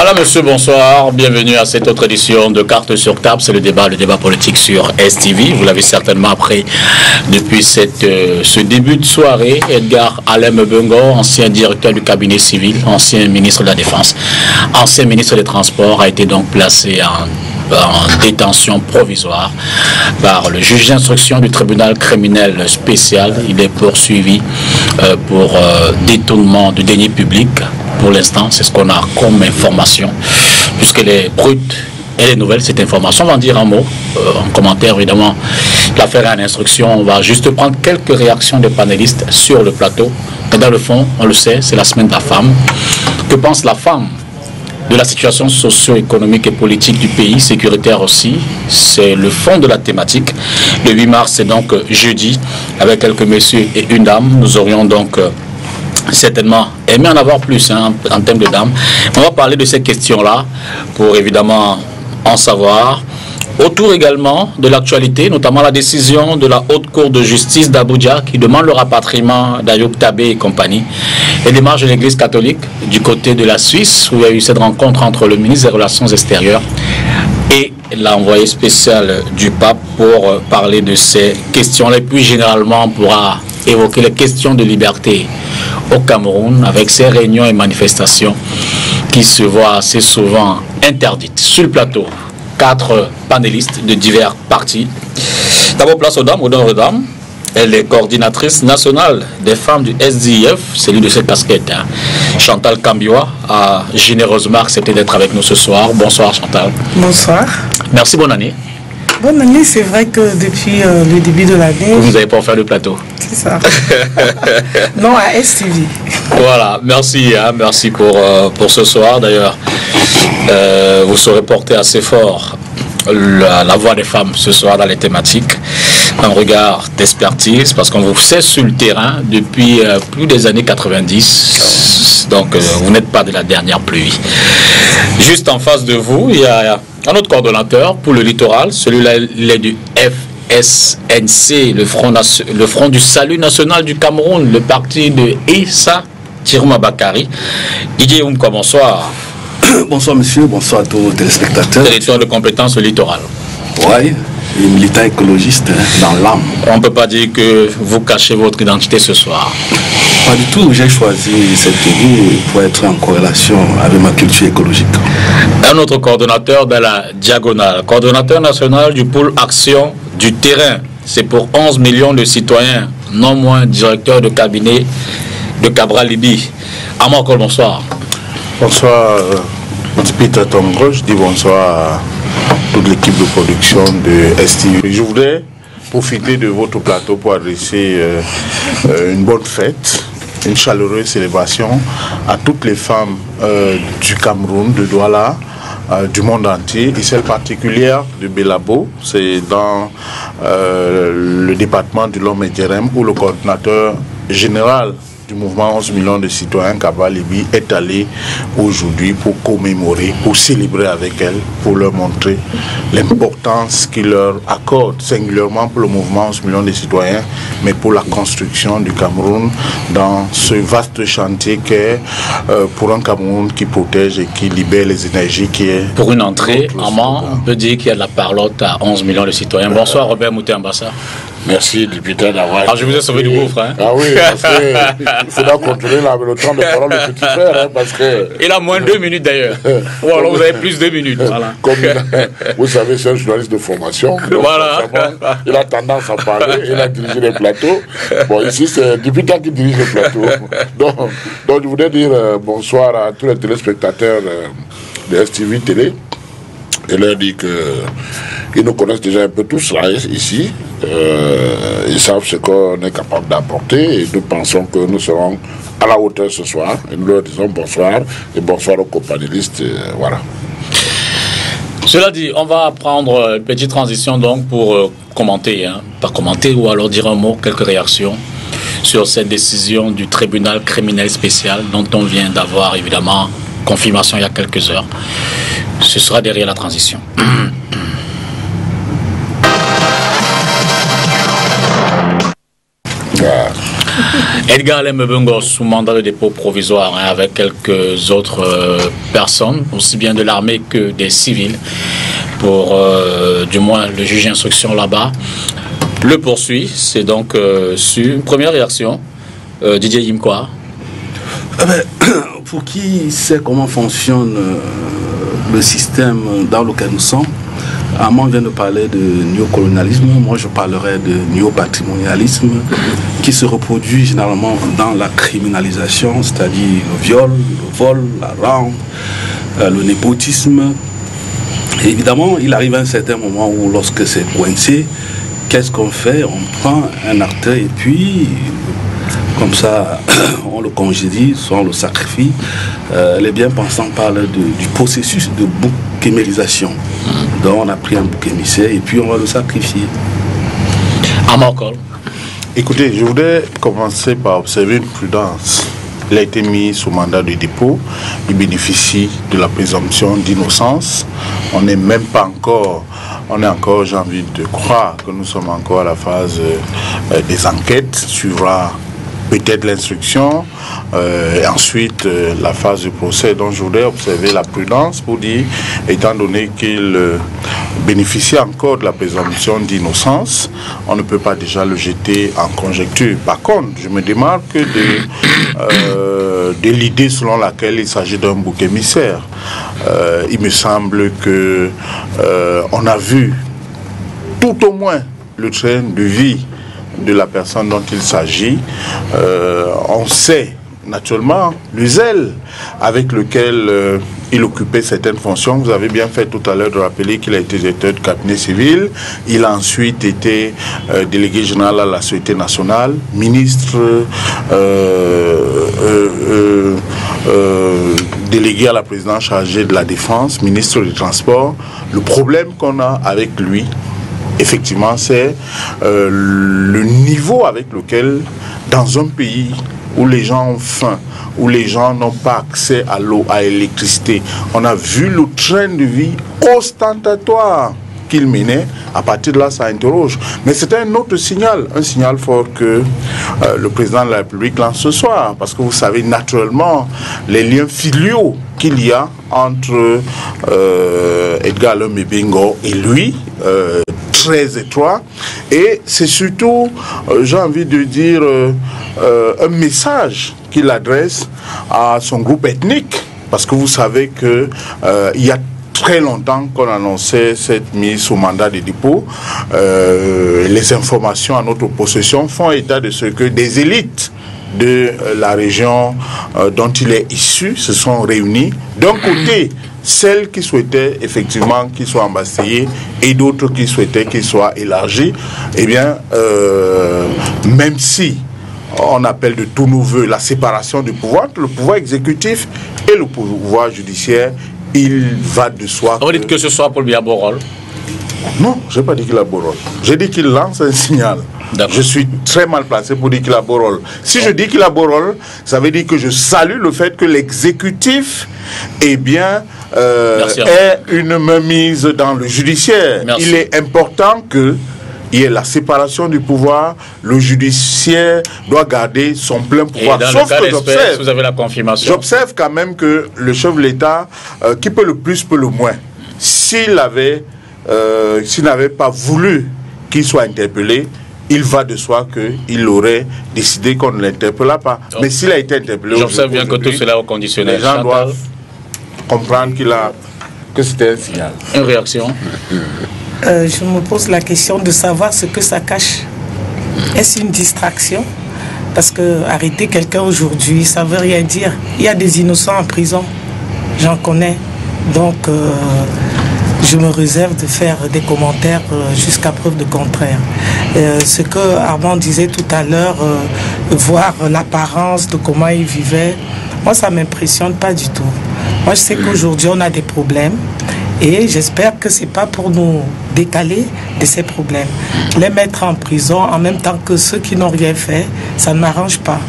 Madame, monsieur, bonsoir. Bienvenue à cette autre édition de Cartes sur table. C'est le débat politique sur STV. Vous l'avez certainement appris depuis ce début de soirée. Edgar Alem Bengo, ancien directeur du cabinet civil, ancien ministre de la Défense, ancien ministre des Transports, a été donc placé en détention provisoire par le juge d'instruction du tribunal criminel spécial. Il est poursuivi pour détournement de deniers publics. Pour l'instant, c'est ce qu'on a comme information, puisqu'elle est brute et les nouvelles, cette information. On va en dire un mot, en commentaire évidemment. L'affaire est en instruction. On va juste prendre quelques réactions des panélistes sur le plateau. Et dans le fond, on le sait, c'est la semaine de la femme. Que pense la femme de la situation socio-économique et politique du pays, sécuritaire aussi? C'est le fond de la thématique. Le 8 mars, c'est donc jeudi, avec quelques messieurs et une dame. Nous aurions donc certainement aimé en avoir plus en termes de dames. On va parler de ces questions-là pour évidemment en savoir. Autour également de l'actualité, notamment la décision de la Haute Cour de justice d'Abuja qui demande le rapatriement d'Ayoub Tabé et compagnie. Les démarches de l'Église catholique du côté de la Suisse, où il y a eu cette rencontre entre le ministre des Relations extérieures et l'envoyé spécial du pape pour parler de ces questions-là. Et puis généralement, on pourra évoquer les questions de liberté au Cameroun avec ces réunions et manifestations qui se voient assez souvent interdites. Sur le plateau, 4 panélistes de divers partis. D'abord, place aux dames, aux dames. Elle est coordinatrice nationale des femmes du SDIF, c'est lui de cette casquette. Chantal Kambiwa a généreusement accepté d'être avec nous ce soir. Bonsoir Chantal. Bonsoir. Merci, bonne année. Bonne année, c'est vrai que depuis le début de l'année... Vous n'avez pas offert le plateau. C'est ça. Non, à STV. Voilà, merci, merci pour ce soir. D'ailleurs, vous serez porté assez fort la voix des femmes ce soir dans les thématiques. Un regard d'expertise, parce qu'on vous sait sur le terrain depuis plus des années 90. Donc, vous n'êtes pas de la dernière pluie. Juste en face de vous, il y a un autre coordonnateur pour le littoral. Celui-là, il est du FSNC, le Front du Salut National du Cameroun, le parti de Issa Tiruma Bakari. Didier Oumko, bonsoir. Bonsoir monsieur, bonsoir à tous les téléspectateurs. Territoire de compétence littoral. Oui, militant écologiste dans l'âme. On ne peut pas dire que vous cachez votre identité ce soir. Pas du tout, j'ai choisi cette tenue pour être en corrélation avec ma culture écologique. Un autre coordonnateur de la Diagonale, coordonnateur national du pôle Action du terrain. C'est pour 11 millions de citoyens, non moins directeur de cabinet de Cabral Libi. Amakol, bonsoir. Bonsoir, Peter Tongro. Je dis bonsoir à toute l'équipe de production de STV. Je voudrais profiter de votre plateau pour adresser une bonne fête, une chaleureuse célébration à toutes les femmes du Cameroun, de Douala, du monde entier, et celle particulière de Belabo, c'est dans le département du Lomé-Djerem, où le coordinateur général du mouvement 11 millions de citoyens Cabral Libi est allé aujourd'hui pour commémorer, pour célébrer avec elles, pour leur montrer l'importance qu'il leur accorde, singulièrement pour le mouvement 11 millions de citoyens, mais pour la construction du Cameroun dans ce vaste chantier qu'est pour un Cameroun qui protège et qui libère les énergies qui est... Pour une entrée, on peut dire qu'il y a de la parlotte à 11 millions de citoyens. Bonsoir Robert Mouté-Ambassa. Merci, député, d'avoir... Ah, je vous ai sauvé du gouffre, hein. Ah oui, parce qu'il faudra contrôler le temps de parole du petit frère, hein, parce que... Il a moins 2 minutes d'ailleurs. Ou alors vous avez plus 2 minutes. Voilà. Comme vous savez, c'est un journaliste de formation. Voilà. Il a tendance à parler, il a dirigé les plateaux. Bon, ici, c'est le député qui dirige les plateaux. Donc, je voudrais dire bonsoir à tous les téléspectateurs de STV Télé. Et leur dire qu'ils nous connaissent déjà un peu tous là, ici. Ils savent ce qu'on est capable d'apporter et nous pensons que nous serons à la hauteur ce soir. Et nous leur disons bonsoir et bonsoir aux copanélistes. Voilà. Cela dit, on va prendre une petite transition donc pour commenter, pas commenter ou alors dire un mot, quelques réactions sur cette décision du tribunal criminel spécial dont on vient d'avoir évidemment confirmation il y a quelques heures. Ce sera derrière la transition. Edgar Alem Bengo sous mandat de dépôt provisoire hein, avec quelques autres personnes, aussi bien de l'armée que des civils, pour du moins le juge d'instruction là-bas. Le poursuit, c'est donc sur une première réaction. Didier Yimkwa. Pour qui sait comment fonctionne le système dans lequel nous sommes, Armand vient de parler de néocolonialisme, moi je parlerai de néopatrimonialisme qui se reproduit généralement dans la criminalisation, c'est-à-dire le viol, le vol, la rente, le népotisme. Et évidemment, il arrive à un certain moment où lorsque c'est coincé, qu'est-ce qu'on fait? On prend un acteur et puis, comme ça, on le congédie, soit on le sacrifie. Les bien-pensants parlent du processus de bouc émérisation. Donc on a pris un bouc émissaire et puis on va le sacrifier. Écoutez, je voudrais commencer par observer une prudence. Il a été mis sous mandat de dépôt. Il bénéficie de la présomption d'innocence. On n'est même pas encore... On est encore, j'ai envie de croire que nous sommes encore à la phase des enquêtes. Suivra peut-être l'instruction et ensuite la phase du procès. Donc je voudrais observer la prudence pour dire, étant donné qu'il bénéficie encore de la présomption d'innocence, on ne peut pas déjà le jeter en conjecture. Par contre, je me démarque de l'idée selon laquelle il s'agit d'un bouc émissaire. Il me semble que on a vu tout au moins le train de vie de la personne dont il s'agit. On sait naturellement le zèle avec lequel il occupait certaines fonctions. Vous avez bien fait tout à l'heure de rappeler qu'il a été directeur du cabinet civil. Il a ensuite été délégué général à la Sûreté nationale, ministre délégué à la présidence chargée de la défense, ministre du transport. Le problème qu'on a avec lui, effectivement, c'est le niveau avec lequel, dans un pays où les gens ont faim, où les gens n'ont pas accès à l'eau, à l'électricité, on a vu le train de vie ostentatoire qu'il menait. À partir de là, ça interroge. Mais c'est un autre signal, un signal fort que le président de la République lance ce soir. Parce que vous savez naturellement les liens filiaux qu'il y a entre Edgar Alem Bengo et lui, très étroit. Et c'est surtout, j'ai envie de dire, un message qu'il adresse à son groupe ethnique. Parce que vous savez que il y a très longtemps qu'on annonçait cette mise sous mandat de dépôt. Les informations à notre possession font état de ce que des élites de la région dont il est issu se sont réunies. D'un côté, celles qui souhaitaient effectivement qu'il soit embastillé et d'autres qui souhaitaient qu'il soit élargi. Eh bien, même si on appelle de tous nos voeux la séparation du pouvoir, le pouvoir exécutif et le pouvoir judiciaire, il va de soi. On dit que ce soit Paul Biya Borol. Non, je n'ai pas dit qu'il a beau rôle. J'ai dit qu'il lance un signal. Je suis très mal placé pour dire qu'il a beau rôle. Si je dis qu'il a beau rôle, ça veut dire que je salue le fait que l'exécutif ait une mainmise dans le judiciaire. Merci. Il est important qu'il y ait la séparation du pouvoir. Le judiciaire doit garder son plein pouvoir. Et dans Sauf le cas que j'observe, vous avez la confirmation. J'observe quand même que le chef de l'État, qui peut le plus, peut le moins. S'il n'avait pas voulu qu'il soit interpellé, il va de soi qu'il aurait décidé qu'on ne l'interpellera pas. Donc, mais s'il a été interpellé, j'observe bien que tout cela est au conditionnel. Les gens doivent comprendre que c'était un signal. Une réaction? Je me pose la question de savoir ce que ça cache. Est-ce une distraction? Parce que arrêter quelqu'un aujourd'hui, ça ne veut rien dire. Il y a des innocents en prison, j'en connais. Donc, je me réserve de faire des commentaires jusqu'à preuve de contraire. Ce que Armand disait tout à l'heure, voir l'apparence de comment il vivait, moi ça ne m'impressionne pas du tout. Moi je sais qu'aujourd'hui on a des problèmes et j'espère que ce n'est pas pour nous décaler de ces problèmes. Les mettre en prison en même temps que ceux qui n'ont rien fait, ça ne m'arrange pas.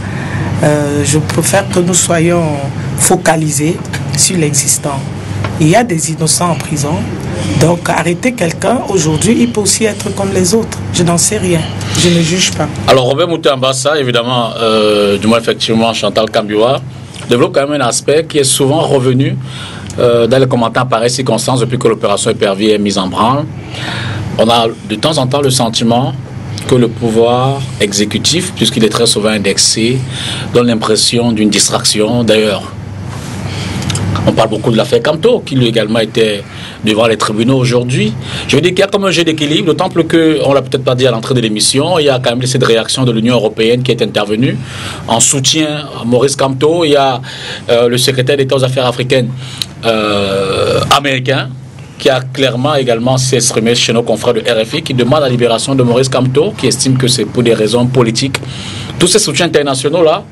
Je préfère que nous soyons focalisés sur l'existant. Il y a des innocents en prison. Donc arrêter quelqu'un aujourd'hui, il peut aussi être comme les autres. Je n'en sais rien. Je ne juge pas. Alors Robert Moutambassa, évidemment, du moins effectivement Chantal Kambiwa, développe quand même un aspect qui est souvent revenu dans les commentaires par pareilles circonstances depuis que l'opération Épervier est mise en branle. On a de temps en temps le sentiment que le pouvoir exécutif, puisqu'il est très souvent indexé, donne l'impression d'une distraction. D'ailleurs, on parle beaucoup de l'affaire Camto, qui lui également était devant les tribunaux aujourd'hui. Je veux dire qu'il y a comme un jeu d'équilibre, d'autant plus qu'on ne l'a peut-être pas dit à l'entrée de l'émission, il y a quand même cette réaction de l'Union européenne qui est intervenue en soutien à Maurice Camto. Il y a le secrétaire d'État aux affaires africaines américain, qui a clairement également s'exprimé chez nos confrères de RFI, qui demande la libération de Maurice Camto, qui estime que c'est pour des raisons politiques. Tous ces soutiens internationaux-là,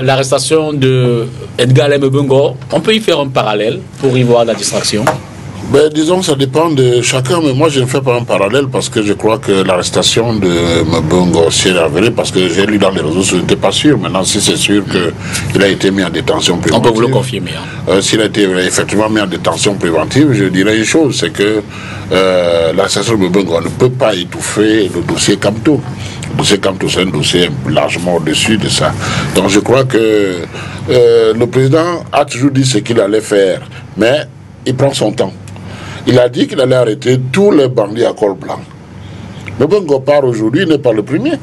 l'arrestation de Edgar Lemebungo, on peut y faire un parallèle pour y voir la distraction? Ben, disons, ça dépend de chacun, mais moi je ne fais pas un parallèle parce que je crois que l'arrestation de Mbungo s'est avérée, parce que j'ai lu dans les réseaux, je n'étais pas sûr. Maintenant, si c'est sûr qu'il a été mis en détention préventive. On peut vous le confirmer. Hein. S'il a été effectivement mis en détention préventive, je dirais une chose, c'est que l'arrestation de Mbungo ne peut pas étouffer le dossier Camto. Le dossier Camto, c'est un dossier largement au-dessus de ça. Donc je crois que le président a toujours dit ce qu'il allait faire, mais il prend son temps. Il a dit qu'il allait arrêter tous les bandits à col blanc. Mais Bongo part aujourd'hui, il n'est pas le premier.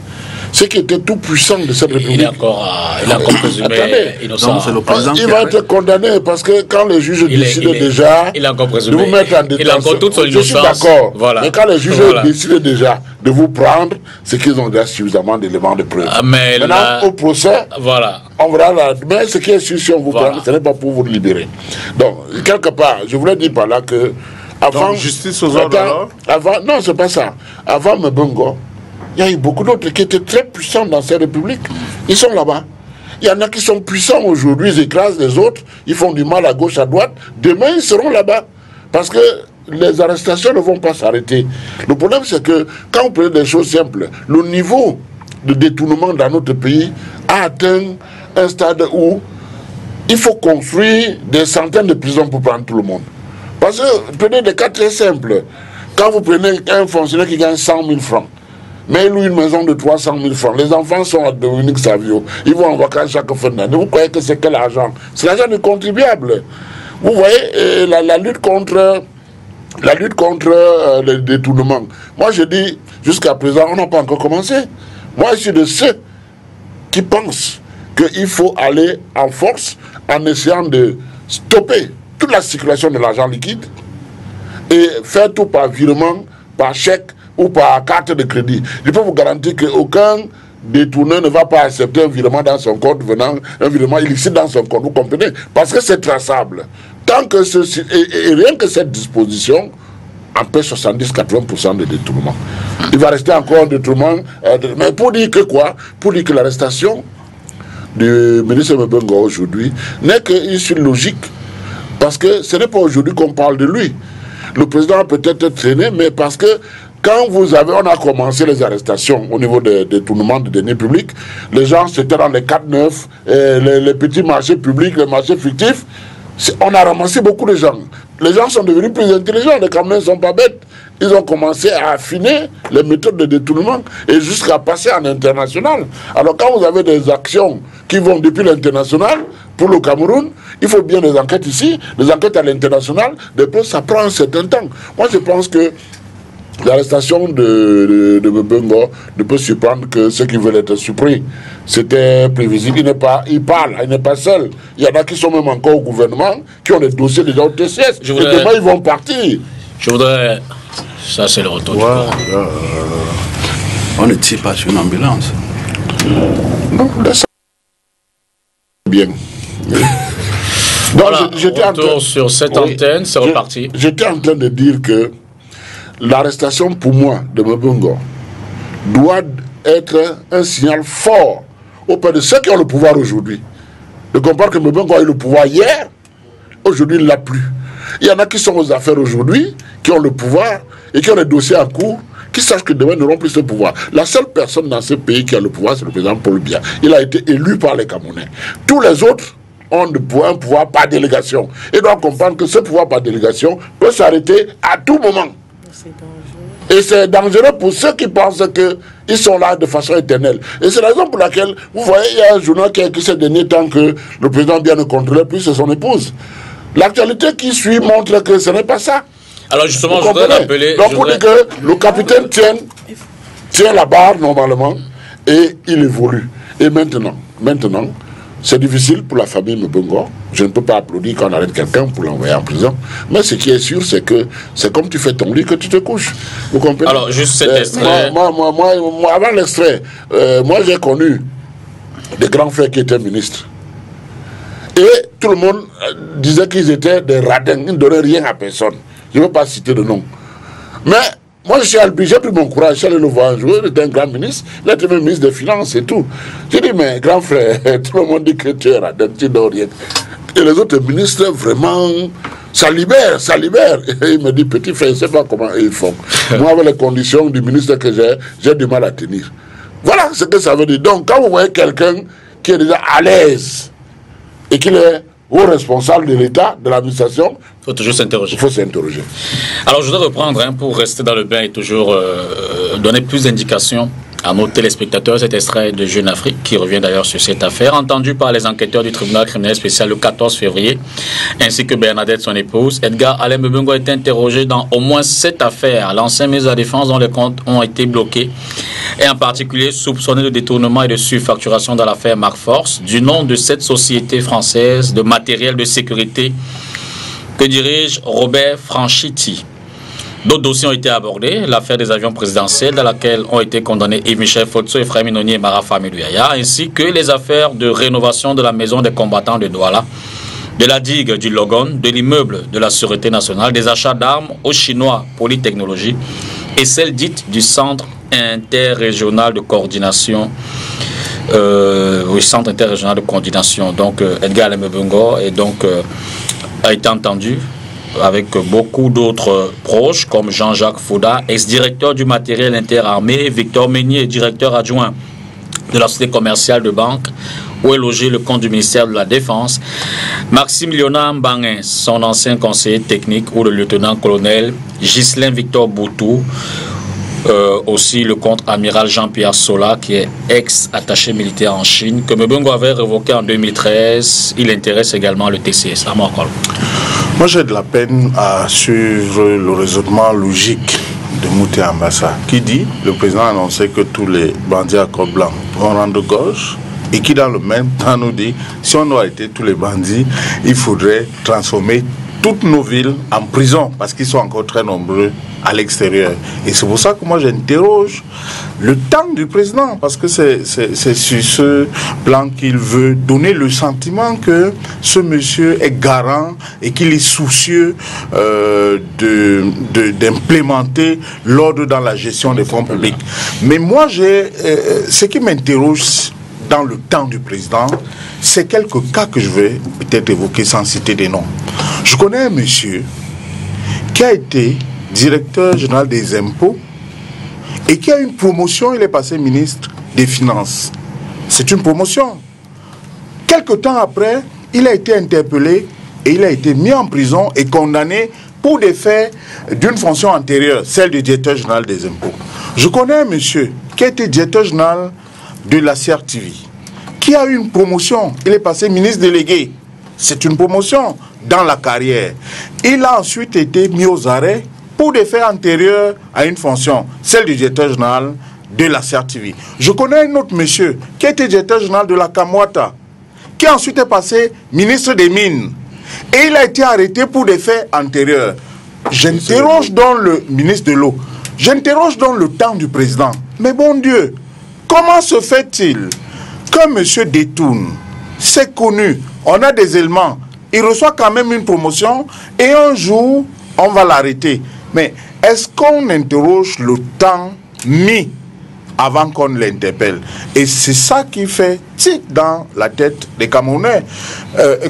Ce qui était tout puissant de cette République. Il est encore présumé innocent. Il va être condamné parce que quand les juges décident déjà de vous mettre en détention, je suis d'accord. Voilà. Mais quand les juges décident déjà de vous prendre, c'est qu'ils ont déjà suffisamment d'éléments de preuve. Maintenant, au procès, on verra là. Mais ce qui est sûr, si on vous prend, ce n'est pas pour vous libérer. Donc, quelque part, je voulais dire par là que avant, donc, justice aux ordres alors? Non, c'est pas ça. Avant Mbungo, il y a eu beaucoup d'autres qui étaient très puissants dans ces républiques. Ils sont là-bas. Il y en a qui sont puissants aujourd'hui, ils écrasent les autres, ils font du mal à gauche, à droite. Demain, ils seront là-bas. Parce que les arrestations ne vont pas s'arrêter. Le problème, c'est que quand on prenez des choses simples, le niveau de détournement dans notre pays a atteint un stade où il faut construire des centaines de prisons pour prendre tout le monde. Parce que, prenez des cas très simples. Quand vous prenez un fonctionnaire qui gagne 100 000 francs, mais il loue une maison de 300 000 francs, les enfants sont à Dominique Savio, ils vont en vacances chaque fin d'année. Vous croyez que c'est quel argent? C'est l'argent du contribuable. Vous voyez, la lutte contre le détournement. Moi, je dis, jusqu'à présent, on n'a pas encore commencé. Moi, je suis de ceux qui pensent qu'il faut aller en force en essayant de stopper toute la circulation de l'argent liquide et faire tout par virement, par chèque ou par carte de crédit. Je peux vous garantir qu'aucun détourneur ne va pas accepter un virement dans son compte, un virement illicite dans son compte, vous comprenez? Parce que c'est traçable. Tant que ceci, et rien que cette disposition empêche 70-80% de détournement. Il va rester encore un détournement. Mais pour dire que quoi? Pour dire que l'arrestation du ministre Mbungo aujourd'hui n'est qu'une suite logique. Parce que ce n'est pas aujourd'hui qu'on parle de lui. Le président a peut-être traîné, mais parce que quand on a commencé les arrestations au niveau des détournements de deniers publics, les gens c'était dans les 4-9, les petits marchés publics, les marchés fictifs, on a ramassé beaucoup de gens. Les gens sont devenus plus intelligents, les Camerounais ne sont pas bêtes. Ils ont commencé à affiner les méthodes de détournement et jusqu'à passer en international. Alors quand vous avez des actions qui vont depuis l'international, pour le Cameroun, il faut bien des enquêtes ici, des enquêtes à l'international, ça prend un certain temps. Moi je pense que l'arrestation de Mbungo ne peut surprendre que ceux qui veulent être surpris. C'était prévisible. Il parle, il n'est pas seul. Il y en a qui sont même encore au gouvernement, qui ont des dossiers déjà au TCS. Et demain, ils vont partir. Je voudrais... Ça, c'est le retour. On ne tire pas sur une ambulance. Non, laisse ça. Bien. Voilà, retour sur cette antenne, c'est reparti. J'étais en train de dire que l'arrestation, pour moi, de Mbungo doit être un signal fort auprès de ceux qui ont le pouvoir aujourd'hui. De comprendre que Mbungo a eu le pouvoir hier, aujourd'hui il ne l'a plus. Il y en a qui sont aux affaires aujourd'hui, qui ont le pouvoir et qui ont des dossiers en cours, qui sachent que demain n'auront plus ce pouvoir. La seule personne dans ce pays qui a le pouvoir, c'est le président Paul Biya. Il a été élu par les Camerounais. Tous les autres ont un pouvoir par délégation. Ils doivent comprendre que ce pouvoir par délégation peut s'arrêter à tout moment. Et c'est dangereux pour ceux qui pensent qu'ils sont là de façon éternelle. Et c'est la raison pour laquelle, vous voyez, il y a un journal qui a écrit ces derniers temps que le président vient de contrôler, puis c'est son épouse. L'actualité qui suit montre que ce n'est pas ça. Alors justement, je voudrais rappeler... Donc pour dire que le capitaine tient la barre normalement et il évolue. Et maintenant, c'est difficile pour la famille Mbongo. Je ne peux pas applaudir quand on arrête quelqu'un pour l'envoyer en prison. Mais ce qui est sûr, c'est que c'est comme tu fais ton lit que tu te couches. Vous comprenez? Alors, juste cet extrait. Moi, avant l'extrait, moi j'ai connu des grands frères qui étaient ministres. Et tout le monde disait qu'ils étaient des radins, ils ne donnaient rien à personne. Je ne veux pas citer de nom. Mais moi, j'ai pris mon courage, je suis allé le voir un jour, il était un grand ministre, il était même ministre des Finances et tout. J'ai dit, mais grand frère, tout le monde dit que tu es radin, tu ne donnes rien. Et les autres ministres, vraiment, ça libère. Et il me dit, petit frère, je ne sais pas comment ils font. Moi, avec les conditions du ministre que j'ai du mal à tenir. Voilà ce que ça veut dire. Donc, quand vous voyez quelqu'un qui est déjà à l'aise et qu'il est haut responsable de l'État, de l'administration, il faut toujours s'interroger. Il faut s'interroger. Alors, je voudrais reprendre pour rester dans le bain et toujours donner plus d'indications à nos téléspectateurs cet extrait de Jeune Afrique qui revient d'ailleurs sur cette affaire, entendu par les enquêteurs du tribunal criminel spécial le 14 février, ainsi que Bernadette, son épouse. Edgar Alain Mbongo a été interrogé dans au moins 7 affaires. L'ancien ministre de la Défense dont les comptes ont été bloqués et en particulier soupçonné de détournement et de surfacturation dans l'affaire Mark Force, du nom de cette société française de matériel de sécurité que dirige Robert Franchitti. D'autres dossiers ont été abordés, l'affaire des avions présidentiels dans laquelle ont été condamnés Yves-Michel Fotso, Ephraim Inoni et Mara Familuyaya, ainsi que les affaires de rénovation de la maison des combattants de Douala, de la digue du Logon, de l'immeuble de la Sûreté nationale, des achats d'armes aux Chinois Polytechnologie et celle dite du Centre interrégional de coordination. Centre interrégional de coordination. Donc Edgar Alain Mbongo a été entendu avec beaucoup d'autres proches comme Jean-Jacques Fouda, ex-directeur du matériel interarmé, Victor Meunier, directeur adjoint de la société commerciale de banque où est logé le compte du ministère de la Défense, Maxime Léonard Mbangin, son ancien conseiller technique, ou le lieutenant-colonel Ghislain Victor Boutou, aussi le contre-amiral Jean-Pierre Sola, qui est ex-attaché militaire en Chine, que Mbongo avait révoqué en 2013. Il intéresse également le TCS. Moi, j'ai de la peine à suivre le raisonnement logique de Mouté Ambassa, qui dit, le président a annoncé que tous les bandits à code blanc vont rendre gauche, et qui dans le même temps nous dit, si on doit arrêter tous les bandits, il faudrait transformer toutes nos villes en prison, parce qu'ils sont encore très nombreux à l'extérieur. Et c'est pour ça que moi j'interroge le temps du président, parce que c'est sur ce plan qu'il veut donner le sentiment que ce monsieur est garant et qu'il est soucieux d'implémenter l'ordre dans la gestion des fonds publics. Mais moi, ce qui m'interroge dans le temps du président, c'est quelques cas que je vais peut-être évoquer sans citer des noms. Je connais un monsieur qui a été directeur général des impôts et qui a une promotion, il est passé ministre des Finances. C'est une promotion. Quelque temps après, il a été interpellé et il a été mis en prison et condamné pour des faits d'une fonction antérieure, celle du directeur général des impôts. Je connais un monsieur qui a été directeur général de la CRTV, qui a eu une promotion, il est passé ministre délégué. C'est une promotion dans la carrière. Il a ensuite été mis aux arrêts pour des faits antérieurs à une fonction, celle du directeur général de la CRTV. Je connais un autre monsieur qui était directeur général de la Kamwata, qui ensuite est passé ministre des Mines. Et il a été arrêté pour des faits antérieurs. J'interroge donc le ministre de l'eau. J'interroge donc le temps du président. Mais bon Dieu, comment se fait-il qu'un monsieur détourne? C'est connu, on a des éléments. Il reçoit quand même une promotion et un jour, on va l'arrêter. Mais est-ce qu'on interroge le temps mis avant qu'on l'interpelle? Et c'est ça qui fait tic dans la tête des Camerounais.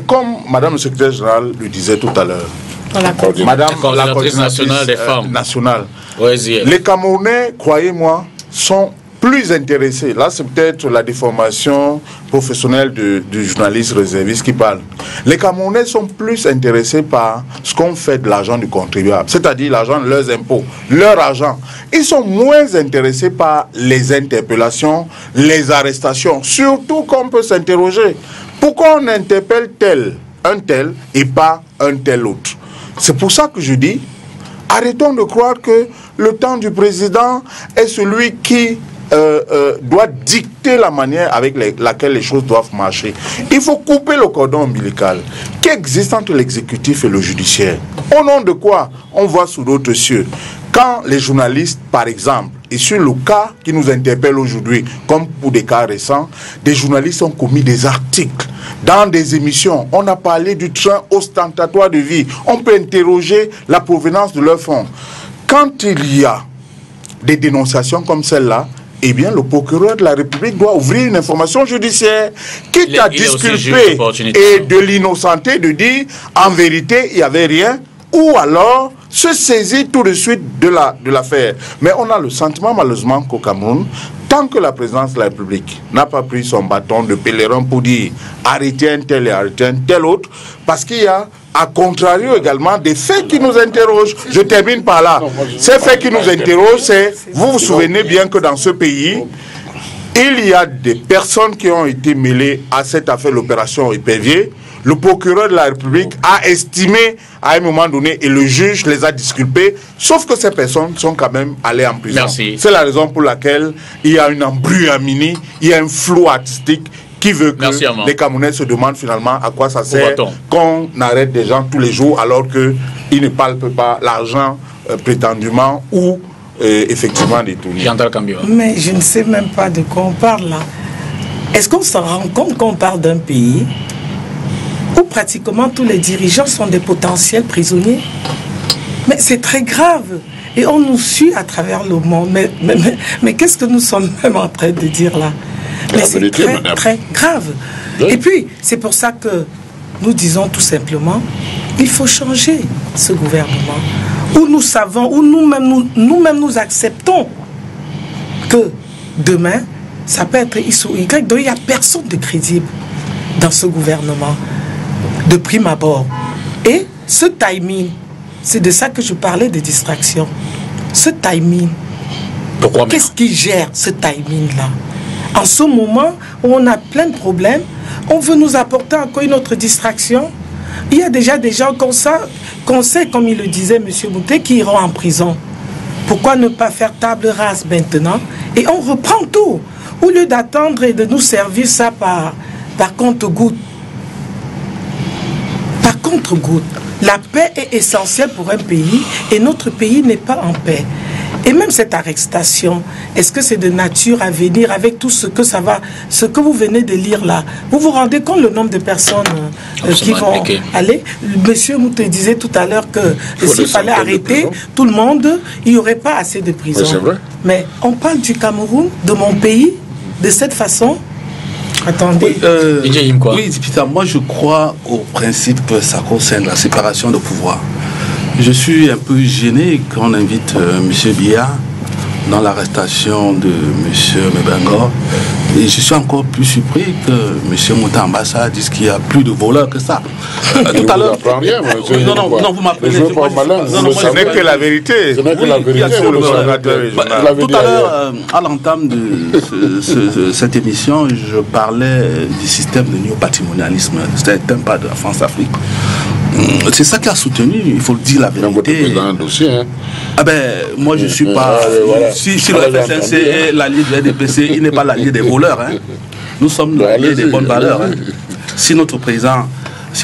Comme Madame le secrétaire général le disait tout à l'heure. Madame la coordinatrice nationale des femmes. Oui, les Camerounais, croyez-moi, sont plus intéressés, là c'est peut-être la déformation professionnelle du journaliste réserviste qui parle. Les Camerounais sont plus intéressés par ce qu'on fait de l'argent du contribuable, c'est-à-dire l'argent de leurs impôts, leur argent. Ils sont moins intéressés par les interpellations, les arrestations, surtout qu'on peut s'interroger. Pourquoi on interpelle un tel et pas un tel autre? C'est pour ça que je dis, arrêtons de croire que le temps du président est celui qui doit dicter la manière avec laquelle les choses doivent marcher. Il faut couper le cordon ombilical qui existe entre l'exécutif et le judiciaire. Au nom de quoi on voit sous d'autres cieux? Quand les journalistes, par exemple, et sur le cas qui nous interpelle aujourd'hui, comme pour des cas récents, des journalistes ont commis des articles dans des émissions. On a parlé du train ostentatoire de vie. On peut interroger la provenance de leurs fonds. Quand il y a des dénonciations comme celle-là, eh bien, le procureur de la République doit ouvrir une information judiciaire, quitte à disculper et de l'innocenter, de dire, en vérité, il n'y avait rien, ou alors se saisir tout de suite de l'affaire. Mais on a le sentiment, malheureusement, qu'au Cameroun, tant que la présidence de la République n'a pas pris son bâton de pèlerin pour dire arrêtez un tel et arrêtez un tel autre, parce qu'il y a, à contrario également, des faits qui nous interrogent. Je termine par là. Ces faits qui nous interrogent, c'est, vous vous souvenez bien que dans ce pays, il y a des personnes qui ont été mêlées à cette affaire, l'opération Épervier. Le procureur de la République a estimé à un moment donné, et le juge les a disculpés, sauf que ces personnes sont quand même allées en prison. C'est la raison pour laquelle il y a une embrouillamini, il y a un flou artistique qui veut que les Camerounais se demandent finalement à quoi ça sert qu'on arrête des gens tous les jours alors qu'ils ne palpent pas l'argent prétendument ou effectivement détourné. Mais je ne sais même pas de quoi on parle là. Est-ce qu'on se rend compte qu'on parle d'un pays où pratiquement tous les dirigeants sont des potentiels prisonniers? Mais c'est très grave. Et on nous suit à travers le monde. Mais qu'est-ce que nous sommes même en train de dire là? Mais c'est très, très grave. Oui. Et puis, c'est pour ça que nous disons tout simplement, il faut changer ce gouvernement. Où nous savons, où nous-mêmes nous acceptons que demain, ça peut être X ou Y. Donc il n'y a personne de crédible dans ce gouvernement, de prime abord. Et ce timing, c'est de ça que je parlais de distraction. Ce timing, qu'est-ce qui gère ce timing-là? En ce moment où on a plein de problèmes, on veut nous apporter encore une autre distraction. Il y a déjà des gens comme ça, qu'on sait, comme il le disait M. Moutet, qui iront en prison. Pourquoi ne pas faire table rase maintenant? Et on reprend tout. Au lieu d'attendre et de nous servir ça par compte-goutte. Par contre-goutte. La paix est essentielle pour un pays et notre pays n'est pas en paix. Et même cette arrestation, est-ce que c'est de nature à venir avec tout ce que ça va, ce que vous venez de lire là? Vous vous rendez compte le nombre de personnes qui vont aller? Monsieur Moutet disait tout à l'heure que s'il fallait arrêter tout le monde, il n'y aurait pas assez de prisons. C'est vrai. Mais on parle du Cameroun, de mon pays, de cette façon. Attendez. Oui, Peter, moi je crois au principe sacro-saint, la séparation de pouvoir. Je suis un peu gêné quand on invite M. Biya dans l'arrestation de M. Mebengor. Et je suis encore plus surpris que M. Moutambassa dise qu'il y a plus de voleurs que ça. Tout à l'heure. Non, vous m'appelez. Ce n'est que la vérité. Ce n'est que la vérité. Tout à l'heure, à l'entame de cette émission, je parlais du système de néopatrimonialisme. C'est un pas de la France-Afrique. C'est ça qui a soutenu, il faut le dire la vérité. Dans un dossier, hein. Ah ben, moi je ne suis pas... Si le FSNC est l'allié du RDPC, il n'est pas l'allié des voleurs. Hein. Nous sommes l'allié des bonnes valeurs. Hein. Si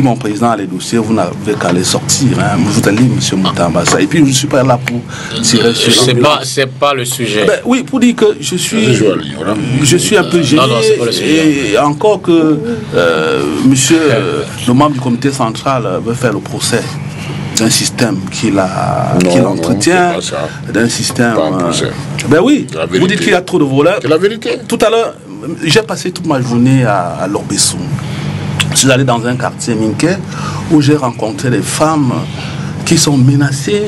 mon président a les dossiers, vous n'avez qu'à les sortir. Hein. Je vous ai dit, M. Moutambassa. Et puis je ne suis pas là pour tirer sur... C'est pas le sujet. Ben, oui, pour dire que je suis un peu gêné. C'est pas le sujet. Et encore que monsieur, le membre du comité central veut faire le procès d'un système qu'il entretient, d'un système... Ben oui, vous dites qu'il y a trop de voleurs. C'est la vérité. Tout à l'heure, j'ai passé toute ma journée à Lorbesson. Je suis allé dans un quartier minké où j'ai rencontré des femmes qui sont menacés,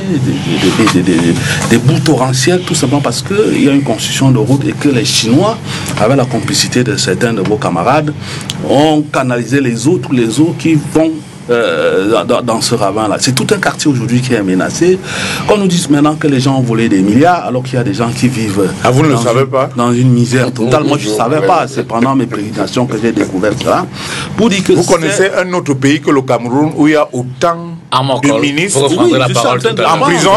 des bouts torrentiels, tout simplement parce qu'il y a une construction de route et que les Chinois, avec la complicité de certains de vos camarades, ont canalisé les eaux, tous les eaux qui vont dans ce ravin-là. C'est tout un quartier aujourd'hui qui est menacé. Qu'on nous dise maintenant que les gens ont volé des milliards, alors qu'il y a des gens qui vivent vous ne le savez pas? Dans une misère totale. Moi, je ne savais pas. C'est pendant mes pérégrinations que j'ai découvert ça. Pour dire que vous connaissez un autre pays que le Cameroun où il y a autant de ministres? Vous reprendrez la parole tout à l'heure. En prison?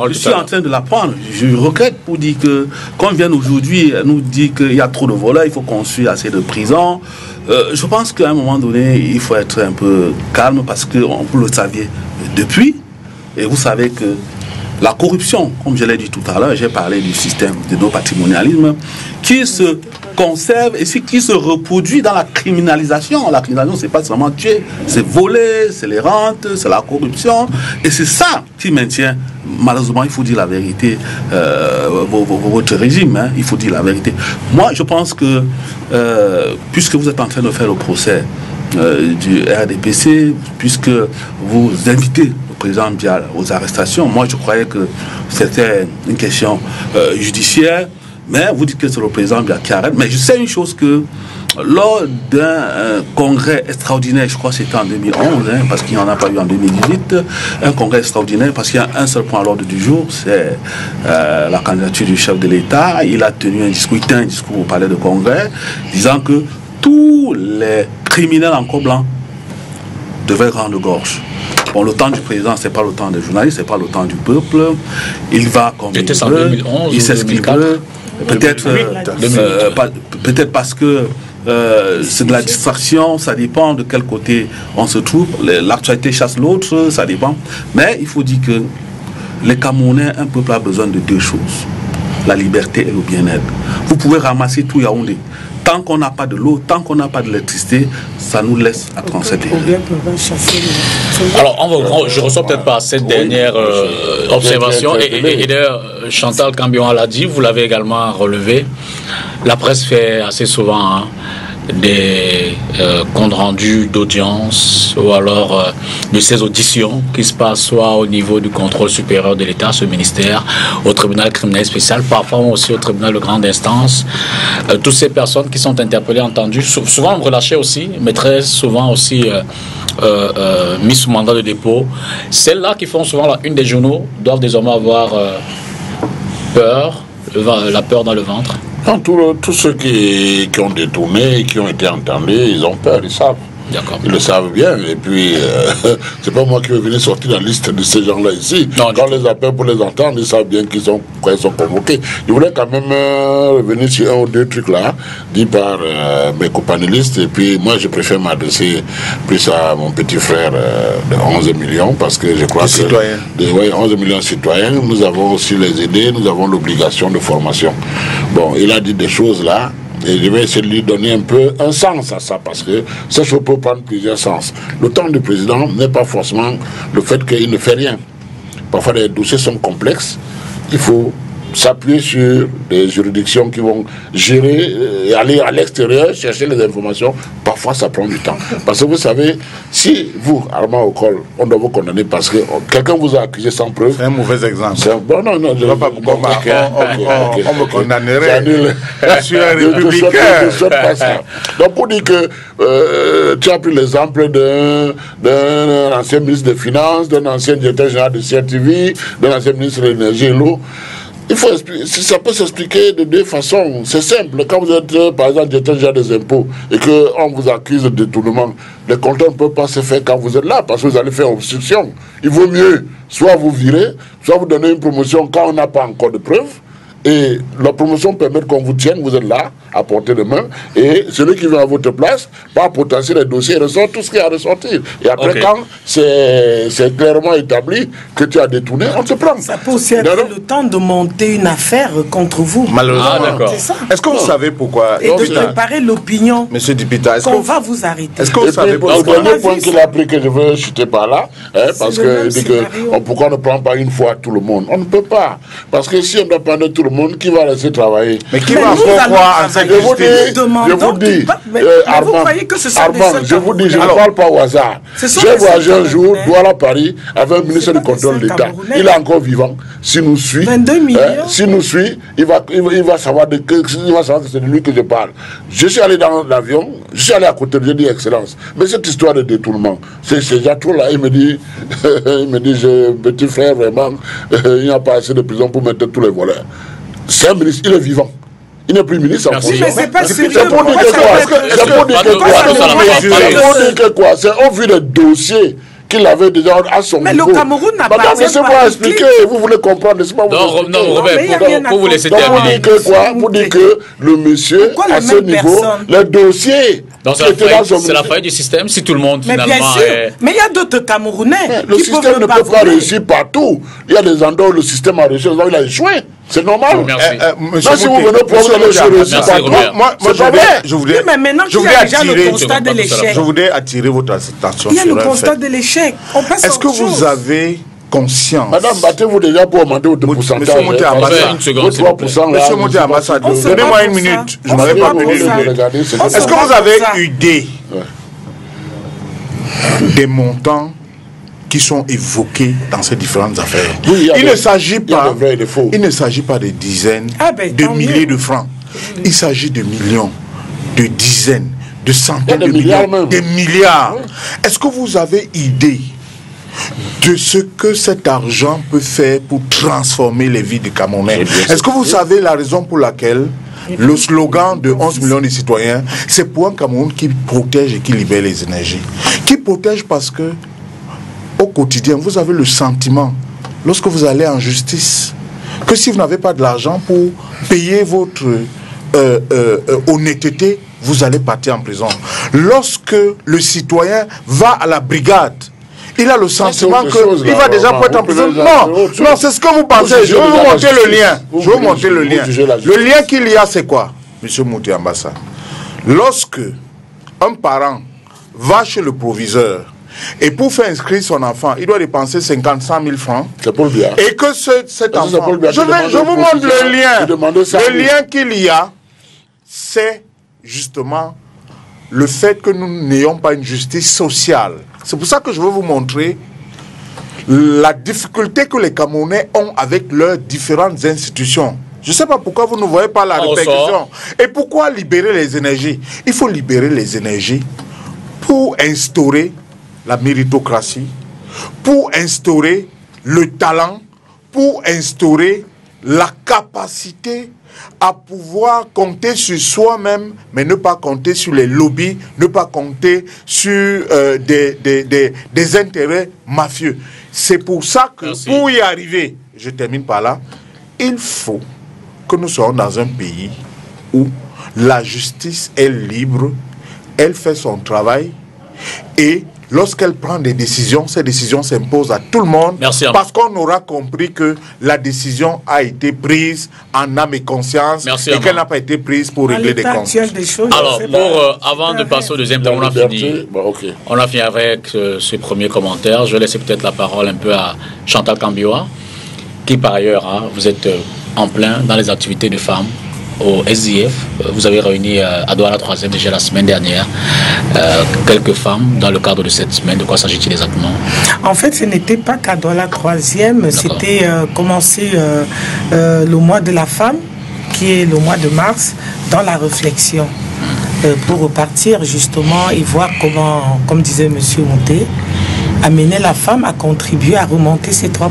Je suis en train de l'apprendre. Je regrette pour dire que, qu'on vienne aujourd'hui nous dire qu'il y a trop de voleurs, il faut construire assez de prisons. Je pense qu'à un moment donné, il faut être un peu calme parce que vous le saviez depuis, et vous savez que la corruption, comme je l'ai dit tout à l'heure, j'ai parlé du système de nos patrimonialismes, qui se conserve et qui se reproduit dans la criminalisation. La criminalisation, c'est pas seulement tuer, c'est voler, c'est les rentes, c'est la corruption, et c'est ça qui maintient, malheureusement, il faut dire la vérité, votre régime, hein, il faut dire la vérité. Moi, je pense que, puisque vous êtes en train de faire le procès du RDPC, puisque vous invitez le président Biya aux arrestations, moi je croyais que c'était une question judiciaire, mais vous dites que c'est le président Biya qui arrête. Mais je sais une chose, que lors d'un congrès extraordinaire, je crois que c'était en 2011, hein, parce qu'il n'y en a pas eu en 2018, un congrès extraordinaire, parce qu'il y a un seul point à l'ordre du jour, c'est la candidature du chef de l'État. Il a tenu un discours au palais de congrès, disant que tous les criminels en col blanc devaient rendre gorge. Bon, le temps du président, c'est pas le temps des journalistes, c'est pas le temps du peuple. Il va comme il veut, il sait ce qu'il veut. Peut-être parce que c'est de la distraction, ça dépend de quel côté on se trouve. L'actualité chasse l'autre, ça dépend. Mais il faut dire que les Camerounais, un peuple a besoin de deux choses: la liberté et le bien-être. Vous pouvez ramasser tout Yaoundé. Tant qu'on n'a pas de l'eau, tant qu'on n'a pas d'électricité, ça nous laisse à 37 degrés. Alors, je ne reçois peut-être pas cette dernière observation. Et d'ailleurs, Chantal Cambion l'a dit, vous l'avez également relevé. La presse fait assez souvent des comptes rendus d'audience ou alors de ces auditions qui se passent soit au niveau du contrôle supérieur de l'État, ce ministère, au tribunal criminel spécial, parfois aussi au tribunal de grande instance. Toutes ces personnes qui sont interpellées, entendues, souvent relâchées aussi, mais très souvent aussi mises sous mandat de dépôt. Celles-là qui font souvent la une des journaux doivent désormais avoir peur, la peur dans le ventre. Non, tous ceux qui ont détourné, qui ont été entendus, ils ont peur, ils savent. Ils le savent bien, et puis c'est pas moi qui vais venir sortir la liste de ces gens-là ici. Non, quand on les appelle pour les entendre, ils savent bien qu'ils sont convoqués. Je voulais quand même revenir sur un ou deux trucs là, dit par mes copanélistes, et puis moi je préfère m'adresser plus à mon petit frère de 11 millions, parce que je crois que 11 millions de citoyens, nous avons aussi les aider, nous avons l'obligation de formation. Bon, il a dit des choses là, et je vais essayer de lui donner un peu un sens à ça, parce que ça, je peux prendre plusieurs sens. Le temps du président n'est pas forcément le fait qu'il ne fait rien. Parfois, les dossiers sont complexes. Il faut s'appuyer sur des juridictions qui vont gérer et aller à l'extérieur, chercher les informations. Parfois, ça prend du temps. Parce que vous savez, si vous, Armand Okol, on doit vous condamner parce que quelqu'un vous a accusé sans preuve. C'est un mauvais exemple. Bon, non, je ne vois pas pourquoi on me condamnerait. Je suis un républicain. Donc, pour dire que tu as pris l'exemple d'un ancien ministre des Finances, d'un ancien directeur général de CRTV, d'un ancien ministre de l'Énergie et l'eau. Il faut ça peut s'expliquer de deux façons. C'est simple. Quand vous êtes, par exemple, directeur général des impôts et qu'on vous accuse de détournement, les comptes ne peuvent pas se faire quand vous êtes là parce que vous allez faire obstruction. Il vaut mieux soit vous virer, soit vous donner une promotion quand on n'a pas encore de preuves. Et la promotion permet qu'on vous tienne, vous êtes là, à portée de main, et celui qui vient à votre place va potentier les dossiers et ressort tout ce qui est à ressortir. Et après, quand c'est clairement établi que tu as détourné, on te prend. Ça peut aussi être le temps de monter une affaire contre vous. Malheureusement, d'accord. Est-ce que vous savez pourquoi? Et de préparer l'opinion. Monsieur Dipita, est-ce qu'on va vous arrêter? Est-ce que vous savez pourquoi? Le dernier point qu'il a pris que je veux chuter par là, parce qu'il dit que pourquoi on ne prend pas une fois tout le monde? On ne peut pas. Parce que si on doit prendre tout le le monde qui va laisser travailler. Mais qui va encore croire en cette Je vous dis, vous voyez que ce sont Armand, je vous dis, je ne parle pas au hasard. J'ai voyagé un jour, Douala Paris, avec un ministre du contrôle de l'État. Il est encore vivant. S'il nous suit, il va savoir que c'est de lui que je parle. Je suis allé dans l'avion, je suis allé à côté, j'ai dit excellence. Mais cette histoire de détournement, c'est Jato là, il me dit, petit frère, vraiment, il n'y a pas assez de prison pour mettre tous les voleurs. C'est un ministre, il est vivant. Il n'est plus ministre en fonction. Mais c'est pas sérieux. C'est pour dire que quoi? C'est au vu des dossiers qu'il avait déjà à son niveau. Mais le Cameroun n'a pas... Madame, laissez-moi expliquer. Vous voulez comprendre, laissez-moi vous expliquer. Non, Robert, pour vous laisser terminer. Pour dire que le monsieur, à ce niveau, les dossiers... Donc c'est la faille du système si tout le monde finalement... Mais bien sûr, mais il y a d'autres Camerounais le système ne peut pas réussir partout. Il y a des endroits où le système a réussi, il a échoué. C'est normal. Merci. Si vous venez pour réussir partout, moi je voudrais mais maintenant qu'il y a déjà le constat de l'échec. Je voudrais attirer votre attention sur un fait. Il y a le constat de l'échec. Est-ce que vous avez conscience? Madame, battez-vous déjà pour augmenter votre pourcentage. Monsieur Monté Ambassadeur, donnez-moi une minute. Je n'avais pas donné une minute. Est-ce que vous avez idée des montants qui sont évoqués dans ces différentes affaires? Il ne s'agit pas de dizaines, de milliers de francs. Il s'agit de millions, de dizaines, de centaines de millions, des milliards. Est-ce que vous avez idée de ce que cet argent peut faire pour transformer les vies des Camerounais? Est-ce que vous savez la raison pour laquelle le slogan de 11 millions de citoyens, c'est pour un Cameroun qui protège et qui libère les énergies? Qui protège parce que au quotidien, vous avez le sentiment, lorsque vous allez en justice, que si vous n'avez pas de l'argent pour payer votre honnêteté, vous allez partir en prison. Lorsque le citoyen va à la brigade, il a le sentiment qu'il va déjà être en prison. Non, c'est ce que vous pensez. Je vais vous montrer le lien. Je vais vous montrer le lien. Le lien qu'il y a, c'est quoi, Monsieur Monté Ambassadeur? Lorsque un parent va chez le proviseur et pour faire inscrire son enfant, il doit dépenser 100 000 francs. C'est pour le bien. Et que cet enfant... Je vous montre le lien. Le lien qu'il y a, c'est justement le fait que nous n'ayons pas une justice sociale. C'est pour ça que je veux vous montrer la difficulté que les Camerounais ont avec leurs différentes institutions. Je ne sais pas pourquoi vous ne voyez pas la répercussion. Et pourquoi libérer les énergies? Il faut libérer les énergies pour instaurer la méritocratie, pour instaurer le talent, pour instaurer la capacité à pouvoir compter sur soi-même, mais ne pas compter sur les lobbies, ne pas compter sur des intérêts mafieux. C'est pour ça que pour y arriver, je termine par là, il faut que nous soyons dans un pays où la justice est libre, elle fait son travail et lorsqu'elle prend des décisions, ces décisions s'imposent à tout le monde. Parce qu'on aura compris que la décision a été prise en âme et conscience et qu'elle n'a pas été prise pour régler des comptes. Alors, avant de passer au deuxième thème, on a fini avec ce premier commentaire. Je vais laisser peut-être la parole un peu à Chantal Kambiwa, qui par ailleurs, vous êtes en plein dans les activités de femmes au SDF. Vous avez réuni à Douala 3e déjà la semaine dernière quelques femmes dans le cadre de cette semaine. De quoi s'agit-il exactement? En fait, ce n'était pas qu'à Douala 3e, c'était commencé le mois de la femme, qui est le mois de mars, dans la réflexion, pour repartir justement et voir comment, comme disait M. Monté, amener la femme à contribuer à remonter ces 3%.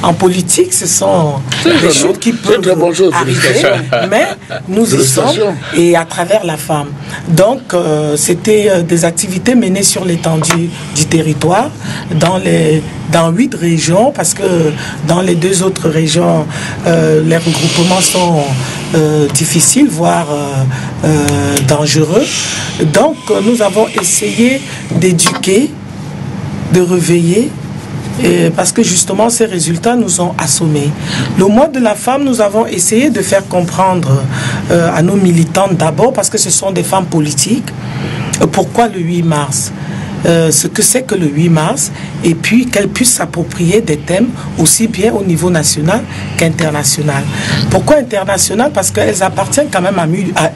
En politique, ce sont des choses qui peuvent arriver, mais nous y sommes et à travers la femme. Donc, c'était des activités menées sur l'étendue du territoire, dans 8 régions, parce que dans les 2 autres régions, les regroupements sont difficiles, voire dangereux. Donc, nous avons essayé d'éduquer, de réveiller, parce que justement ces résultats nous ont assommés. Le mois de la femme, nous avons essayé de faire comprendre à nos militantes d'abord, parce que ce sont des femmes politiques, pourquoi le 8 mars. ce que c'est que le 8 mars, et puis qu'elles puissent s'approprier des thèmes aussi bien au niveau national qu'international. Pourquoi international? Parce qu'elles appartiennent quand même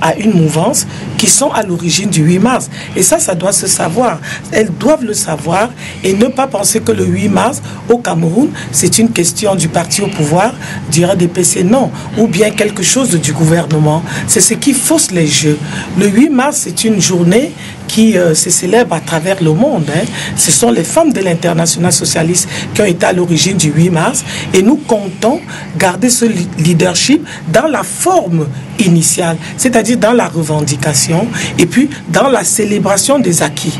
à une mouvance qui sont à l'origine du 8 mars. Et ça doit se savoir. Elles doivent le savoir et ne pas penser que le 8 mars au Cameroun, c'est une question du parti au pouvoir, du RDPC, non, ou bien quelque chose du gouvernement. C'est ce qui fausse les jeux. Le 8 mars, c'est une journée qui se célèbre à travers le monde. Ce sont les femmes de l'Internationale socialiste qui ont été à l'origine du 8 mars et nous comptons garder ce leadership dans la forme initiale, c'est-à-dire dans la revendication et puis dans la célébration des acquis.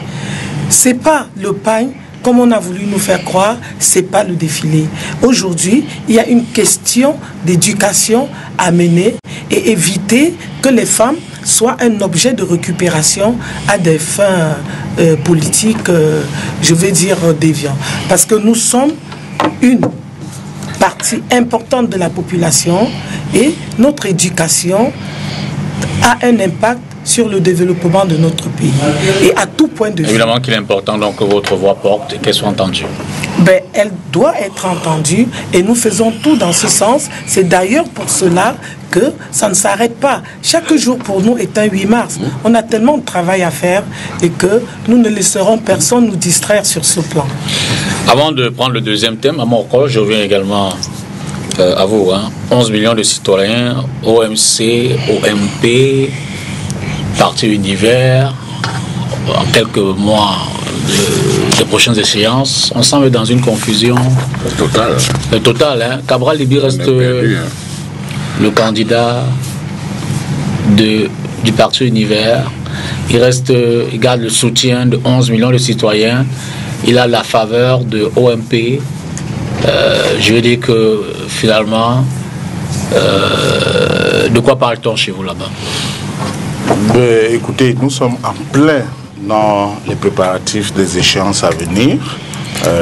C'est pas le pain comme on a voulu nous faire croire, c'est pas le défilé. Aujourd'hui, il y a une question d'éducation à mener et éviter que les femmes soient un objet de récupération à des fins politiques, je vais dire déviantes. Parce que nous sommes une partie importante de la population et notre éducation a un impact sur le développement de notre pays et à tout point de vue. Évidemment qu'il est important donc que votre voix porte et qu'elle soit entendue. Ben, elle doit être entendue et nous faisons tout dans ce sens. C'est d'ailleurs pour cela que ça ne s'arrête pas. Chaque jour pour nous est un 8 mars. On a tellement de travail à faire et que nous ne laisserons personne nous distraire sur ce plan. Avant de prendre le deuxième thème, à mon corps, je reviens également à vous. 11 millions de citoyens, OMC, OMP, Parti Univers, en quelques mois des prochaines échéances, on semble dans une confusion totale. Cabral Libby reste le candidat du Parti Univers. Il garde le soutien de 11 millions de citoyens. Il a la faveur de OMP. Je veux dire que finalement, de quoi parle-t-on chez vous là-bas? Écoutez, nous sommes en plein dans les préparatifs des échéances à venir,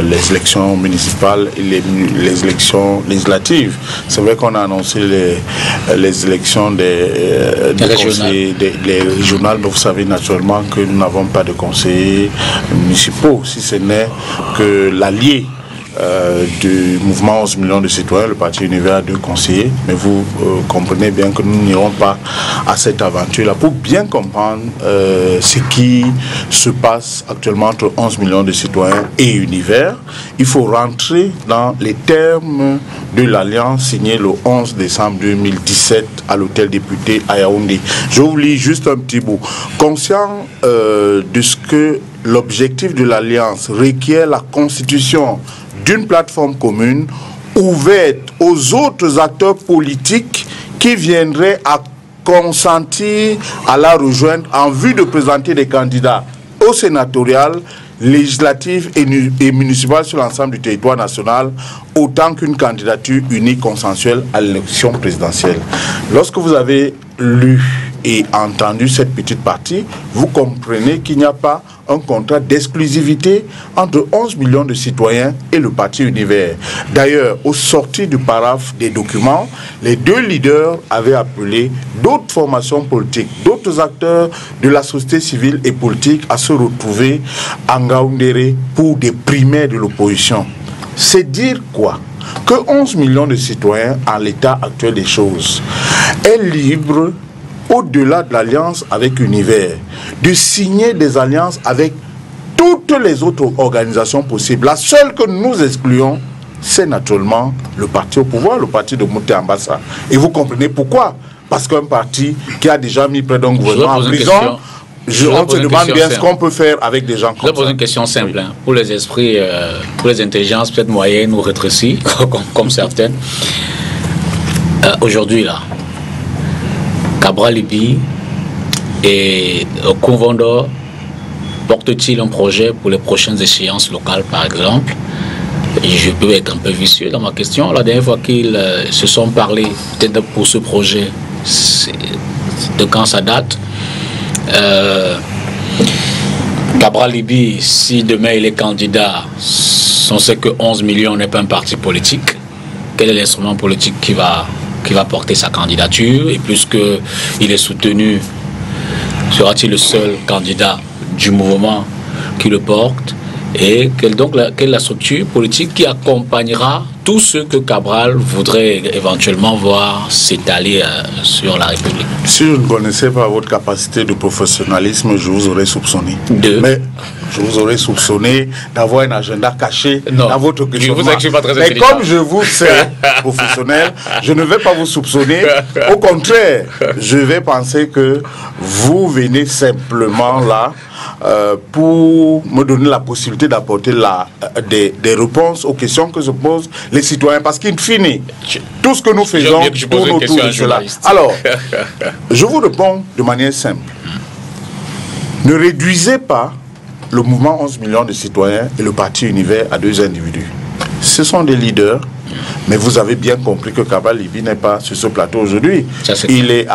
les élections municipales et les élections législatives. C'est vrai qu'on a annoncé les élections des régionales, mais vous savez naturellement que nous n'avons pas de conseillers municipaux, si ce n'est que l'allié du mouvement 11 millions de citoyens, le Parti Univers, a 2 conseillers, mais vous comprenez bien que nous n'irons pas à cette aventure-là pour bien comprendre ce qui se passe actuellement entre 11 millions de citoyens et Univers. Il faut rentrer dans les termes de l'alliance signée le 11 décembre 2017 à l'hôtel député à Yaoundé. Je vous lis juste un petit bout. Conscient de ce que l'objectif de l'alliance requiert la constitution d'une plateforme commune ouverte aux autres acteurs politiques qui viendraient à consentir à la rejoindre en vue de présenter des candidats au sénatorial, législatif et municipal sur l'ensemble du territoire national, autant qu'une candidature unique consensuelle à l'élection présidentielle. Lorsque vous avez lu et entendu cette petite partie, vous comprenez qu'il n'y a pas un contrat d'exclusivité entre 11 millions de citoyens et le Parti Univers. D'ailleurs, au sortir du paraphe des documents, les 2 leaders avaient appelé d'autres formations politiques, d'autres acteurs de la société civile et politique à se retrouver en Ngaoundéré pour des primaires de l'opposition. C'est dire quoi? Que 11 millions de citoyens, en l'état actuel des choses, est libre, au-delà de l'alliance avec Univers, de signer des alliances avec toutes les autres organisations possibles. La seule que nous excluons, c'est naturellement le parti au pouvoir, le parti de Mouté Ambassa. Et vous comprenez pourquoi? Parce qu'un parti qui a déjà mis près d'un gouvernement en prison, on se demande bien ce qu'on peut faire avec des gens comme ça. Je vais poser une question simple, pour les esprits, pour les intelligences peut-être moyennes ou rétrécies, comme certaines. Aujourd'hui, là, Cabral Libby et Convendor portent-ils un projet pour les prochaines échéances locales, par exemple? Et je peux être un peu vicieux dans ma question. La dernière fois qu'ils se sont parlé, peut-être pour ce projet, de quand ça date. Cabral Libby, si demain il est candidat, on sait que 11 millions n'est pas un parti politique. Quel est l'instrument politique qui va porter sa candidature? Et puisqu'il est soutenu, sera-t-il le seul candidat du mouvement qui le porte et quelle est la structure politique qui accompagnera tout ce que Cabral voudrait éventuellement voir s'étaler sur la République. Si je ne connaissais pas votre capacité de professionnalisme, je vous aurais soupçonné. Mais je vous aurais soupçonné d'avoir un agenda caché dans votre questionnement. Mais comme je vous sais professionnel, je ne vais pas vous soupçonner. Au contraire, je vais penser que vous venez simplement là pour me donner la possibilité d'apporter des réponses aux questions que se posent les citoyens. Parce qu'in fine, tout ce que nous faisons tourne autour de cela. Alors, je vous réponds de manière simple. Ne réduisez pas le mouvement 11 millions de citoyens et le parti Univers à deux individus. Ce sont des leaders, mais vous avez bien compris que Cabral Libye n'est pas sur ce plateau aujourd'hui. Il est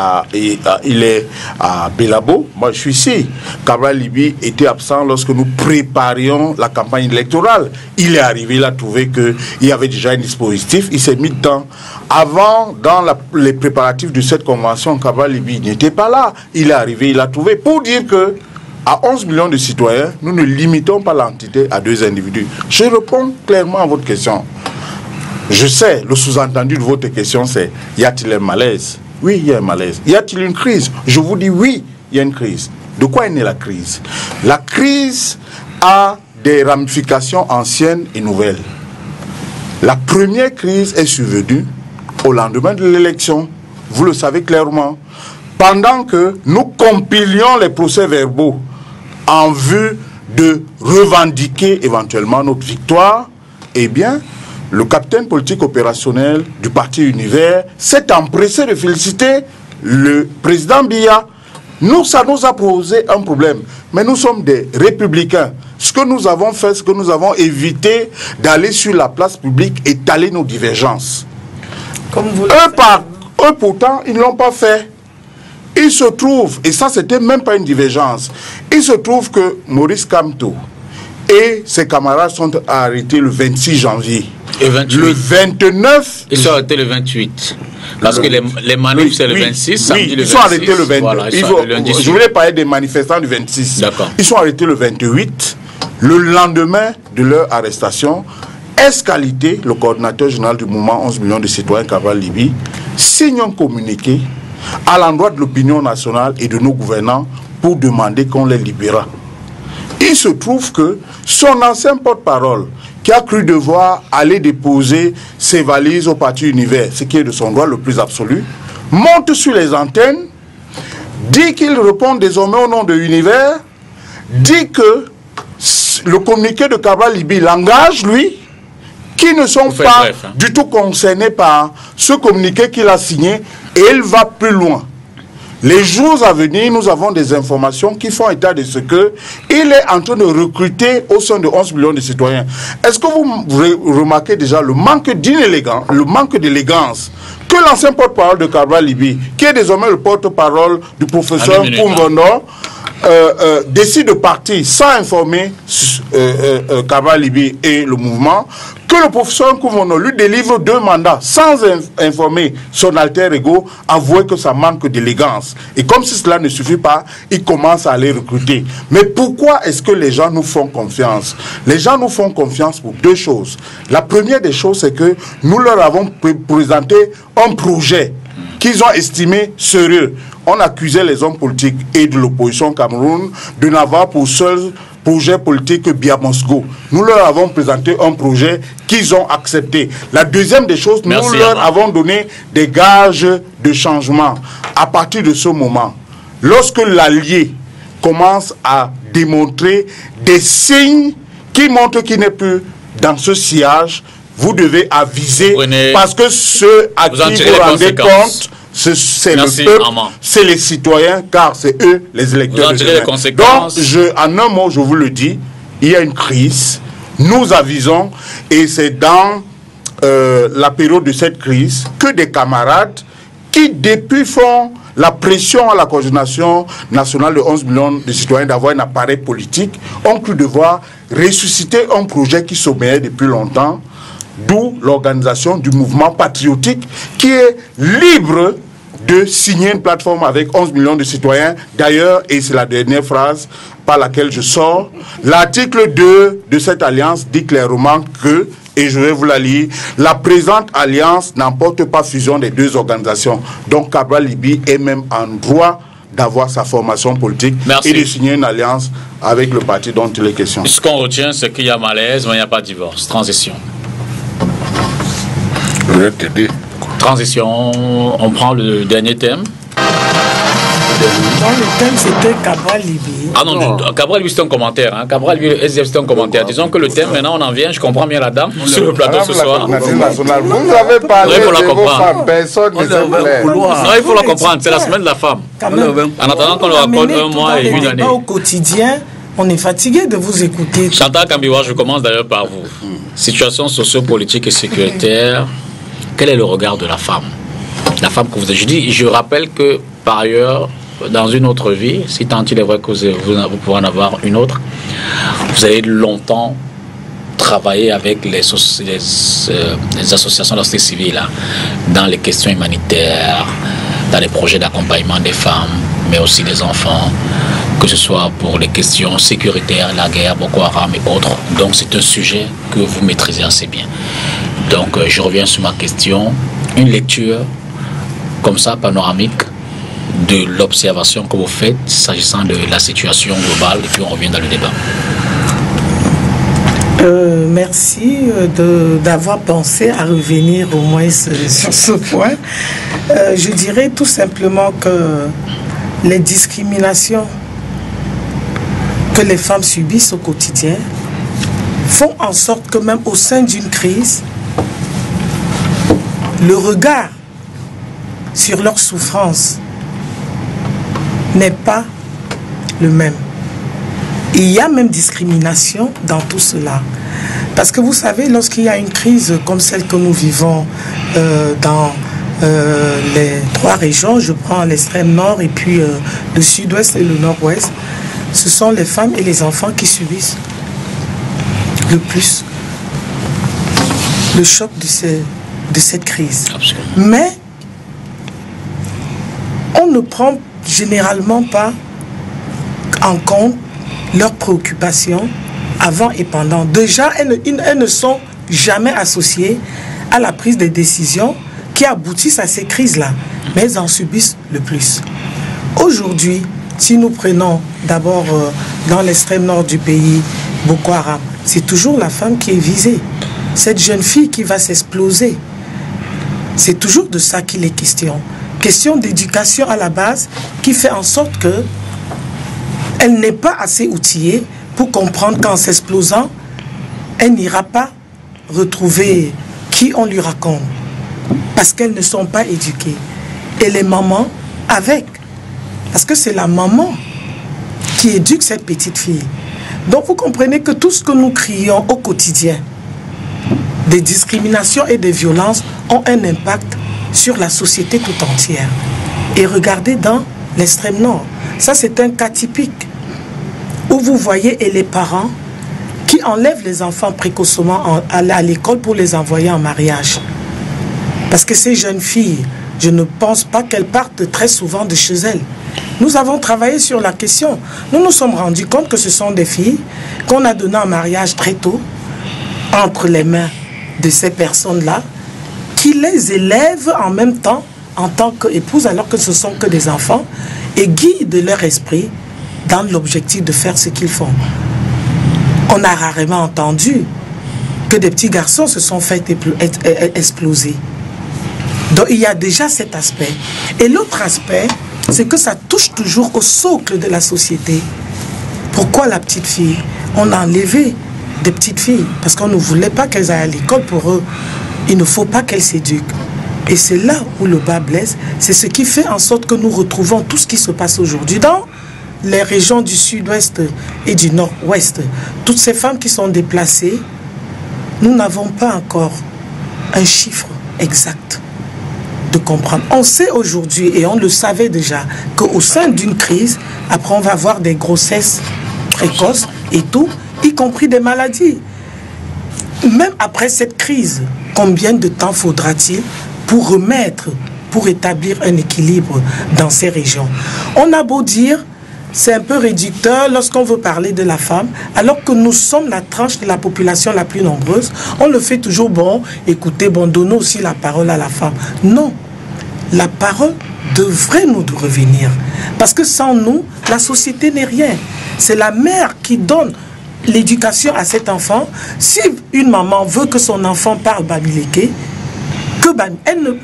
à Belabo. Moi, je suis ici. Cabral Libye était absent lorsque nous préparions la campagne électorale. Il est arrivé, il a trouvé qu'il y avait déjà un dispositif. Il s'est mis dedans. Avant, dans les préparatifs de cette convention, Cabral Libye n'était pas là. Il est arrivé, il a trouvé. Pour dire que à 11 millions de citoyens, nous ne limitons pas l'entité à deux individus. Je réponds clairement à votre question. Je sais, le sous-entendu de votre question, c'est y a-t-il un malaise? Oui, il y a un malaise. Y a-t-il une crise? Je vous dis oui, il y a une crise. De quoi est née la crise? La crise a des ramifications anciennes et nouvelles. La première crise est survenue au lendemain de l'élection. Vous le savez clairement. Pendant que nous compilions les procès-verbaux en vue de revendiquer éventuellement notre victoire, eh bien, le capitaine politique opérationnel du parti Univers s'est empressé de féliciter le président Biya. Nous, ça nous a posé un problème. Mais nous sommes des républicains. Ce que nous avons fait, c'est que nous avons évité d'aller sur la place publique et étaler nos divergences. Comme vous eux, pourtant, ils ne l'ont pas fait. Il se trouve, et ça c'était même pas une divergence, il se trouve que Maurice Kamto et ses camarades sont arrêtés le 26 janvier. Et 28. Le 29... Ils sont arrêtés le 28. Parce que les manifs c'est le 26, samedi le 26. Ils sont arrêtés le 28. Voilà, je voulais parler des manifestants du 26. Ils sont arrêtés le 28. Le lendemain de leur arrestation, Escalité, le coordinateur général du mouvement 11 millions de citoyens Cabral Libye, signe un communiqué à l'endroit de l'opinion nationale et de nos gouvernants pour demander qu'on les libérera. Il se trouve que son ancien porte-parole, qui a cru devoir aller déposer ses valises au parti Univers, ce qui est de son droit le plus absolu, monte sur les antennes, dit qu'il répond désormais au nom de Univers, dit que le communiqué de Cabral Libye l'engage, lui, qui ne sont pas du tout concernés par ce communiqué qu'il a signé, et il va plus loin. Les jours à venir, nous avons des informations qui font état de ce que il est en train de recruter au sein de 11 millions de citoyens. Est-ce que vous remarquez déjà le manque d'élégance que l'ancien porte-parole de Cabral Libye, qui est désormais le porte-parole du professeur Koumbono, décide de partir sans informer Cabral Libye et le mouvement, que le professeur Koumbono lui délivre 2 mandats sans informer son alter ego, avouer que ça manque d'élégance. Et comme si cela ne suffit pas, il commence à les recruter. Mais pourquoi est-ce que les gens nous font confiance? Les gens nous font confiance pour 2 choses. La première des choses, c'est que nous leur avons présenté un projet qu'ils ont estimé sérieux. On accusait les hommes politiques et de l'opposition Cameroun de n'avoir pour seul projet politique que Biya Mosgo. Nous leur avons présenté un projet qu'ils ont accepté. La deuxième des choses, nous leur avons donné des gages de changement. À partir de ce moment, lorsque l'allié commence à démontrer des signes qui montrent qu'il n'est plus dans ce sillage, vous devez aviser, parce que ceux à qui vous rendez compte, c'est le peuple, c'est les citoyens, car c'est eux les électeurs de demain. Donc, en un mot, je vous le dis, il y a une crise, nous avisons, et c'est dans la période de cette crise que des camarades qui, depuis, font la pression à la coordination nationale de 11 millions de citoyens d'avoir un appareil politique, ont cru devoir ressusciter un projet qui sommeillait depuis longtemps, d'où l'organisation du mouvement patriotique qui est libre de signer une plateforme avec 11 millions de citoyens. D'ailleurs, et c'est la dernière phrase par laquelle je sors, l'article 2 de cette alliance dit clairement que, et je vais vous la lire, la présente alliance n'emporte pas fusion des deux organisations. Donc Cabral Libye est même en droit d'avoir sa formation politique. Merci. Et de signer une alliance avec le parti dont il est question. Ce qu'on retient, c'est qu'il y a malaise, mais il n'y a pas de divorce. Transition. Je vais t'aider. Transition, on prend le dernier thème. Dans le thème, c'était Cabral Libye. Ah non, Cabral, lui, c'est un commentaire. Hein. Cabral, lui, SDF, c'est un commentaire. Disons que le thème, maintenant, on en vient, je comprends bien la dame, sur le plateau ce soir. Vous avez parlé Il faut la de vos comprendre. femmes, personne ne s'est plaint. Non, il faut la comprendre, c'est la semaine de la femme. Quand même. En attendant qu'on leur accorde un mois et une année. Au quotidien, on est fatigué de vous écouter. Chantal Kambiwa, je commence d'ailleurs par vous. Situation sociopolitique et sécuritaire, quel est le regard de la femme? La femme que vous avez. Je rappelle que, par ailleurs, dans une autre vie, si tant il est vrai que vous pouvez en avoir une autre, vous avez longtemps travaillé avec les associations de la société civile là, dans les questions humanitaires, dans les projets d'accompagnement des femmes, mais aussi des enfants, que ce soit pour les questions sécuritaires, la guerre, Boko Haram et autres. Donc c'est un sujet que vous maîtrisez assez bien. Donc je reviens sur ma question. Une lecture comme ça, panoramique, de l'observation que vous faites s'agissant de la situation globale, et puis on revient dans le débat. Merci d'avoir pensé à revenir au moins sur ce point. Je dirais tout simplement que les discriminations que les femmes subissent au quotidien font en sorte que même au sein d'une crise, le regard sur leur souffrance n'est pas le même. Il y a même discrimination dans tout cela. Parce que vous savez, lorsqu'il y a une crise comme celle que nous vivons dans les trois régions, je prends l'extrême nord et puis le sud-ouest et le nord-ouest, ce sont les femmes et les enfants qui subissent le plus le choc de cette crise. Absolument. Mais on ne prend généralement pas en compte leurs préoccupations avant et pendant. Déjà, elles ne sont jamais associées à la prise des décisions qui aboutissent à ces crises-là, mais elles en subissent le plus. Aujourd'hui, si nous prenons d'abord dans l'extrême nord du pays, Boko Haram, c'est toujours la femme qui est visée. Cette jeune fille qui va s'exploser. C'est toujours de ça qu'il est question. Question d'éducation à la base qui fait en sorte que elle n'est pas assez outillée pour comprendre qu'en s'explosant, elle n'ira pas retrouver qui on lui raconte. Parce qu'elles ne sont pas éduquées. Et les mamans avec. Parce que c'est la maman qui éduque cette petite fille. Donc vous comprenez que tout ce que nous crions au quotidien, des discriminations et des violences, ont un impact sur la société tout entière. Et regardez dans l'extrême nord. Ça, c'est un cas typique où vous voyez et les parents qui enlèvent les enfants précocement à l'école pour les envoyer en mariage. Parce que ces jeunes filles, je ne pense pas qu'elles partent très souvent de chez elles. Nous avons travaillé sur la question. Nous nous sommes rendus compte que ce sont des filles qu'on a données en mariage très tôt, entre les mains de ces personnes-là, qui les élèvent en même temps en tant qu'épouses, alors que ce ne sont que des enfants, et guident leur esprit dans l'objectif de faire ce qu'ils font. On a rarement entendu que des petits garçons se sont fait exploser. Donc il y a déjà cet aspect. Et l'autre aspect, c'est que ça touche toujours au socle de la société. Pourquoi la petite fille? On a enlevé des petites filles parce qu'on ne voulait pas qu'elles aillent à l'école. Pour eux, il ne faut pas qu'elles s'éduquent. Et c'est là où le bas blesse. C'est ce qui fait en sorte que nous retrouvons tout ce qui se passe aujourd'hui dans les régions du sud-ouest et du nord-ouest. Toutes ces femmes qui sont déplacées, nous n'avons pas encore un chiffre exact de comprendre. On sait aujourd'hui, et on le savait déjà, qu'au sein d'une crise, après on va avoir des grossesses précoces et tout, y compris des maladies. Même après cette crise, combien de temps faudra-t-il pour remettre pour établir un équilibre dans ces régions. On a beau dire, c'est un peu réducteur lorsqu'on veut parler de la femme, alors que nous sommes la tranche de la population la plus nombreuse. On le fait toujours, bon, écoutez, bon, donnons aussi la parole à la femme. Non, la parole devrait nous revenir. Parce que sans nous, la société n'est rien. C'est la mère qui donne l'éducation à cet enfant. Si une maman veut que son enfant parle bamileke,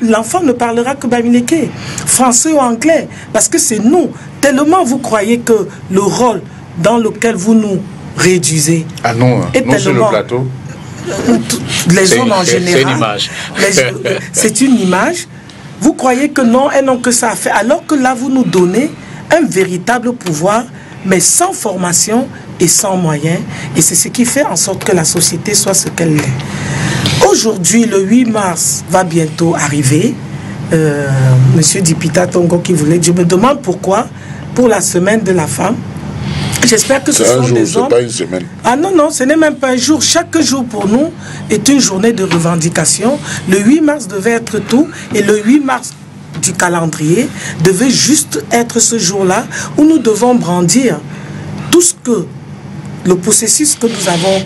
l'enfant ne parlera que bamileke, français ou anglais, parce que c'est nous. Tellement vous croyez que le rôle dans lequel vous nous réduisez est tellement... sur le plateau. Les hommes en général. C'est une image. C'est une image. Vous croyez que non, elles n'ont que ça à faire, alors que là, vous nous donnez un véritable pouvoir, mais sans formation et sans moyens. Et c'est ce qui fait en sorte que la société soit ce qu'elle est. Aujourd'hui, le 8 mars va bientôt arriver. Monsieur Dipita Tongo qui voulait... Je me demande pourquoi, pour la semaine de la femme, j'espère que ce sont des hommes... C'est pas une semaine. Ah non, non, ce n'est même pas un jour. Chaque jour pour nous est une journée de revendication. Le 8 mars devait être tout, et le 8 mars du calendrier devait juste être ce jour-là où nous devons brandir tout ce que le processus que nous avons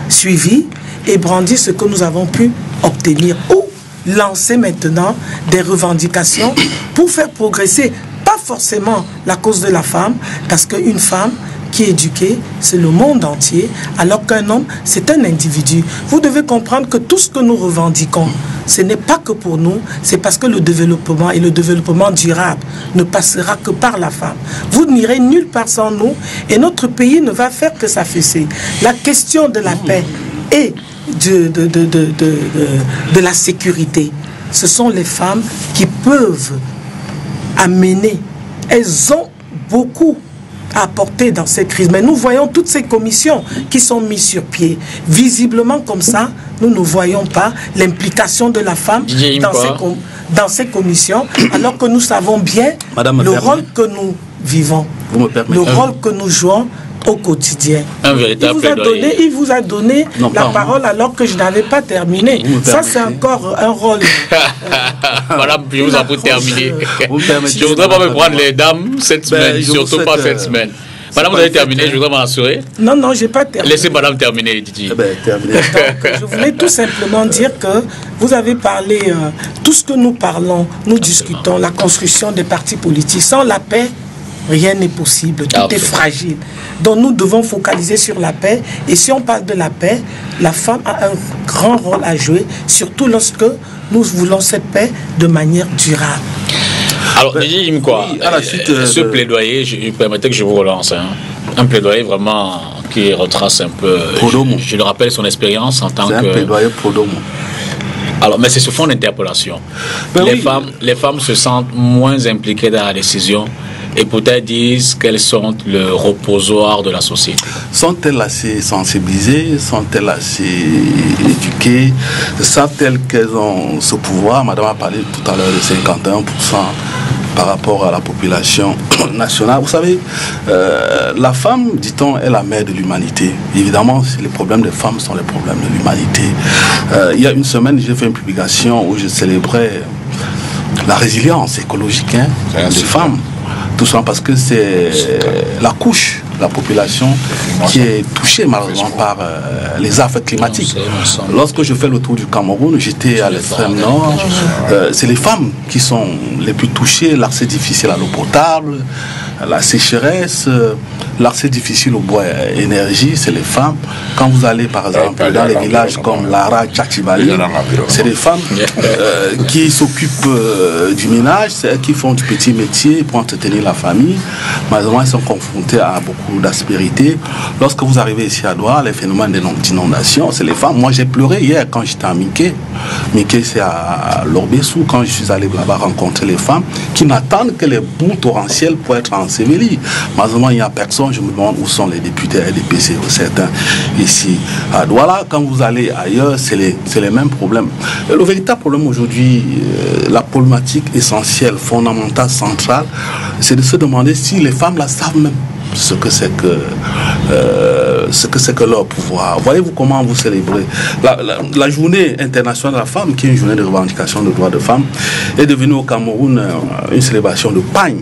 suivi et brandir ce que nous avons pu obtenir, ou lancer maintenant des revendications pour faire progresser, pas forcément la cause de la femme, parce qu'une femme qui est éduquée, c'est le monde entier, alors qu'un homme, c'est un individu. Vous devez comprendre que tout ce que nous revendiquons, ce n'est pas que pour nous, c'est parce que le développement et le développement durable ne passera que par la femme. Vous n'irez nulle part sans nous, et notre pays ne va faire que s'affaisser. La question de la paix et de la sécurité, ce sont les femmes qui peuvent amener. Elles ont beaucoup à apporter dans cette crise. Mais nous voyons toutes ces commissions qui sont mises sur pied. Visiblement comme ça, nous ne voyons pas l'implication de la femme dans ces commissions, alors que nous savons bien le rôle que nous vivons, le rôle que nous jouons au quotidien. Un véritable plaidoyer. Il vous a donné la parole alors que je n'avais pas terminé. Ça, c'est encore un rôle. Madame, je vous ai pour terminer. Je ne voudrais pas me prendre les dames cette semaine, surtout pas cette semaine. Madame, vous avez terminé, je voudrais m'assurer. Non, non, je n'ai pas terminé. Laissez madame terminer, Didi. Donc, je voulais tout simplement dire que vous avez parlé, tout ce que nous parlons, nous discutons, la construction des partis politiques. Sans la paix, rien n'est possible, tout est fragile. Donc nous devons focaliser sur la paix. Et si on parle de la paix, la femme a un grand rôle à jouer, surtout lorsque nous voulons cette paix de manière durable. Alors, dis-moi quoi, à la suite, ce plaidoyer, je permettez que je vous relance. Hein. Un plaidoyer vraiment qui retrace un peu, je le rappelle, son expérience en tant que... C'est un plaidoyer pro domo. Alors, mais c'est ce fond d'interpellation. Les femmes se sentent moins impliquées dans la décision et peut-être disent qu'elles sont le reposoir de la société. Sont-elles assez sensibilisées? Sont-elles assez éduquées? Savent-elles qu'elles ont ce pouvoir? Madame a parlé tout à l'heure de 51% par rapport à la population nationale. Vous savez, la femme, dit-on, est la mère de l'humanité. Évidemment, les problèmes des femmes sont les problèmes de l'humanité. Il y a une semaine, j'ai fait une publication où je célébrais la résilience écologique des femmes. Tout simplement parce que c'est la couche de la population qui est touchée malheureusement par les affres climatiques. Lorsque je fais le tour du Cameroun, j'étais à l'extrême nord. C'est les femmes qui sont les plus touchées, l'accès difficile à l'eau potable, la sécheresse, l'accès difficile au bois énergie, c'est les femmes. Quand vous allez par exemple dans les villages comme Lara, Tchachibali, c'est les femmes qui s'occupent du ménage, c'est elles qui font du petit métier pour entretenir la famille. Malheureusement, elles sont confrontées à beaucoup d'aspérité. Lorsque vous arrivez ici à Douala, les phénomènes d'inondation, c'est les femmes. Moi, j'ai pleuré hier quand j'étais à Miké. Miké, c'est à Lorbessou, quand je suis allé là-bas rencontrer les femmes qui n'attendent que les bouts torrentiels pour être ensevelies. Malheureusement, il n'y a personne. Je me demande où sont les députés LDPC, certains ici à Douala. Quand vous allez ailleurs, c'est les mêmes problèmes. Et le véritable problème aujourd'hui, la problématique essentielle, fondamentale, centrale, c'est de se demander si les femmes la savent même ce que c'est que ce que c'est que leur pouvoir. Voyez-vous comment vous célébrez la journée internationale de la femme, qui est une journée de revendication des droits de femmes, est devenue au Cameroun une célébration de pagne,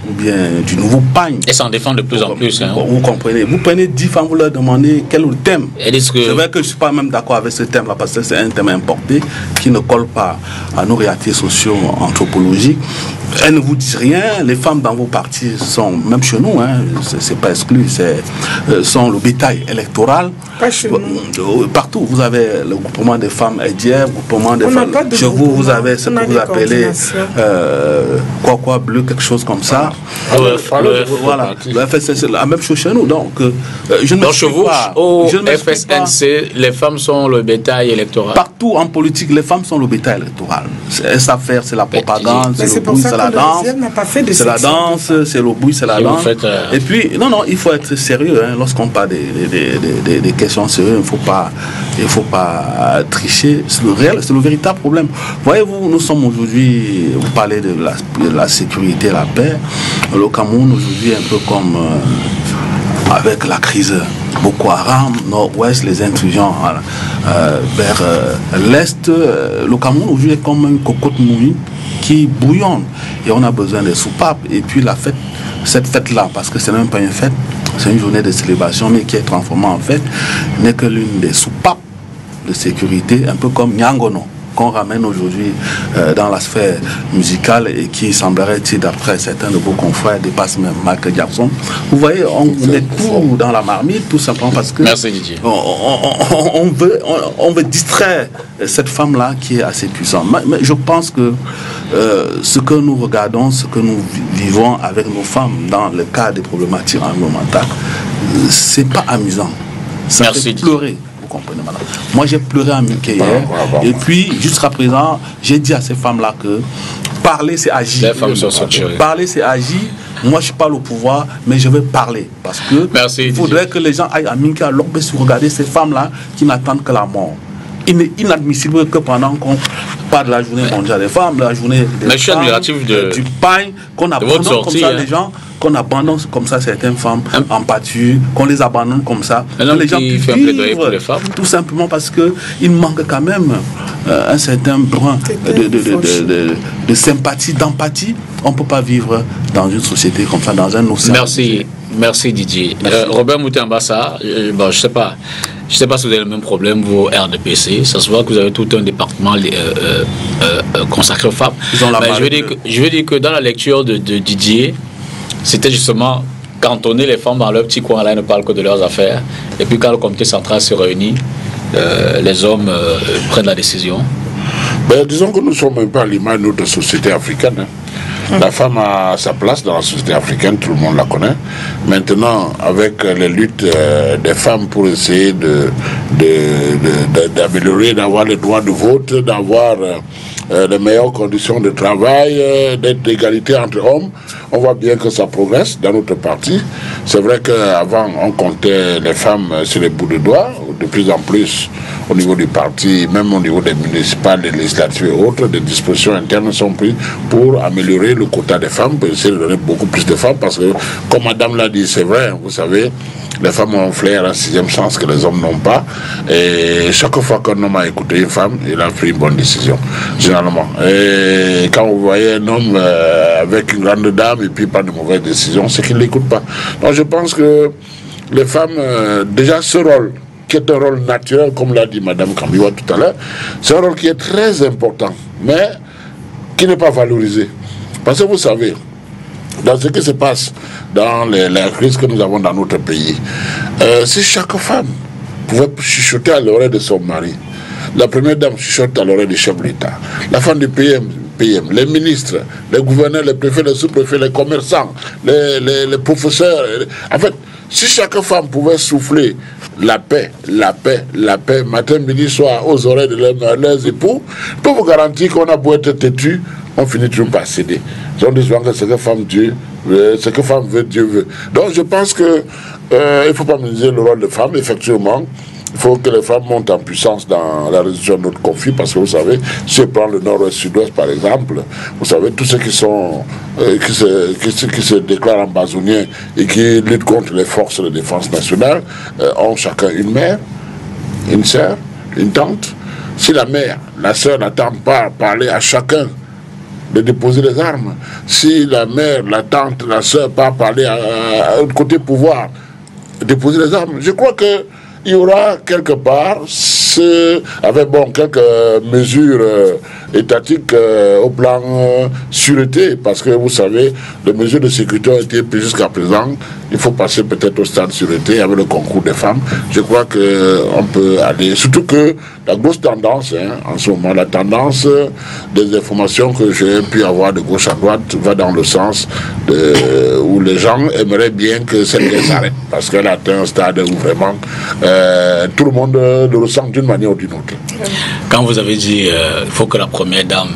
ou bien du nouveau pagne. Et s'en défend de plus en plus. Hein. Vous comprenez. Vous prenez 10 femmes, vous leur demandez quel est le thème. C'est vrai que je ne suis pas même d'accord avec ce thème-là, parce que c'est un thème importé qui ne colle pas à nos réalités socio-anthropologiques. Elles ne vous disent rien. Les femmes dans vos partis sont, même chez nous, hein, c'est pas exclu, sont le bétail électoral. Pas chez nous. Partout, vous avez le groupement des femmes aidières, le groupement des femmes. Chez vous, vous avez ce que vous appelez quoi bleu, quelque chose comme ça. Voilà, le FSNC, c'est la même chose chez nous. Donc, je ne chez vous, au FSNC, les femmes sont le bétail électoral. Partout en politique, les femmes sont le bétail électoral. SAFR, c'est la propagande, c'est le bruit, c'est la danse. C'est la danse, c'est le bruit, c'est la danse. Et puis, non, il faut être sérieux. Hein, lorsqu'on parle des questions sérieuses, il ne faut pas tricher. C'est le véritable problème. Voyez-vous, nous sommes aujourd'hui, vous parlez de la sécurité, la paix. Le Cameroun aujourd'hui est un peu comme avec la crise Boko Haram, nord-ouest, les intrusions vers l'est. Le Cameroun aujourd'hui est comme une cocotte mouillée qui bouillonne et on a besoin des soupapes. Et puis cette fête-là, parce que c'est même pas une fête, c'est une journée de célébration, mais qui est transformée en fête, n'est que l'une des soupapes de sécurité, un peu comme Nyangono, qu'on ramène aujourd'hui dans la sphère musicale et qui semblerait-il, d'après certains de vos confrères, dépasse même Michael Jackson. Vous voyez, on met tout dans la marmite, tout simplement parce que merci, Didier. On veut distraire cette femme-là qui est assez puissante. Mais je pense que ce que nous regardons, ce que nous vivons avec nos femmes dans le cas des problématiques environnementales, c'est pas amusant. Ça fait pleurer. Vous comprenez, madame. Moi, j'ai pleuré à Mickey hier. Et puis, jusqu'à présent, j'ai dit à ces femmes-là que parler, c'est agir. Les femmes sont saturées. Parler, c'est agir. Moi, je parle au pouvoir, mais je vais parler. Parce que il faudrait que les gens aillent à Minka, à Lorbes, regarder ces femmes-là qui n'attendent que la mort. Il n'est inadmissible que pendant qu'on parle de la journée mondiale des femmes, de la journée des femmes, du pain, qu'on abandonne comme ça des gens, qu'on abandonne comme ça certaines femmes en pâture, qu'on les abandonne comme ça, que les gens puissent vivre, tout simplement parce qu'il manque quand même un certain brin de sympathie, d'empathie. On ne peut pas vivre dans une société comme ça, dans un océan. Merci Didier. Robert Moutembassa, bon, je sais pas si vous avez le même problème, vos RDPC. Ça se voit que vous avez tout un département consacré aux femmes. Je veux dire que dans la lecture de Didier, c'était justement cantonner les femmes dans leur petit coin là, ils ne parlent que de leurs affaires. Et puis quand le comité central se réunit, les hommes prennent la décision. Disons que nous sommes un peu à l'image de notre société africaine. Hein. La femme a sa place dans la société africaine, tout le monde la connaît. Maintenant, avec les luttes des femmes pour essayer d'améliorer, d'avoir le droit de vote, d'avoir les meilleures conditions de travail, d'égalité entre hommes, on voit bien que ça progresse dans notre parti. C'est vrai qu'avant, on comptait les femmes sur les bouts de doigts. De plus en plus, au niveau du parti, même au niveau des municipales, des législatives et autres, des dispositions internes sont prises pour améliorer le quota des femmes, pour essayer de donner beaucoup plus de femmes, parce que, comme madame l'a dit, c'est vrai, vous savez, les femmes ont flair un sixième sens que les hommes n'ont pas, et chaque fois qu'un homme a écouté une femme, il a pris une bonne décision, généralement. Et quand vous voyez un homme avec une grande dame et puis pas de mauvaise décision, c'est qu'il ne l'écoute pas. Donc je pense que les femmes, déjà ce rôle, qui est un rôle naturel, comme l'a dit Mme Kambiwa tout à l'heure, c'est un rôle qui est très important, mais qui n'est pas valorisé. Parce que vous savez, dans ce qui se passe dans les crises que nous avons dans notre pays, si chaque femme pouvait chuchoter à l'oreille de son mari, la première dame chuchote à l'oreille du chef de l'État, la femme du PM, les ministres, les gouverneurs, les préfets, les sous-préfets, les commerçants, les professeurs, en fait, si chaque femme pouvait souffler la paix, matin, midi, soir, aux oreilles de leurs époux, je peux vous garantir qu'on a beau être têtu, on finit toujours par céder. On dit souvent que ce que femme veut, Dieu veut. Donc je pense que il ne faut pas minimiser le rôle de femme, effectivement. Il faut que les femmes montent en puissance dans la résolution de notre conflit, parce que vous savez, si on prend le nord-ouest, sud-ouest par exemple, vous savez, tous ceux qui sont qui se déclarent ambazoniens et qui luttent contre les forces de défense nationale ont chacun une mère, une sœur, une tante. Si la mère, la sœur n'attend pas parler à chacun de déposer les armes, si la mère, la tante, la sœur pas parler à côté pouvoir déposer les armes, je crois que il y aura quelque part, avec quelques mesures étatiques au plan sûreté, parce que vous savez, les mesures de sécurité ont été prises jusqu'à présent. Il faut passer peut-être au stade sûreté avec le concours des femmes. Je crois qu'on peut aller, surtout que la grosse tendance, en ce moment, la tendance des informations que j'ai pu avoir de gauche à droite va dans le sens où les gens aimeraient bien que cette guerre s'arrête, parce qu'elle a atteint un stade où vraiment tout le monde le ressent d'une manière ou d'une autre. Quand vous avez dit il faut que la première dame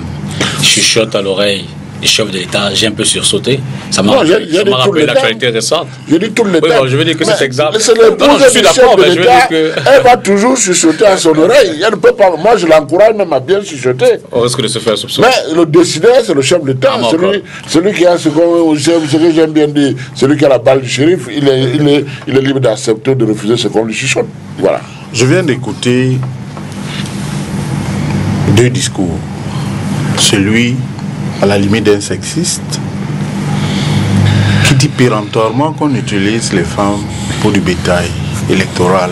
chuchote à l'oreille du chef de l'État, j'ai un peu sursauté. Ça m'a rappelé l'actualité récente. Je dis tout le temps. Bon, je veux dire que cet exemple. C'est l'épouse du chef de l'État. Elle va toujours chuchoter à son oreille. Elle ne peut pas. Moi, je l'encourage même à bien chuchoter. On risque de se faire soupçonner. Mais le décideur, c'est le chef de l'État. Celui qui a ce que j'aime bien dire, celui qui a la balle du shérif, il est libre d'accepter, de refuser ce qu'on lui chuchote. Voilà. Je viens d'écouter deux discours. Celui, à la limite d'un sexiste, qui dit péremptoirement qu'on utilise les femmes pour du bétail électoral.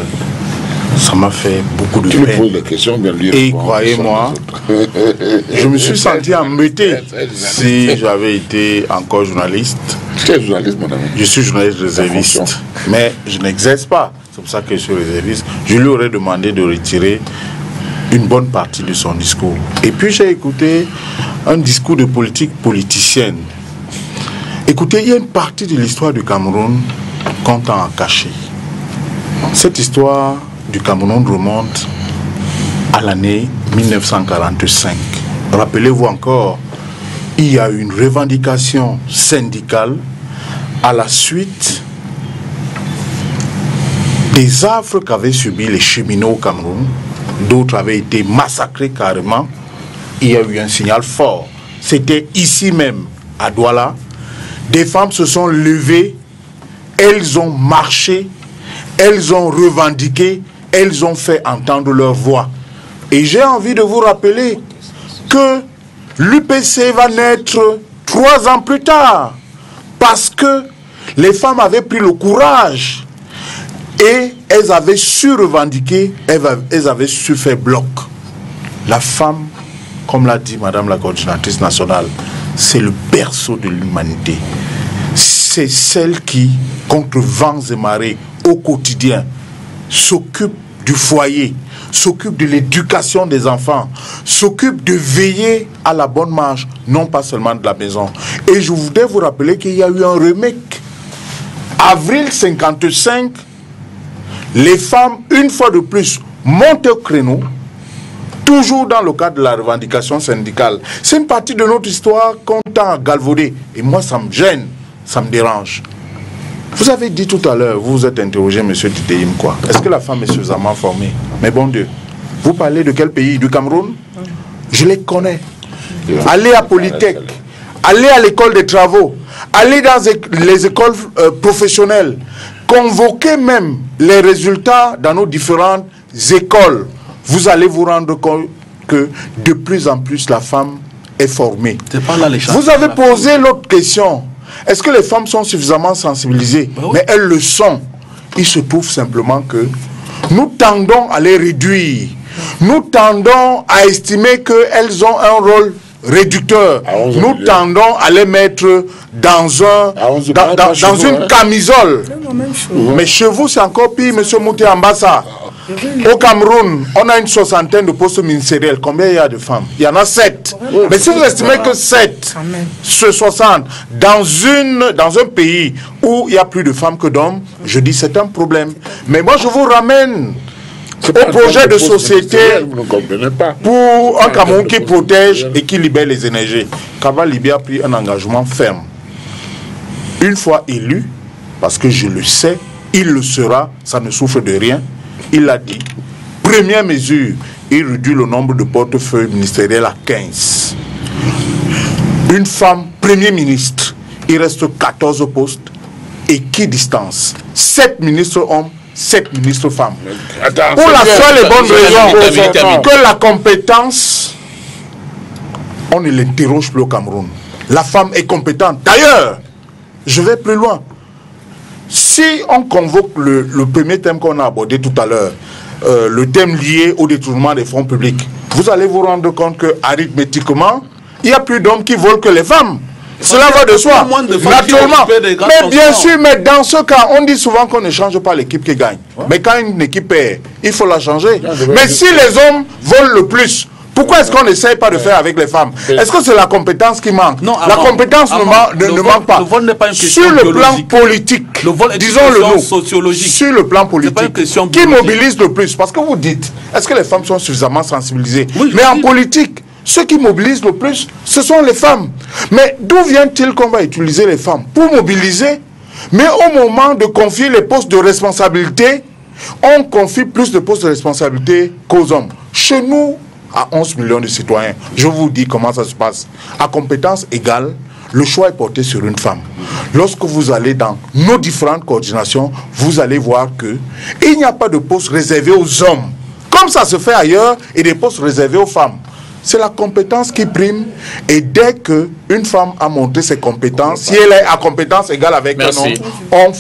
Ça m'a fait beaucoup de peine. Tu me poses des questions, bien lui. Et croyez-moi, je me suis senti embêté si j'avais été encore journaliste. Tu es journaliste, mon ami. Je suis journaliste réserviste, mais je n'exerce pas. C'est pour ça que je suis réserviste. Je lui aurais demandé de retirer une bonne partie de son discours. Et puis j'ai écouté un discours de politique politicienne. Écoutez, il y a une partie de l'histoire du Cameroun qu'on tend à cacher. Cette histoire du Cameroun remonte à l'année 1945. Rappelez-vous encore, il y a eu une revendication syndicale à la suite des affres qu'avaient subi les cheminots au Cameroun. D'autres avaient été massacrés carrément. Il y a eu un signal fort. C'était ici même, à Douala. Des femmes se sont levées, elles ont marché, elles ont revendiqué, elles ont fait entendre leur voix. Et j'ai envie de vous rappeler que l'UPC va naître 3 ans plus tard, parce que les femmes avaient pris le courage et elles avaient su revendiquer, elles avaient su faire bloc. La femme, comme l'a dit Madame la coordinatrice nationale, c'est le berceau de l'humanité. C'est celle qui, contre vents et marées, au quotidien, s'occupe du foyer, s'occupe de l'éducation des enfants, s'occupe de veiller à la bonne marche, non pas seulement de la maison. Et je voudrais vous rappeler qu'il y a eu un remake. Avril 55, les femmes, une fois de plus, montent au créneau, toujours dans le cadre de la revendication syndicale. C'est une partie de notre histoire qu'on tend à galvauder. Et moi, ça me gêne, ça me dérange. Vous avez dit tout à l'heure, vous vous êtes interrogé, M. Titéim, quoi. Est-ce que la femme est suffisamment formée? Mais bon Dieu, vous parlez de quel pays? Du Cameroun? Je les connais. Allez à Polytech, allez à l'école des travaux, allez dans les écoles professionnelles, convoquez même les résultats dans nos différentes écoles. Vous allez vous rendre compte que de plus en plus la femme est formée. Vous avez posé l'autre question. Est-ce que les femmes sont suffisamment sensibilisées? Oui. Mais elles le sont. Il se trouve simplement que nous tendons à les réduire. Nous tendons à estimer qu'elles ont un rôle réducteur. Nous tendons à les mettre dans une camisole. Mais chez vous, c'est encore pire, M. Mouté Ambassa. Au Cameroun, on a une 60aine de postes ministériels. Combien il y a de femmes? Il y en a 7. Mais si vous estimez que 7 sur 60 dans un pays où il y a plus de femmes que d'hommes, je dis c'est un problème. Mais moi, je vous ramène au projet de société pour un Cameroun qui protège et qui libère les énergies. Kaba Libé a pris un engagement ferme. Une fois élu, parce que je le sais, il le sera, ça ne souffre de rien. il l'a dit. Première mesure, il réduit le nombre de portefeuilles ministériels à 15. Une femme Premier ministre, il reste 14 postes. Équidistance. 7 ministres hommes, 7 ministres femmes. Attends, pour la seule et bonne raison que la compétence, on ne l'interroge plus au Cameroun. La femme est compétente. D'ailleurs, je vais plus loin. Si on convoque le premier thème qu'on a abordé tout à l'heure, le thème lié au détournement des fonds publics, vous allez vous rendre compte que arithmétiquement, il y a plus d'hommes qui volent que les femmes. Cela va de soi, naturellement. Mais bien sûr, mais dans ce cas, on dit souvent qu'on ne change pas l'équipe qui gagne. Ouais. Mais quand une équipe perd, il faut la changer. Mais si les hommes volent le plus, pourquoi est-ce qu'on n'essaye pas de faire avec les femmes? Est-ce que c'est la compétence qui manque? Non, la compétence ne manque pas. Le vol n'est pas une question sur le plan politique, le vol est disons-le nous, sociologique. Sur le plan politique, qui mobilise le plus? Parce que vous dites, est-ce que les femmes sont suffisamment sensibilisées? Oui, mais en politique, ceux qui mobilisent le plus, ce sont les femmes. Mais d'où vient-il qu'on va utiliser les femmes? Pour mobiliser, mais au moment de confier les postes de responsabilité, on confie plus de postes de responsabilité qu'aux hommes. Chez nous, à 11 millions de citoyens, je vous dis comment ça se passe. À compétence égale, le choix est porté sur une femme. Lorsque vous allez dans nos différentes coordinations, vous allez voir qu'il n'y a pas de postes réservés aux hommes, comme ça se fait ailleurs, et des postes réservés aux femmes. C'est la compétence qui prime, et dès qu'une femme a montré ses compétences, si elle est à compétence égale avec un homme,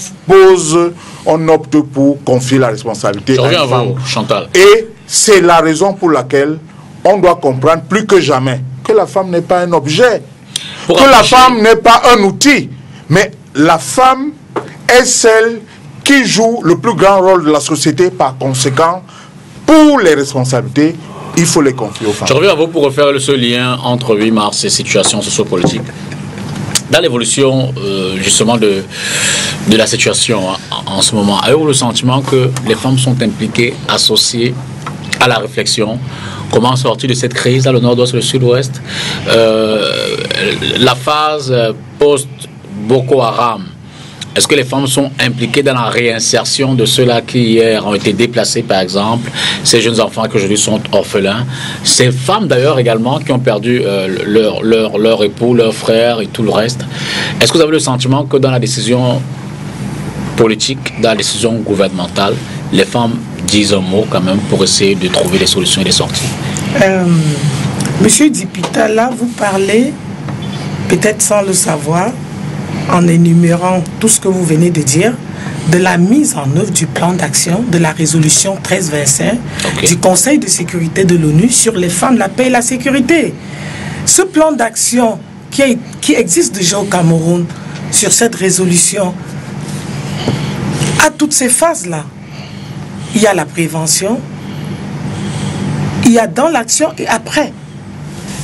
on opte pour confier la responsabilité à une femme. Chantal. Et c'est la raison pour laquelle on doit comprendre plus que jamais que la femme n'est pas un objet, la femme n'est pas un outil, mais la femme est celle qui joue le plus grand rôle de la société. Par conséquent, pour les responsabilités, il faut les confier aux femmes. Je reviens à vous pour refaire ce lien entre 8 mars et situation sociopolitique. Dans l'évolution justement de la situation en ce moment, avez-vous le sentiment que les femmes sont impliquées, associées à la réflexion? Comment sortir de cette crise dans le nord-ouest et le sud-ouest? La phase post-Boko Haram, est-ce que les femmes sont impliquées dans la réinsertion de ceux-là qui hier ont été déplacés, par exemple, ces jeunes enfants qui aujourd'hui sont orphelins, ces femmes d'ailleurs également qui ont perdu leur époux, leur frère et tout le reste? Est-ce que vous avez le sentiment que dans la décision politique, dans la décision gouvernementale, les femmes disent un mot quand même pour essayer de trouver des solutions et des sorties? Monsieur Dipita, là vous parlez, peut-être sans le savoir, en énumérant tout ce que vous venez de dire, de la mise en œuvre du plan d'action de la résolution 1325 du Conseil de sécurité de l'ONU sur les femmes, la paix et la sécurité. Ce plan d'action qui existe déjà au Cameroun sur cette résolution a toutes ces phases-là. Il y a la prévention, il y a dans l'action et après.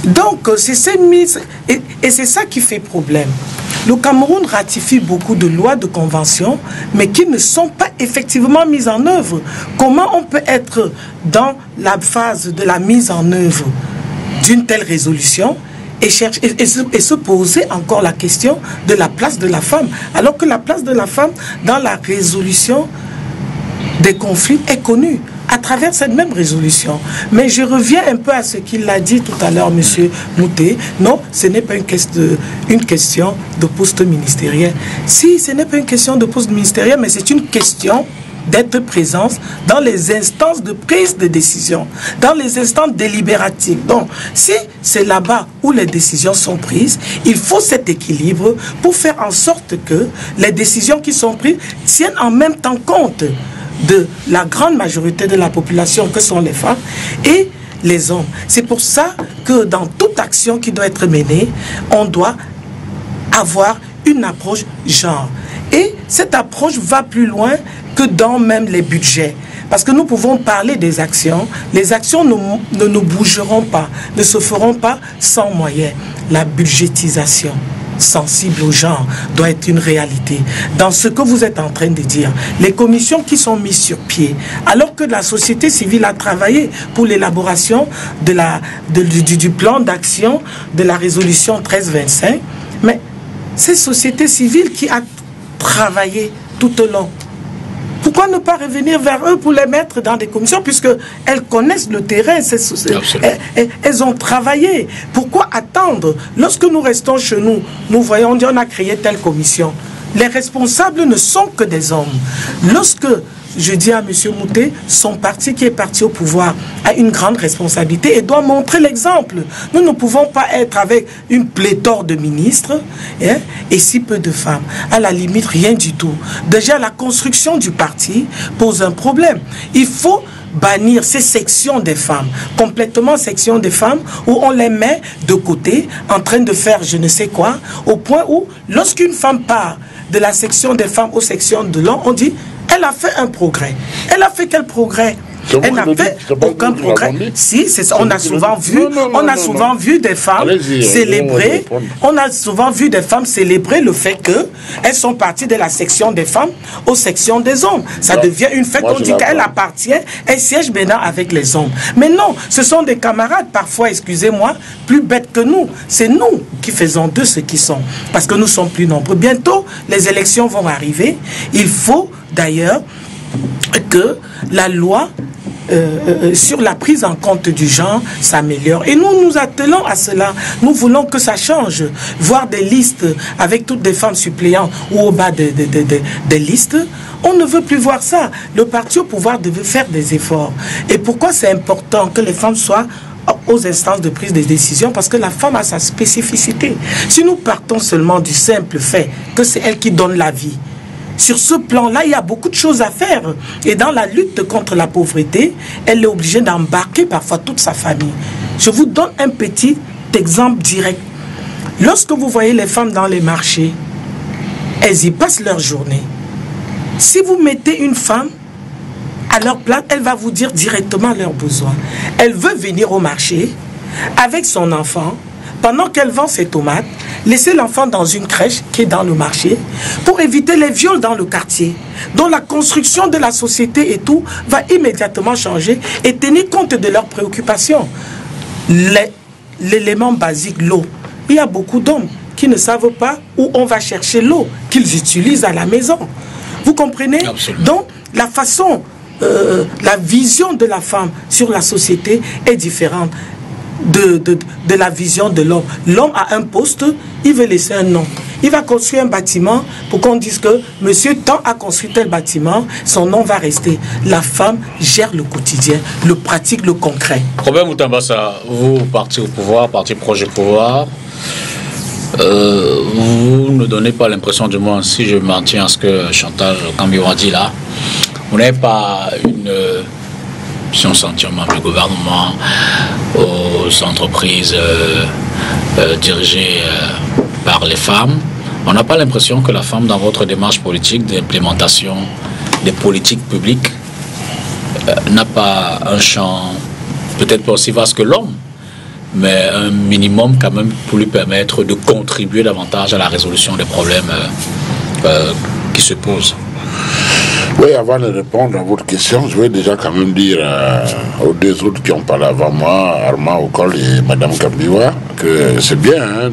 Donc, c'est ces mises, et c'est ça qui fait problème. Le Cameroun ratifie beaucoup de lois, de conventions, mais qui ne sont pas effectivement mises en œuvre. Comment on peut être dans la phase de la mise en œuvre d'une telle résolution et se poser encore la question de la place de la femme, alors que la place de la femme dans la résolution des conflits est connue à travers cette même résolution. Mais je reviens un peu à ce qu'il a dit tout à l'heure, M. Mouté. Non, ce n'est pas une question de poste ministériel. Si, ce n'est pas une question de poste ministériel, mais c'est une question d'être présente dans les instances de prise de décision, dans les instances délibératives. Donc, si c'est là-bas où les décisions sont prises, il faut cet équilibre pour faire en sorte que les décisions qui sont prises tiennent en même temps compte de la grande majorité de la population que sont les femmes et les hommes. C'est pour ça que dans toute action qui doit être menée, on doit avoir une approche genre. Et cette approche va plus loin que dans même les budgets. Parce que nous pouvons parler des actions. Les actions ne nous bougeront pas, ne se feront pas sans moyens. La budgétisation sensible au genre doit être une réalité. Dans ce que vous êtes en train de dire, les commissions qui sont mises sur pied, alors que la société civile a travaillé pour l'élaboration du plan d'action de la résolution 1325, mais c'est société civile qui a travaillé tout au long Pourquoi ne pas revenir vers eux pour les mettre dans des commissions, puisque elles connaissent le terrain, elles ont travaillé. Pourquoi attendre? Lorsque nous restons chez nous, nous voyons, on dit on a créé telle commission. Les responsables ne sont que des hommes. Lorsque je dis à M. Moutet, son parti qui est parti au pouvoir a une grande responsabilité et doit montrer l'exemple. Nous ne pouvons pas être avec une pléthore de ministres et si peu de femmes. À la limite, rien du tout. Déjà, la construction du parti pose un problème. Il faut bannir ces sections des femmes, complètement sections des femmes, où on les met de côté, en train de faire je ne sais quoi, au point où, lorsqu'une femme part de la section des femmes aux sections de l'homme, on dit elle a fait un progrès. Elle a fait quel progrès? Elle n'a fait aucun progrès. Si, c'est ça. On a souvent vu des femmes célébrer. On a souvent vu des femmes célébrer le fait qu'elles sont parties de la section des femmes aux sections des hommes. Ça devient une fête. On dit qu'elle appartient, elle siège maintenant avec les hommes. Mais non, ce sont des camarades, parfois, excusez-moi, plus bêtes que nous. C'est nous qui faisons d'eux ce qu'ils sont. Parce que nous sommes plus nombreux. Bientôt, les élections vont arriver. Il faut d'ailleurs que la loi sur la prise en compte du genre s'améliore. Et nous nous attelons à cela. Nous voulons que ça change. Voir des listes avec toutes des femmes suppléantes ou au bas des listes, on ne veut plus voir ça. Le parti au pouvoir devait faire des efforts. Et pourquoi c'est important que les femmes soient aux instances de prise de décision? Parce que la femme a sa spécificité. Si nous partons seulement du simple fait que c'est elle qui donne la vie, sur ce plan-là, il y a beaucoup de choses à faire. Et dans la lutte contre la pauvreté, elle est obligée d'embarquer parfois toute sa famille. Je vous donne un petit exemple direct. Lorsque vous voyez les femmes dans les marchés, elles y passent leur journée. Si vous mettez une femme à leur place, elle va vous dire directement leurs besoins. Elle veut venir au marché avec son enfant. Pendant qu'elle vend ses tomates, laisser l'enfant dans une crèche qui est dans le marché pour éviter les viols dans le quartier. Donc la construction de la société et tout va immédiatement changer et tenir compte de leurs préoccupations. L'élément basique, l'eau. Il y a beaucoup d'hommes qui ne savent pas où on va chercher l'eau qu'ils utilisent à la maison. Vous comprenez? Absolument. Donc la façon, la vision de la femme sur la société est différente de la vision de l'homme. L'homme a un poste, il veut laisser un nom. Il va construire un bâtiment pour qu'on dise que monsieur tant a construit tel bâtiment, son nom va rester. La femme gère le quotidien, le pratique, le concret. Robert Moutambassa, vous, parti au pouvoir, parti projet pouvoir, vous ne donnez pas l'impression, du moins, si je m'en tiens à ce que Chantal Cambion a dit là, vous n'avez pas une... si on s'en tient membre du gouvernement, aux entreprises dirigées par les femmes, on n'a pas l'impression que la femme, dans votre démarche politique d'implémentation des politiques publiques, n'a pas un champ peut-être pas aussi vaste que l'homme, mais un minimum quand même pour lui permettre de contribuer davantage à la résolution des problèmes qui se posent. Oui, avant de répondre à votre question, je vais déjà quand même dire aux deux autres qui ont parlé avant moi, Armand Okol et Mme Kambiwa, que c'est bien hein,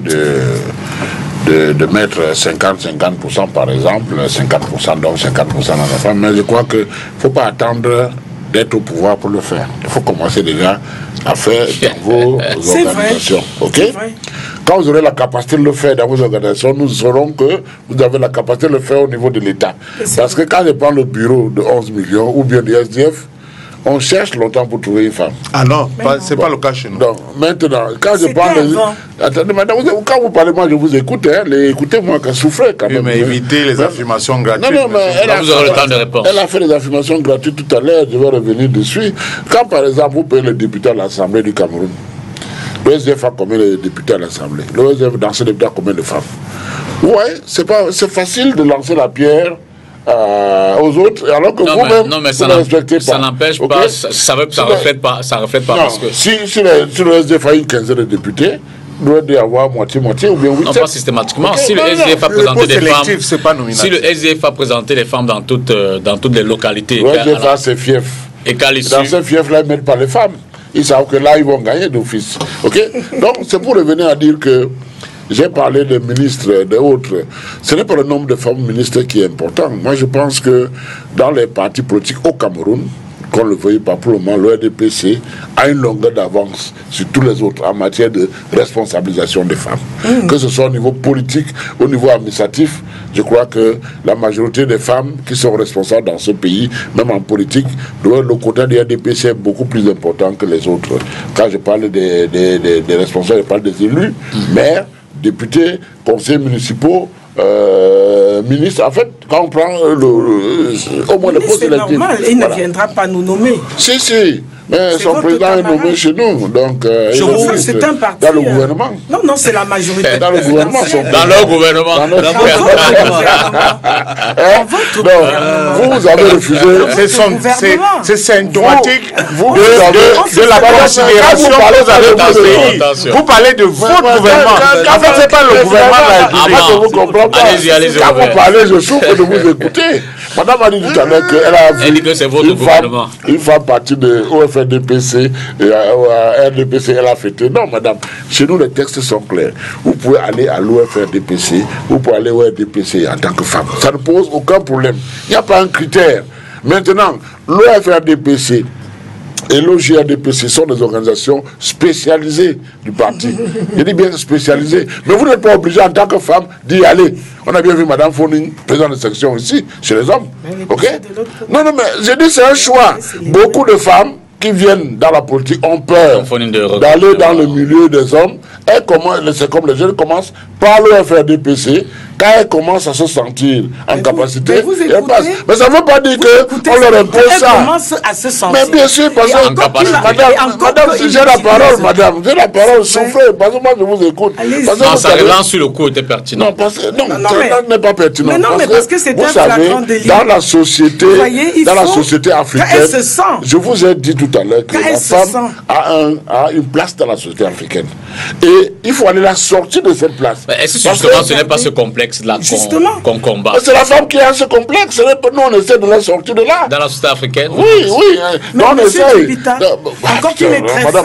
de mettre 50-50% par exemple, 50% d'hommes, 50% de femmes, mais je crois qu'il ne faut pas attendre d'être au pouvoir pour le faire. Il faut commencer déjà à faire dans vos organisations. Okay? Quand vous aurez la capacité de le faire dans vos organisations, nous saurons que vous avez la capacité de le faire au niveau de l'État. Parce que quand je prends le bureau de 11 millions ou bien du SDF, on cherche longtemps pour trouver une femme. Ah non, c'est pas le cas chez nous. Donc, maintenant, quand je parle... Attendez, madame, quand vous parlez, moi je vous écoute, hein, écoutez-moi, qu'elle souffrait quand même. Mais évitez les affirmations gratuites. Non, mais vous aurez le temps de répondre. Elle a fait des affirmations gratuites tout à l'heure, je vais revenir dessus. Quand par exemple, vous payez le député à l'Assemblée du Cameroun, le SDF a combien de députés à l'Assemblée? Le SDF dans ce député a combien de femmes? Ouais, c'est facile de lancer la pierre aux autres, alors que vous-même, vous ne respectez pas. Ça n'empêche pas, ça reflète pas, non, parce que... Si le SDF a une quinzaine de députés, il doit y avoir moitié-moitié ou bien 8. Non, pas systématiquement. Si le SDF a présenté des femmes, si le SDF a présenté des femmes dans toutes les localités... Le SDF a ses fiefs. Et dans ces fiefs-là, ils ne mettent pas les femmes. Ils savent que là, ils vont gagner d'office. Ok? Donc, c'est pour revenir à dire que j'ai parlé des ministres, des autres. Ce n'est pas le nombre de femmes ministres qui est important. Moi, je pense que dans les partis politiques au Cameroun, qu'on le veuille pas pour le moment, le RDPC a une longueur d'avance sur tous les autres en matière de responsabilisation des femmes. Que ce soit au niveau politique, au niveau administratif, je crois que la majorité des femmes qui sont responsables dans ce pays, même en politique, le côté du RDPC est beaucoup plus important que les autres. Quand je parle des responsables, je parle des élus, maires, députés, conseillers municipaux, ministre, en fait, quand on prend au moins le poste électif. C'est normal, il ne viendra pas nous nommer. Si. Mais son président est nommé chez nous, donc c'est un parti dans le gouvernement. Non, c'est la majorité. Dans le gouvernement, dans leur gouvernement. Vous avez refusé. C'est symptomatique de la considération que vous avez dans ce pays. Vous parlez de votre gouvernement. En fait, c'est pas le gouvernement de la République. Je ne vous comprends pas. Quand vous parlez, je souffre de vous écouter. Madame a dit tout à l'heure qu'elle a vu une femme partie de OFRDPC et à RDPC, elle a fêté. Non, madame, chez nous, les textes sont clairs. Vous pouvez aller à l'OFRDPC, vous pouvez aller au RDPC en tant que femme. Ça ne pose aucun problème. Il n'y a pas un critère. Maintenant, l'OFRDPC et l'OJRDPC sont des organisations spécialisées du parti. Je dis bien spécialisées. Mais vous n'êtes pas obligé en tant que femme d'y aller. On a bien vu Mme Foning, présidente de section ici, chez les hommes. Ok? Non, mais je dis c'est un choix. Beaucoup de femmes qui viennent dans la politique ont peur d'aller dans le milieu des hommes. C'est comme les jeunes commencent par le FRDPC. Quand elles commencent à se sentir en capacité, mais ça ne veut pas dire qu'on leur impose ça. Elles commencent à se sentir. Mais bien sûr, parce que madame, j'ai la parole, madame, j'ai la parole, souffrez, parce que moi je vous écoute. Non, ça relance sur le coup était pertinent. Non, parce que ça n'est pas pertinent. Mais parce que c'est un flagrant délit. Dans la société africaine, je vous ai dit tout à l'heure que la femme a une place dans la société africaine. Et il faut aller la sortir de cette place. Est-ce que justement ce n'est pas ce complexe là qu'on combat? C'est la femme qui a ce complexe. Nous, on essaie de la sortir de là. Dans la société africaine? Oui. Mais on essaie. Encore qu'il est très fin.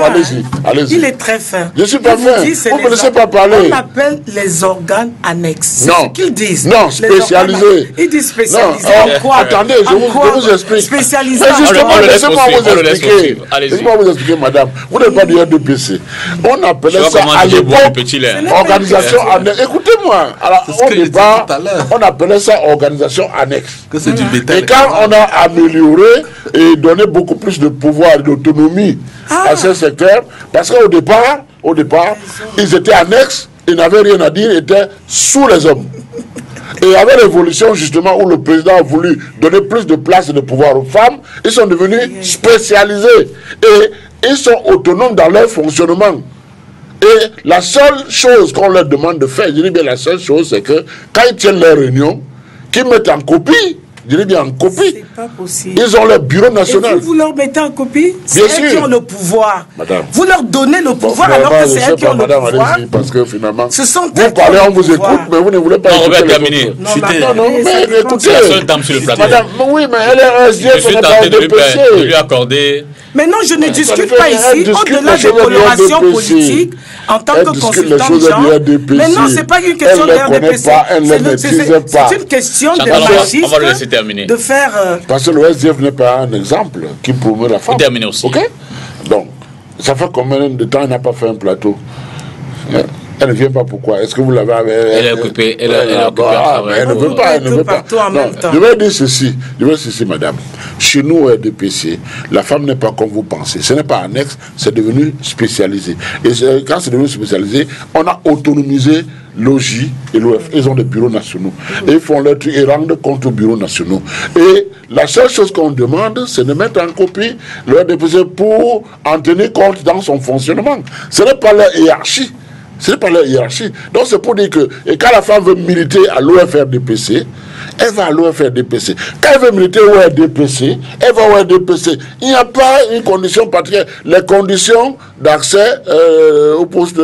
Allez-y. Il est très fin. Je ne suis pas fin. Vous ne me laissez pas parler. On appelle les organes annexes. C'est ce qu'ils disent. Non, spécialisés. Ils disent spécialisés en quoi? Attendez, je vous explique. Spécialisés en quoi? Laissez-moi vous expliquer. Laissez-moi vous expliquer, madame. Vous n'êtes pas du RDPC. On appelait ça à l'époque organisation annexe. Écoutez-moi. Alors, au départ, on appelait ça organisation annexe. Et quand on a amélioré et donné beaucoup plus de pouvoir et d'autonomie à ce secteur, parce qu'au départ, ils étaient annexes, ils n'avaient rien à dire, ils étaient sous les hommes. Et avec l'évolution justement où le président a voulu donner plus de place et de pouvoir aux femmes, ils sont devenus spécialisés et ils sont autonomes dans leur fonctionnement. Et la seule chose qu'on leur demande de faire, je dis bien la seule chose, c'est que quand ils tiennent leur réunion, qu'ils mettent en copie, je dis bien en copie. C'est pas possible. Ils ont leur bureau national. Et vous leur mettez en copie? C'est bien eux sûr qui ont le pouvoir. Madame. Vous leur donnez le pouvoir alors que c'est eux qui ont le pouvoir. Parce que finalement, ce sont vous parlez, on vous écoute, mais vous ne voulez pas écouter. On va terminer. Non, mais écoutez. C'est la seule dame sur le plateau. Madame, oui, mais elle est SDF. Je suis tenté de lui accorder. Mais non, je ne discute pas ici, au-delà des colorations politiques, en tant que consultant de genre. Mais non, ce n'est pas une question de RDPC. C'est une question de machisme. On va le laisser terminer. De faire. Parce que le SDF n'est pas un exemple qui promeut la femme. Terminer aussi. Ok? Donc, ça fait combien de temps il n'a pas fait un plateau? Elle ne vient pas, pourquoi? Est-ce que vous l'avez... Elle est occupée. Elle est occupée. Elle ne veut pas. Elle ne veut pas. Je vais dire ceci, madame. Chez nous, au RDPC, la femme n'est pas comme vous pensez. Ce n'est pas annexe, c'est devenu spécialisé. Et quand c'est devenu spécialisé, on a autonomisé l'OJ et l'OF. Ils ont des bureaux nationaux. Et ils font leur truc et rendent compte aux bureaux nationaux. Et la seule chose qu'on demande, c'est de mettre en copie le RDPC pour en tenir compte dans son fonctionnement. Ce n'est pas leur hiérarchie. Ce n'est pas leur hiérarchie. Donc c'est pour dire que et quand la femme veut militer à l'OFRDPC, elle va à l'OFRDPC. Quand elle veut militer au RDPC, elle va au RDPC. Il n'y a pas une condition particulière. Les conditions d'accès au poste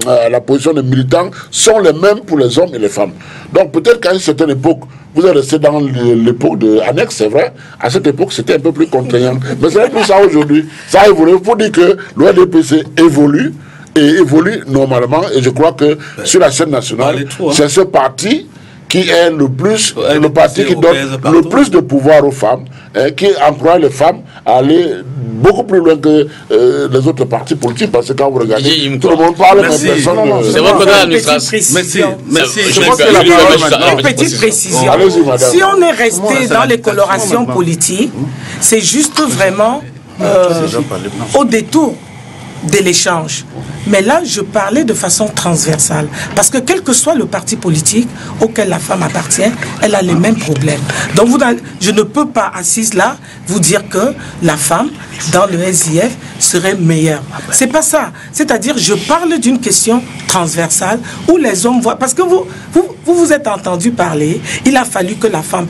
à la position de militant sont les mêmes pour les hommes et les femmes. Donc peut-être qu'à une certaine époque, vous êtes resté dans l'époque de annexe, c'est vrai. À cette époque, c'était un peu plus contraignant. Mais ce n'est plus ça aujourd'hui. Ça a évolué pour dire que le RDPC évolue. et évolue normalement. Et je crois que sur la scène nationale, c'est ce parti qui est le parti qui donne le plus de pouvoir aux femmes, qui encourage les femmes à aller beaucoup plus loin que les autres partis politiques, parce que quand vous regardez, tout le monde parle, mais personne ne... C'est votre administration. Merci. Une petite précision. Si on est resté dans les colorations politiques, c'est juste vraiment au détour de l'échange. Mais là, je parlais de façon transversale. Parce que quel que soit le parti politique auquel la femme appartient, elle a les mêmes problèmes. Donc, je ne peux pas, assise là, vous dire que la femme, dans le SIF, serait meilleure. C'est pas ça. C'est-à-dire, je parle d'une question transversale où les hommes voient... Parce que vous êtes entendu parler, il a fallu que la femme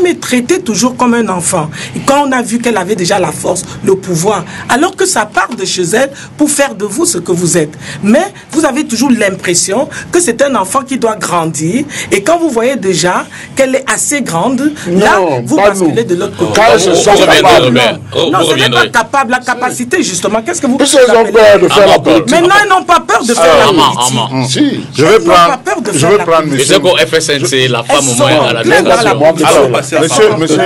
est traitée toujours comme un enfant. Et quand on a vu qu'elle avait déjà la force, le pouvoir, alors que ça part de chez elle pour faire de vous ce que vous êtes. Mais vous avez toujours l'impression que c'est un enfant qui doit grandir. Et quand vous voyez déjà qu'elle est assez grande, là, vous basculez de l'autre côté. Non, ce n'est pas capable. La capacité, justement, qu'est-ce que vous... Ils ont peur de faire la politique. Maintenant, ils n'ont pas peur de faire la politique. Si. Je vais prendre monsieur. Qu'au FSNC, la femme au moins à la déclaration. Alors, monsieur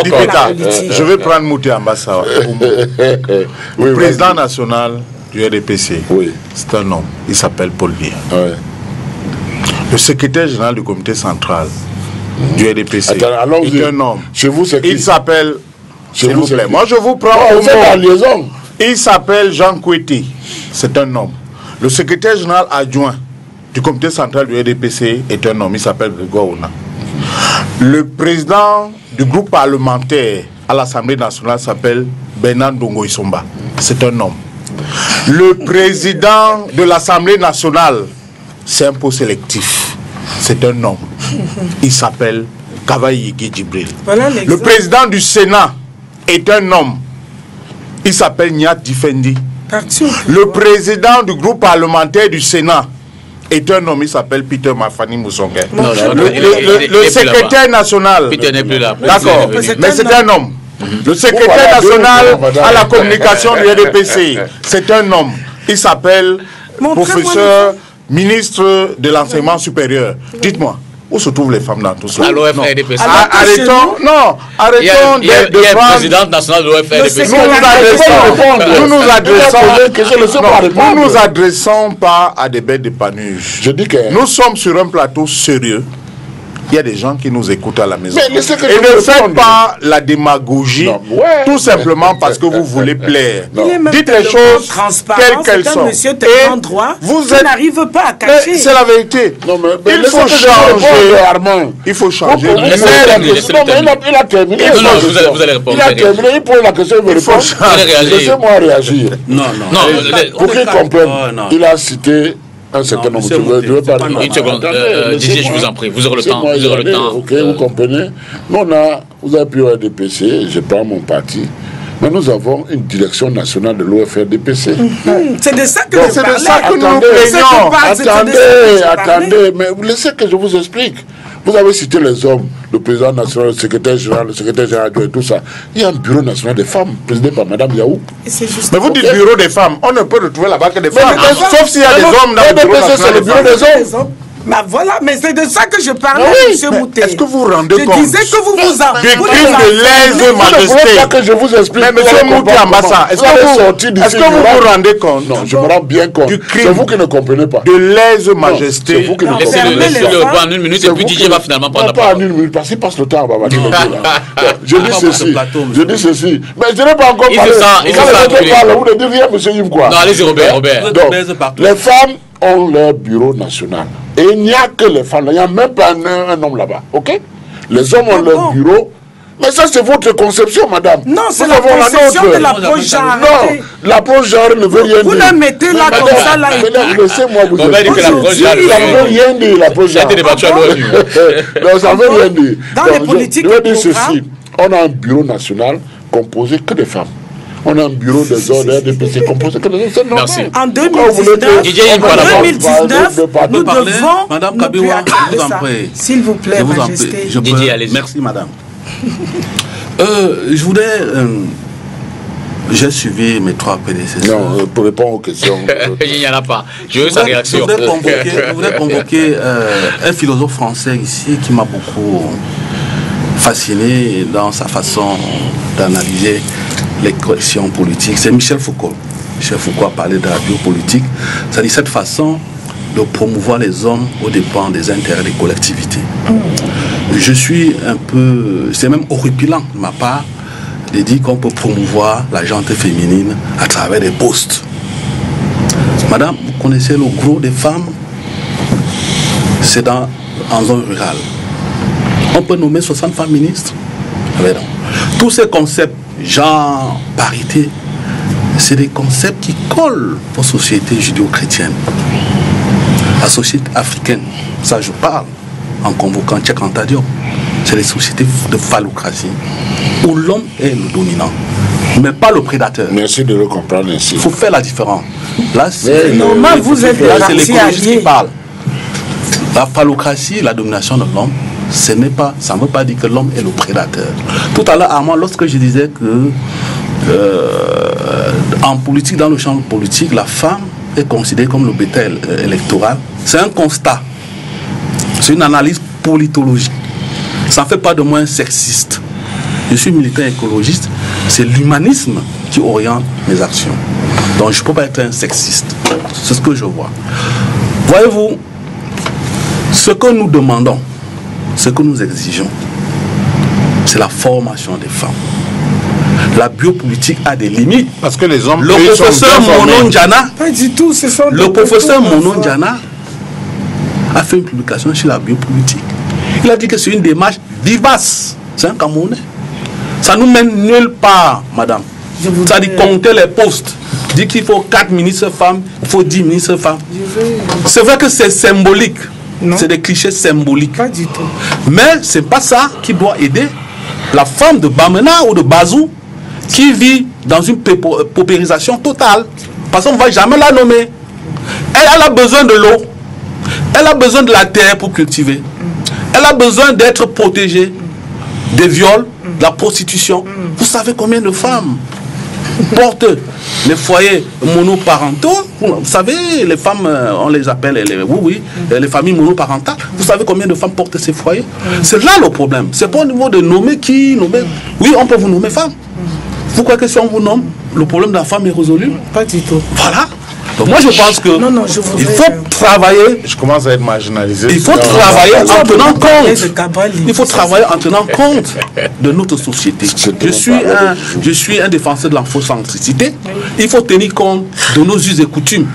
Dipeta, je vais prendre Mouté Ambassa. Le président national du RDPC, c'est un homme, il s'appelle Paul Biya. Le secrétaire général du comité central du RDPC est un homme. Chez vous, c'est qui? Il s'appelle, s'il vous plaît, moi je vous prends au mot. Il s'appelle Jean Koueti, c'est un homme. Le secrétaire général adjoint du comité central du RDPC est un homme, il s'appelle Grégoire Ona. Le président du groupe parlementaire à l'Assemblée nationale s'appelle Bernard Ndongo Isomba, c'est un homme. Le président de l'Assemblée nationale, c'est un poste sélectif, c'est un homme. Il s'appelle Kavayi Djibril. Le président du Sénat est un homme. Il s'appelle Niat Difendi. Le président du groupe parlementaire du Sénat est un homme, il s'appelle Peter Mafani Moussongue. Le secrétaire national. Peter n'est plus là. D'accord, mais c'est un homme. Le secrétaire national à la communication du RDPC, c'est un homme. Il s'appelle professeur, ministre de l'enseignement supérieur. Dites-moi, où se trouvent les femmes dans tout cela? À l'OFRDPC. Arrêtons de le président national de l'OFRDPC. Nous nous adressons pas à des bêtes de panuche. Je dis que nous sommes sur un plateau sérieux. Il y a des gens qui nous écoutent à la maison. Et ne faites pas la démagogie tout simplement parce que vous voulez plaire. Dites les choses telles qu'elles sont. Monsieur vous n'arrive pas à cacher. C'est la vérité. Il faut changer. Il faut changer. Il a terminé. Vous allez répondre. Il a terminé. Il pose la question. Laissez-moi réagir. Non. Pour qu'ils comprennent, il a cité un certain nombre. Je veux parler. Une seconde. Didier, je vous en prie. Vous aurez le temps. Ok, vous comprenez. Nous, vous avez pris au RDPC, je prends mon parti. Mais nous avons une direction nationale de l'OFRDPC. C'est de ça que nous nous plaignons. Attendez, mais vous laissez que je vous explique. Vous avez cité les hommes, le président national, le secrétaire général et tout ça. Il y a un bureau national des femmes, présidé par Mme Yaou. Mais vous dites bureau des femmes, on ne peut retrouver là-bas que des femmes. Sauf s'il y a des hommes dans le bureau national. C'est le bureau des hommes. Bah voilà, mais c'est de ça que je parlais, M. Mouté. Est-ce que vous vous rendez compte? Je disais que vous vous en... Du crime de lèse-majesté. Pas que je vous explique. Mais M. Mouté Ambassa, est-ce que vous vous rendez compte? Non, je me rends bien compte. C'est vous qui ne comprenez pas. De lèse-majesté. C'est vous qui ne comprenez pas. Laissez-le prendre en une minute et puis Didier va finalement prendre la parole. Pas en une minute, parce qu'il passe le temps. Je dis ceci. Mais je n'ai pas encore parlé. Quand les autres parlent, vous ne dites rien, M. Yves, quoi. Non, allez-y, Robert. Donc, les femmes ont leur bureau national. Et il n'y a que les femmes, il n'y a même pas un homme là-bas, ok? Les hommes ont leur bureau, mais ça c'est votre conception, madame. Non, c'est la conception de l'approche genre. Non, l'approche genre ne veut rien dire. Vous la mettez là comme ça, là. Laissez-moi vous dire. Ça ne veut rien dire, l'approche genre. Non, ça ne veut rien dire. Dans les politiques, je veux dire ceci, on a un bureau national composé que de femmes. On a un bureau des ordres RDPC composé que de femmes. Merci. En 2019, nous devons... Madame Kabiwa, je vous en prie. S'il vous plaît, Majesté. Didier, allez-y. Merci, madame. Je voudrais J'ai suivi mes 3 prédécesseurs. Non, pour répondre aux questions. Il n'y en a pas. Je veux sa réaction. Je voudrais convoquer un philosophe français ici qui m'a beaucoup fasciné dans sa façon d'analyser les questions politiques. C'est Michel Foucault. Michel Foucault a parlé de la biopolitique. C'est-à-dire cette façon de promouvoir les hommes aux dépens des intérêts des collectivités. Je suis un peu... C'est même horripilant de ma part de dire qu'on peut promouvoir la gente féminine à travers des postes. Madame, vous connaissez le gros des femmes? C'est en zone rurale. On peut nommer 60 femmes ministres. Tous ces concepts, genre, parité, c'est des concepts qui collent aux sociétés judéo-chrétiennes, à la société africaine. Ça, je parle en convoquant Cheikh Anta Diop. C'est les sociétés de phallocratie où l'homme est le dominant, mais pas le prédateur. Merci de le comprendre ainsi. Il faut faire la différence. Là, c'est normal, vous êtes l'écologiste qui parle. La phallocratie, la domination de l'homme, ça ne veut pas dire que l'homme est le prédateur. Tout à l'heure, Armand, lorsque je disais que en politique, dans le champ politique, la femme est considérée comme le bétail électoral, c'est un constat. C'est une analyse politologique. Ça ne fait pas de moi un sexiste. Je suis militant écologiste. C'est l'humanisme qui oriente mes actions. Donc je ne peux pas être un sexiste. C'est ce que je vois. Voyez-vous, ce que nous demandons, ce que nous exigeons, c'est la formation des femmes. La biopolitique a des limites. Parce que les hommes... Le professeur Mono Ndiana, pas du tout, le professeur Mono Ndiana a fait une publication sur la biopolitique. Il a dit que c'est une démarche vivace. C'est un Camerounais. Ça nous mène nulle part, madame. Ça dit compter les postes. Dit qu'il faut 4 ministres femmes, il faut 10 ministres femmes. C'est vrai que c'est symbolique. C'est des clichés symboliques. Pas du tout. Mais c'est pas ça qui doit aider la femme de Bamena ou de Bazou qui vit dans une paupérisation totale. Parce qu'on ne va jamais la nommer. Elle a besoin de l'eau. Elle a besoin de la terre pour cultiver. Elle a besoin d'être protégée des viols, de la prostitution. Vous savez combien de femmes portent les foyers monoparentaux? Vous savez, les femmes, on les appelle, les familles monoparentales. Vous savez combien de femmes portent ces foyers? C'est là le problème. C'est pas au niveau de nommer qui, nommer. Oui, on peut vous nommer femme. Vous croyez que si on vous nomme, le problème de la femme est résolu? Pas du tout. Voilà. Donc moi je pense que il faut travailler. Je commence à être marginalisé. Il faut travailler en tenant compte. Il faut travailler en tenant compte de notre société. Je suis un défenseur de l'infocentricité. Il faut tenir compte de nos us et coutumes.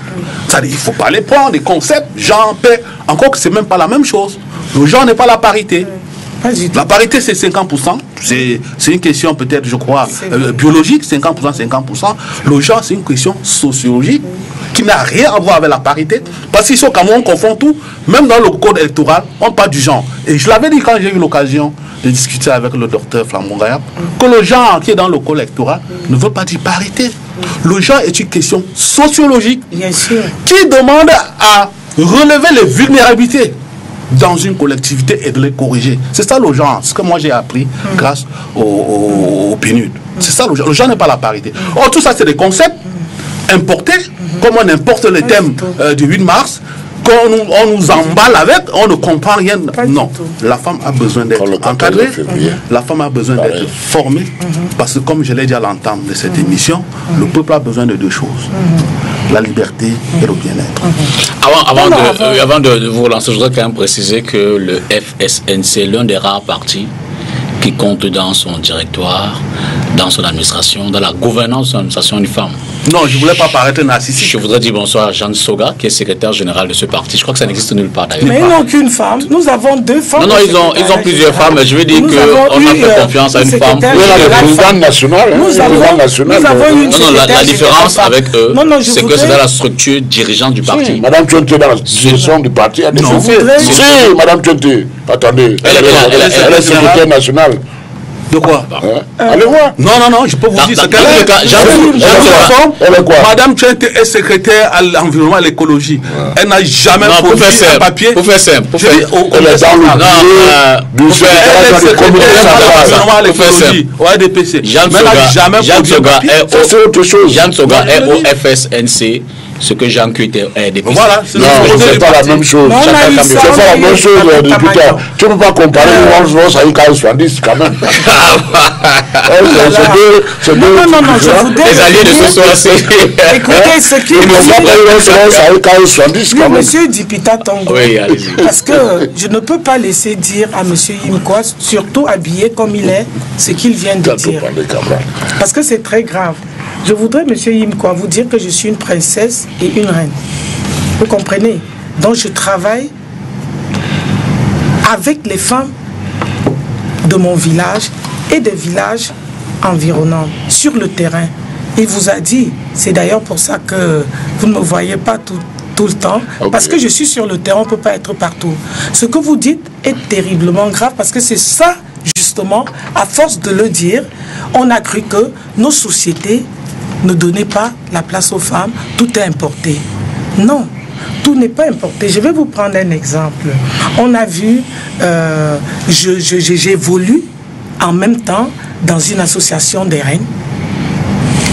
C'est-à-dire il ne faut pas les prendre des concepts genre paix. Encore que c'est même pas la même chose. Le genre n'est pas la parité. La parité c'est 50%, c'est une question peut-être je crois biologique, 50%, 50%. Le genre c'est une question sociologique qui n'a rien à voir avec la parité. Parce qu'ici au Cameroun on confond tout, même dans le code électoral, on parle du genre. Et je l'avais dit quand j'ai eu l'occasion de discuter avec le docteur Flamon Gayab, que le genre qui est dans le code électoral ne veut pas dire parité. Le genre est une question sociologique qui demande à relever les vulnérabilités dans une collectivité et de les corriger. C'est ça le genre, ce que moi j'ai appris grâce au PNUD. C'est ça le genre. Le genre n'est pas la parité. Or tout ça c'est des concepts importés, comme on importe les thèmes du 8 mars, on nous emballe avec, on ne comprend rien. Non, la femme a besoin d'être encadrée, la femme a besoin d'être formée, parce que comme je l'ai dit à l'entame de cette émission, le peuple a besoin de deux choses. La liberté et le bien-être. Avant de vous relancer, je voudrais quand même préciser que le FSN, c'est l'un des rares partis qui compte dans son directoire, dans son administration, dans la gouvernance de son administration une femme. Non, je ne voulais pas paraître narcissique. Je voudrais dire bonsoir à Jeanne Soga, qui est secrétaire générale de ce parti. Je crois que ça n'existe nulle part d'ailleurs. Mais ils n'ont qu'une femme. Nous avons 2 femmes. Non, ils ont plusieurs femmes, mais je veux dire qu'on a fait confiance à une femme. La présidente nationale. Nous avons une la différence avec eux, c'est que c'est dans la structure dirigeante du parti. Madame Tchonte, dans la gestion du parti, elle est Madame Tchonte, attendez, elle est secrétaire nationale. De quoi? Allez voir. Non, je peux vous dire ce qu'elle est. Madame Tchent est secrétaire à l'environnement et à l'écologie. Elle n'a jamais produit un papier. Pour faire simple. Elle est dans le bureau du l'écologie au ADPC. Jean Soga c'est autre chose. Jean Soga est au FSNC. Ce que Jean Cuit est député. Voilà, c'est pas la même chose. C'est pas la même chose, député. Tu ne peux pas comparer Rolls-Royce avec un 70 quand même. Non, je vous dis. Les alliés de ce soir, c'est. Écoutez, ce qui est. Monsieur Dipita Tongo. Oui, allez-y. Parce que je ne peux pas laisser dire à monsieur Yimkwa, surtout habillé comme il est, ce qu'il vient de dire. Parce que c'est très grave. Je voudrais, monsieur Yimkwa, vous dire que je suis une princesse et une reine. Vous comprenez? Donc je travaille avec les femmes de mon village et des villages environnants, sur le terrain. Il vous a dit, c'est d'ailleurs pour ça que vous ne me voyez pas tout le temps, parce que je suis sur le terrain, on ne peut pas être partout. Ce que vous dites est terriblement grave, parce que c'est ça, justement, à force de le dire, on a cru que nos sociétés ne donnaient pas la place aux femmes, tout est importé. Non, tout n'est pas importé. Je vais vous prendre un exemple. On a vu, j'évolue en même temps dans une association des reines,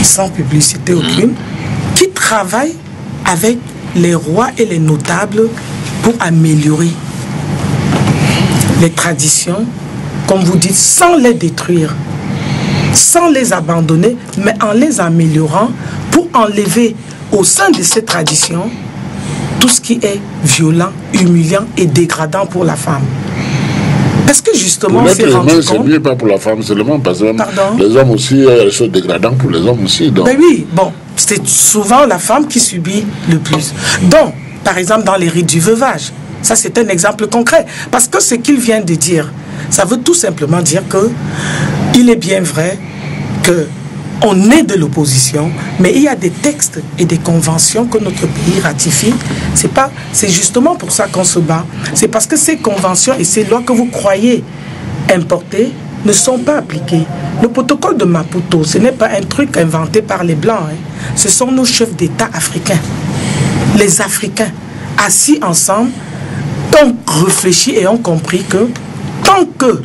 sans publicité aucune, qui travaille avec les rois et les notables pour améliorer les traditions, comme vous dites, sans les détruire, sans les abandonner, mais en les améliorant pour enlever au sein de ces traditions tout ce qui est violent, humiliant et dégradant pour la femme. Parce que justement, on s'est rendu compte... C'est mieux pas pour la femme seulement, parce que les hommes aussi, il y a des choses dégradantes pour les hommes aussi. Donc. Ben oui, bon, c'est souvent la femme qui subit le plus. Donc, par exemple, dans les rites du veuvage, ça c'est un exemple concret. Parce que ce qu'il vient de dire, ça veut tout simplement dire que il est bien vrai qu'on est de l'opposition, mais il y a des textes et des conventions que notre pays ratifie. C'est justement pour ça qu'on se bat. C'est parce que ces conventions et ces lois que vous croyez importées ne sont pas appliquées. Le protocole de Maputo, ce n'est pas un truc inventé par les Blancs. Ce sont nos chefs d'État africains. Les Africains, assis ensemble, ont réfléchi et ont compris que tant que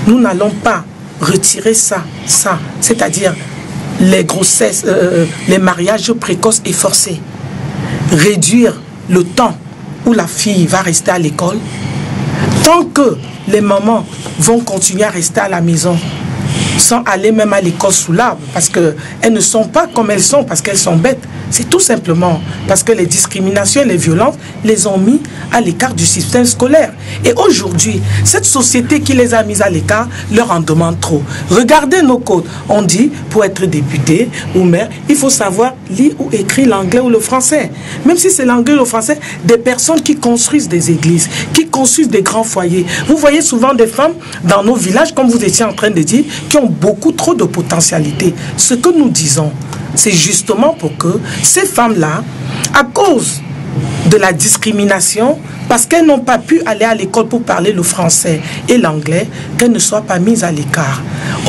nous n'allons pas retirer ça, c'est-à-dire les grossesses, les mariages précoces et forcés, réduire le temps où la fille va rester à l'école, tant que les mamans vont continuer à rester à la maison sans aller même à l'école sous l'arbre, parce qu'elles ne sont pas comme elles sont, parce qu'elles sont bêtes. C'est tout simplement parce que les discriminations et les violences les ont mis à l'écart du système scolaire. Et aujourd'hui, cette société qui les a mises à l'écart leur en demande trop. Regardez nos codes. On dit, pour être député ou maire, il faut savoir lire ou écrire l'anglais ou le français. Même si c'est l'anglais ou le français, des personnes qui construisent des églises, qui construisent des grands foyers. Vous voyez souvent des femmes dans nos villages, comme vous étiez en train de dire, qui ont beaucoup trop de potentialité. Ce que nous disons, c'est justement pour que ces femmes-là, à cause de la discrimination, parce qu'elles n'ont pas pu aller à l'école pour parler le français et l'anglais, qu'elles ne soient pas mises à l'écart.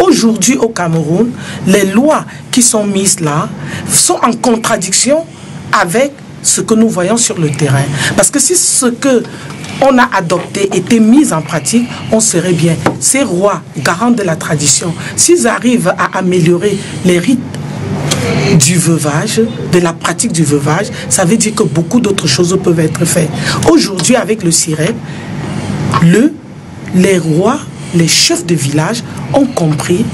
Aujourd'hui au Cameroun, les lois qui sont mises là sont en contradiction avec ce que nous voyons sur le terrain. Parce que si ce que on a adopté était mis en pratique, on serait bien. Ces rois, garants de la tradition, s'ils arrivent à améliorer les rites du veuvage, de la pratique du veuvage, ça veut dire que beaucoup d'autres choses peuvent être faites. Aujourd'hui, avec le CIREP, les rois, les chefs de village ont compris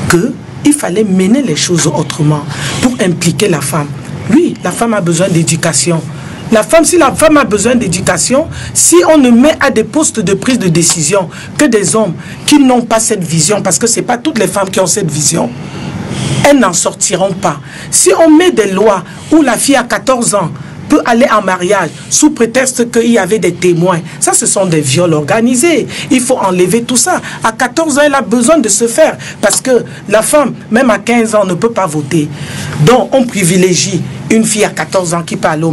qu'il fallait mener les choses autrement pour impliquer la femme. Oui, la femme a besoin d'éducation. Si la femme a besoin d'éducation, si on ne met à des postes de prise de décision que des hommes qui n'ont pas cette vision, parce que ce n'est pas toutes les femmes qui ont cette vision, elles n'en sortiront pas. Si on met des lois où la fille à 14 ans peut aller en mariage sous prétexte qu'il y avait des témoins, ça ce sont des viols organisés. Il faut enlever tout ça. À 14 ans, elle a besoin de se faire parce que la femme, même à 15 ans, ne peut pas voter. Donc on privilégie une fille à 14 ans qui peut aller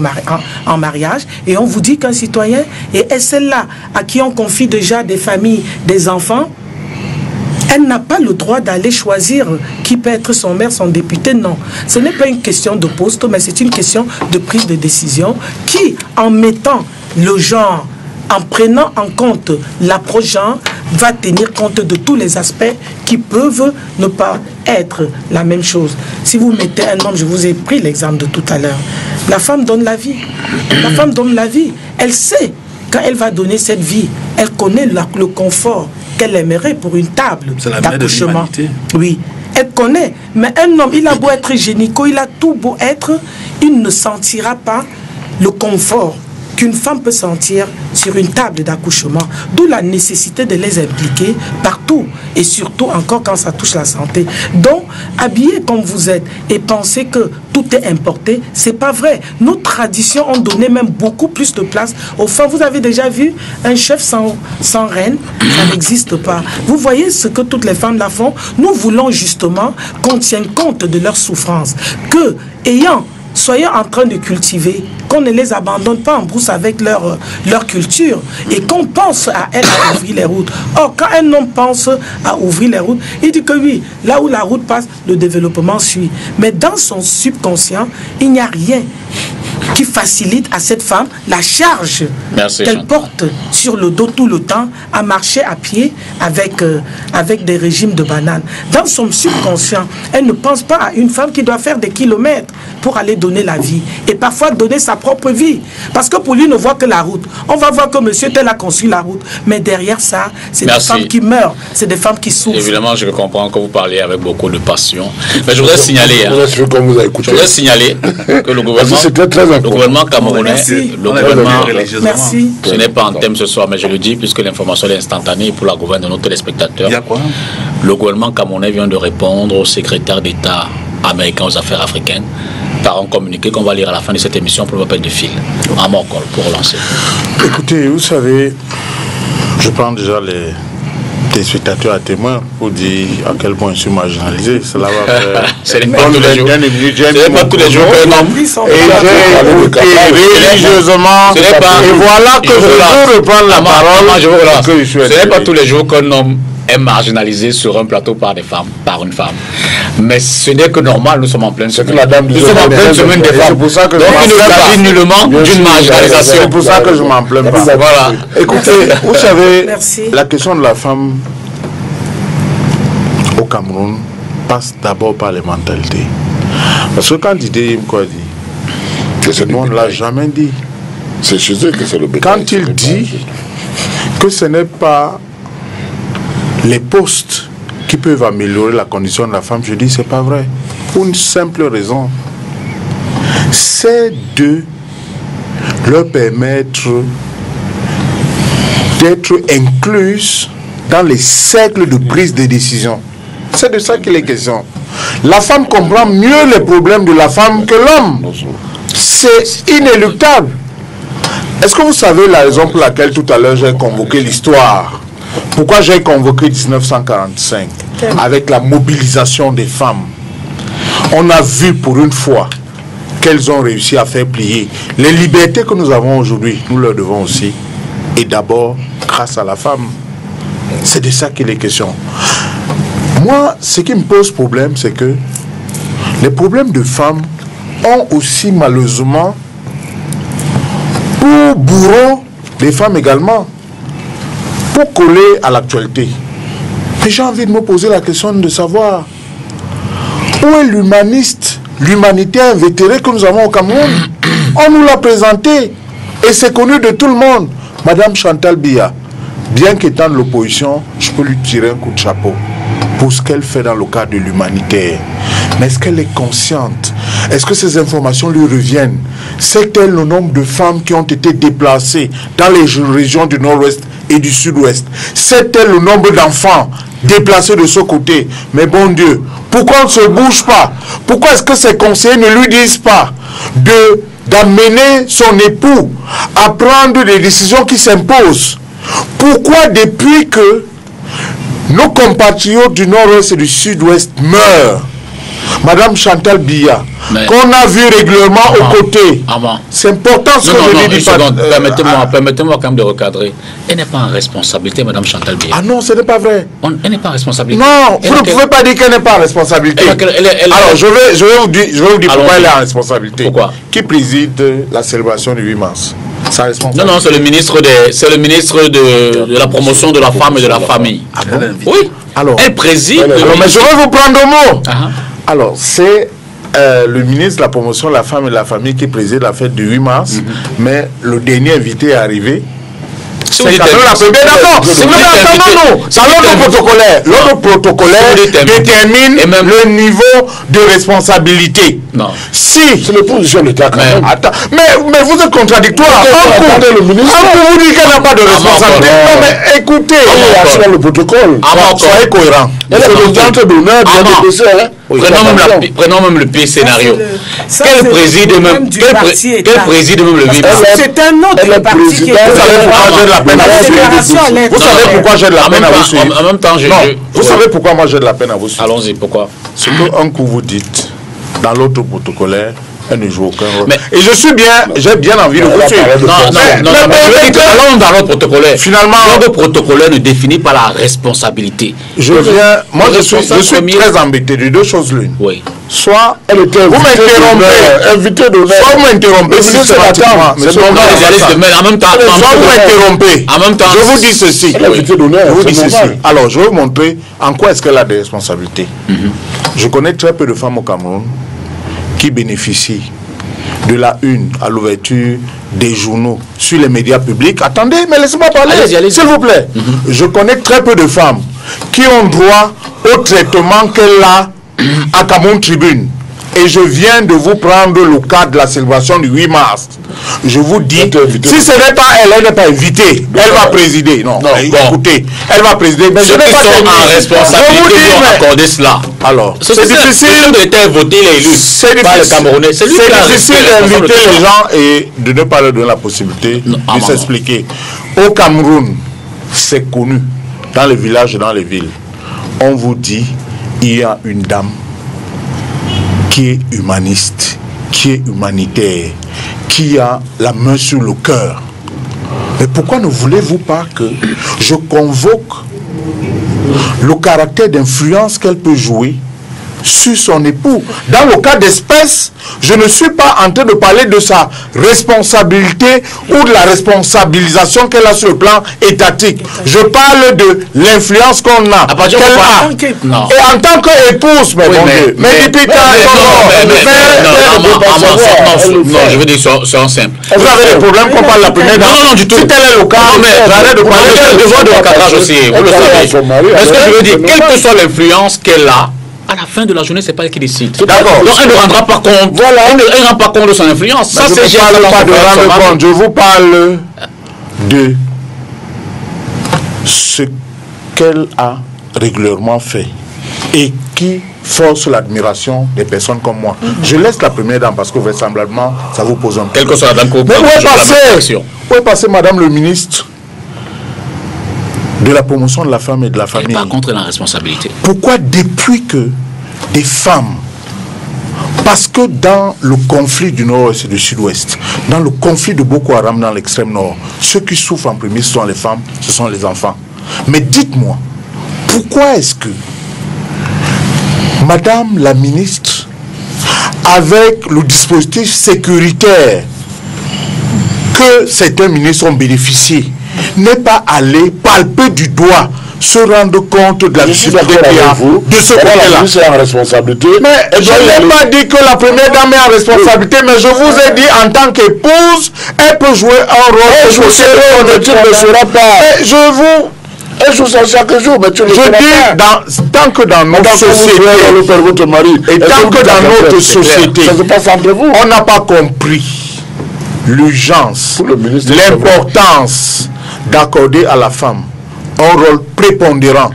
en mariage et on vous dit qu'un citoyen, et celle-là à qui on confie déjà des familles, des enfants, Elle n'a pas le droit d'aller choisir qui peut être son maire, son député, non. Ce n'est pas une question de poste, mais c'est une question de prise de décision qui, en mettant le genre, en prenant en compte l'approche genre, va tenir compte de tous les aspects qui peuvent ne pas être la même chose. Si vous mettez un homme, je vous ai pris l'exemple de tout à l'heure, la femme donne la vie. La femme donne la vie. Elle sait, quand elle va donner cette vie, elle connaît le confort qu'elle aimerait pour une table d'accouchement. Oui, elle connaît. Mais un homme, il a beau être génico, il a tout beau être, il ne sentira pas le confort qu'une femme peut sentir sur une table d'accouchement. D'où la nécessité de les impliquer partout et surtout encore quand ça touche la santé. Donc, habillez comme vous êtes et pensez que tout est importé, c'est pas vrai. Nos traditions ont donné même beaucoup plus de place aux femmes. Vous avez déjà vu un chef sans reine? Ça n'existe pas. Vous voyez ce que toutes les femmes la font? Nous voulons justement qu'on tienne compte de leurs souffrances. Que, soyons en train de cultiver, qu'on ne les abandonne pas en brousse avec leur culture et qu'on pense à elles à ouvrir les routes. Or, quand un homme pense à ouvrir les routes, il dit que oui, là où la route passe, le développement suit. Mais dans son subconscient, il n'y a rien qui facilite à cette femme la charge qu'elle porte sur le dos tout le temps à marcher à pied avec des régimes de bananes. Dans son subconscient, elle ne pense pas à une femme qui doit faire des kilomètres pour aller donner la vie et parfois donner sa propre vie. Parce que pour lui, ne voit que la route. On va voir que monsieur tel a construit la route. Mais derrière ça, c'est des femmes qui meurent, c'est des femmes qui souffrent. Évidemment, je comprends que vous parlez avec beaucoup de passion. Mais je voudrais signaler, que le gouvernement camerounais, ce n'est pas un thème ce soir, mais je le dis puisque l'information est instantanée pour la gouverne de nos téléspectateurs. Le gouvernement camerounais vient de répondre au secrétaire d'État américain aux affaires africaines par un communiqué qu'on va lire à la fin de cette émission pour le rappel de fil. À Morcol, pour relancer. Écoutez, vous savez, je prends déjà les téléspectateurs à témoin pour dire à quel point je suis marginalisé. Cela va faire... Ce n'est pas tous les jours. Ce n'est pas tous les jours qu'un homme... Et j'ai écouté religieusement. Et voilà que je veux reprendre la parole. Ce n'est pas tous les jours qu'un homme est marginalisé sur un plateau par une femme. Mais ce n'est que normal, nous sommes en pleine semaine. Nous sommes en pleine semaine des femmes. Donc il ne s'agit nullement d'une marginalisation. C'est pour ça que je m'en plains pas. Voilà. Écoutez, vous savez, la question de la femme au Cameroun passe d'abord par les mentalités. Parce que quand Didier Imko dit, ce monde ne l'a jamais dit. C'est chez eux que c'est le bétail. Quand il dit que ce n'est pas les postes qui peuvent améliorer la condition de la femme, je dis c'est pas vrai. Pour une simple raison. C'est de leur permettre d'être inclus dans les cercles de prise de décision. C'est de ça qu'il est question. La femme comprend mieux les problèmes de la femme que l'homme. C'est inéluctable. Est-ce que vous savez la raison pour laquelle tout à l'heure j'ai convoqué l'histoire? Pourquoi j'ai convoqué 1945 avec la mobilisation des femmes? On a vu pour une fois qu'elles ont réussi à faire plier. Les libertés que nous avons aujourd'hui, nous leur devons aussi. Et d'abord, grâce à la femme. C'est de ça qu'il est question. Moi, ce qui me pose problème, c'est que les problèmes de femmes ont aussi malheureusement pour bourreau des femmes également. Pour coller à l'actualité. Et j'ai envie de me poser la question de savoir où est l'humanité invétérée que nous avons au Cameroun. On nous l'a présenté et c'est connu de tout le monde. Madame Chantal Biya, bien qu'étant de l'opposition, je peux lui tirer un coup de chapeau pour ce qu'elle fait dans le cadre de l'humanitaire. Mais est-ce qu'elle est consciente? Est-ce que ces informations lui reviennent? Sait-elle le nombre de femmes qui ont été déplacées dans les régions du nord-ouest et du sud-ouest? Sait-elle le nombre d'enfants déplacés de ce côté? Mais bon Dieu, pourquoi on ne se bouge pas? Pourquoi est-ce que ses conseillers ne lui disent pas d'amener son époux à prendre des décisions qui s'imposent? Pourquoi depuis que nos compatriotes du nord-ouest et du sud-ouest meurent, Madame Chantal Biya, qu'on a vu régulièrement aux côtés. C'est important ce que je lui dis. Permettez-moi quand même de recadrer. Elle n'est pas en responsabilité, Madame Chantal Biya. Ah non, ce n'est pas vrai. Elle n'est pas en responsabilité. Non, vous ne pouvez pas dire qu'elle n'est pas en responsabilité. Alors, je vais vous dire pourquoi elle est en responsabilité. Pourquoi? Qui préside la célébration du 8 mars? Non, c'est le ministre de la promotion de la femme et de la famille. Ah bon? Oui. Alors, elle préside. Mais je vais vous prendre au mot. Alors, c'est le ministre de la promotion de la femme et de la famille qui préside la fête du 8 mars, mais le dernier invité est arrivé. C'est quand même la première. D'accord. C'est l'ordre protocolaire. L'ordre protocolaire détermine le niveau de responsabilité. Non. Si. C'est le position de l'État quand même. Attends. Mais vous êtes contradictoire. Le ministre. Vous dites qu'elle n'a pas de responsabilité. Non, mais écoutez. Sur le protocole. Soyez cohérent. Elle est présidente d'honneur de décès. Prenons même le pire scénario. Quel préside même le 8 mars? C'est un autre parti qui est... Vous savez pourquoi j'ai de la peine à vous suivre? En même temps, vous savez pourquoi moi j'ai de la peine à vous suivre? Allons-y, pourquoi? Ce qu'un coup vous dites, dans l'autre protocolaire, elle ne joue aucun rôle. Et j'ai bien envie de vous suivre. Non, allons dans l'autre protocolaire. Finalement, l'autre protocolaire ne définit pas la responsabilité. Moi, je suis très embêté de deux choses l'une. Oui. Soit elle était invitée d'honneur. Soit vous m'interrompez systématiquement. En même temps, soit vous m'interrompez. En même temps, je vous dis ceci. Je vous dis ceci. Alors, je vais vous montrer en quoi est-ce qu'elle a des responsabilités. Je connais très peu de femmes au Cameroun qui bénéficient de la une à l'ouverture des journaux sur les médias publics. Attendez, mais laissez-moi parler, s'il vous plaît. Je connais très peu de femmes qui ont droit au traitement qu'elle a à Cameroun Tribune. Et je viens de vous prendre le cas de la célébration du 8 mars. Je vous dis, si ce n'est pas elle n'est pas invitée. Elle va présider. Non, écoutez, elle va présider. Mais ceux qui sont en responsabilité vont accorder cela. Alors, c'est difficile de voter les élus par le Camerounais. C'est difficile d'inviter les gens et de ne pas leur donner la possibilité de s'expliquer. Au Cameroun, c'est connu, dans les villages et dans les villes. On vous dit, il y a une dame qui est humaniste, qui est humanitaire, qui a la main sur le cœur. Mais pourquoi ne voulez-vous pas que je convoque le caractère d'influence qu'elle peut jouer sur son époux? Dans le cas d'espèce, je ne suis pas en train de parler de sa responsabilité ou de la responsabilisation qu'elle a sur le plan étatique. Je parle de l'influence qu'on a, qu'elle a. Et en tant qu'épouse, mais bon Dieu, mais depuis non, je veux dire c'est simple. Vous avez des problèmes qu'on parle la première dame? Non, du tout. Si tel est le cas, j'arrête de parler. J'ai besoin de cadrage aussi, vous le savez. Est-ce que je veux dire, quelle que soit l'influence qu'elle a, à la fin de la journée, c'est pas elle qui décide. D'accord. Donc elle ne rendra pas compte. Voilà. Elle ne rend pas compte de son influence. Ça, c'est je ne parle pas de rendre compte. Je vous parle de ce qu'elle a régulièrement fait et qui force l'admiration des personnes comme moi. Je laisse la première dame parce que vraisemblablement, ça vous pose un problème. Quelle que soit la dame que vous mais où est passée Madame le ministre de la promotion de la femme et de la famille? Par contre, la responsabilité. Pourquoi depuis que des femmes, parce que dans le conflit du nord-ouest et du sud-ouest, dans le conflit de Boko Haram dans l'extrême nord, ceux qui souffrent en premier, ce sont les femmes, ce sont les enfants. Mais dites-moi, pourquoi est-ce que Madame la ministre, avec le dispositif sécuritaire que certains ministres ont bénéficié, n'est pas allé palper du doigt, se rendre compte de la difficulté qu'il y a de ce côté-là? C'est en responsabilité. Mais je n'ai pas dit que la première dame est en responsabilité, mais je vous ai dit en tant qu'épouse, elle peut jouer un rôle. Je ne sera pas. Je vous... Elle joue ça chaque jour, mais tu le sais pas. Tant que dans notre société, et tant que dans notre société, on n'a pas compris l'urgence, l'importance d'accorder à la femme un rôle prépondérant.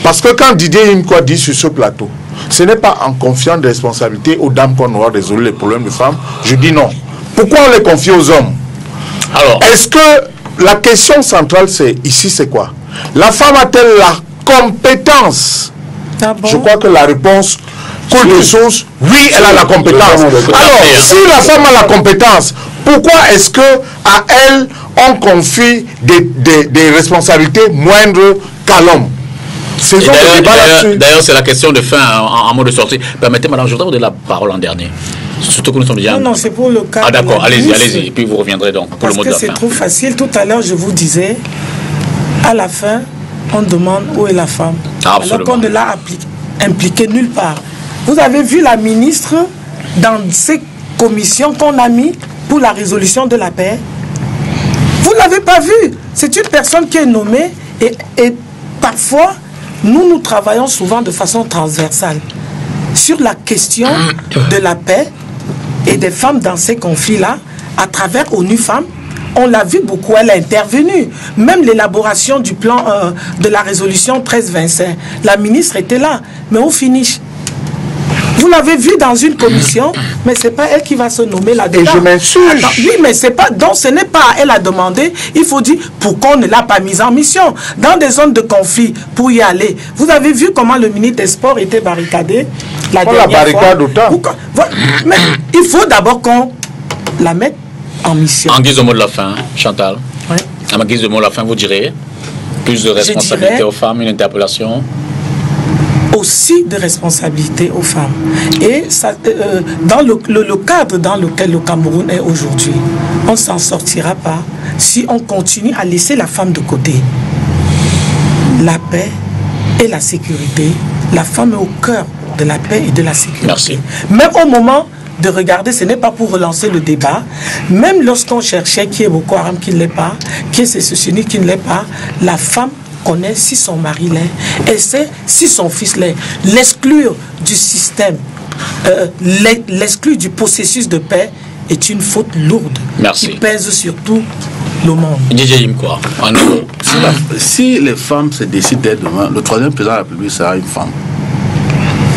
Parce que quand Didier Imkwa dit sur ce plateau, ce n'est pas en confiant des responsabilités aux dames qu'on aura résolu les problèmes de femmes, je dis non. Pourquoi on les confie aux hommes? Alors, est-ce que la question centrale, c'est ici, c'est quoi? La femme a-t-elle la compétence? Je crois que la réponse coule de source, oui, elle a la compétence. Alors, si la femme a la compétence, pourquoi est-ce que à elle, on confie des responsabilités moindres qu'à l'homme? D'ailleurs, c'est la question de fin en mot de sortie. Permettez, madame, je voudrais vous donner la parole en dernier. Surtout que nous sommes déjà... Non, c'est pour le cas... Ah d'accord, allez-y, et puis vous reviendrez donc pour le mot de la fin. Parce que c'est trop facile. Tout à l'heure, je vous disais, à la fin, on demande où est la femme. Absolument. Alors qu'on ne l'a impliquée nulle part. Vous avez vu la ministre dans ces commissions qu'on a mis pour la résolution de la paix? Vous ne l'avez pas vu. C'est une personne qui est nommée et parfois, nous travaillons souvent de façon transversale sur la question de la paix et des femmes dans ces conflits-là, à travers ONU Femmes. On l'a vu beaucoup, elle a intervenu. Même l'élaboration du plan de la résolution 1325, la ministre était là, mais au finish. Vous l'avez vu dans une commission, mais ce n'est pas elle qui va se nommer là-dedans. Et je m'insurge. Oui, mais c'est pas, donc ce n'est pas à elle à demander. Il faut dire pourquoi on ne l'a pas mise en mission. Dans des zones de conflit, pour y aller. Vous avez vu comment le ministre des Sports était barricadé la dernière fois. La barricade autant. Mais il faut d'abord qu'on la mette en mission. En guise de mot de la fin, Chantal. Oui. En guise de mot de la fin, vous direz plus de responsabilité aux femmes, une interpellation. Aussi de responsabilité aux femmes. Et ça, dans le cadre dans lequel le Cameroun est aujourd'hui, on ne s'en sortira pas si on continue à laisser la femme de côté. La paix et la sécurité, la femme est au cœur de la paix et de la sécurité. Merci. Même au moment de regarder, ce n'est pas pour relancer le débat, même lorsqu'on cherchait qui est Boko Haram, qui ne l'est pas, qui est ceci, qui ne l'est pas, la femme connaît si son mari l'est, et sait si son fils l'est. L'exclure du système, l'exclure du processus de paix est une faute lourde. Merci. Qui pèse sur tout le monde. Quoi. Si les femmes se décident d'être demain, le troisième président de la République sera une femme.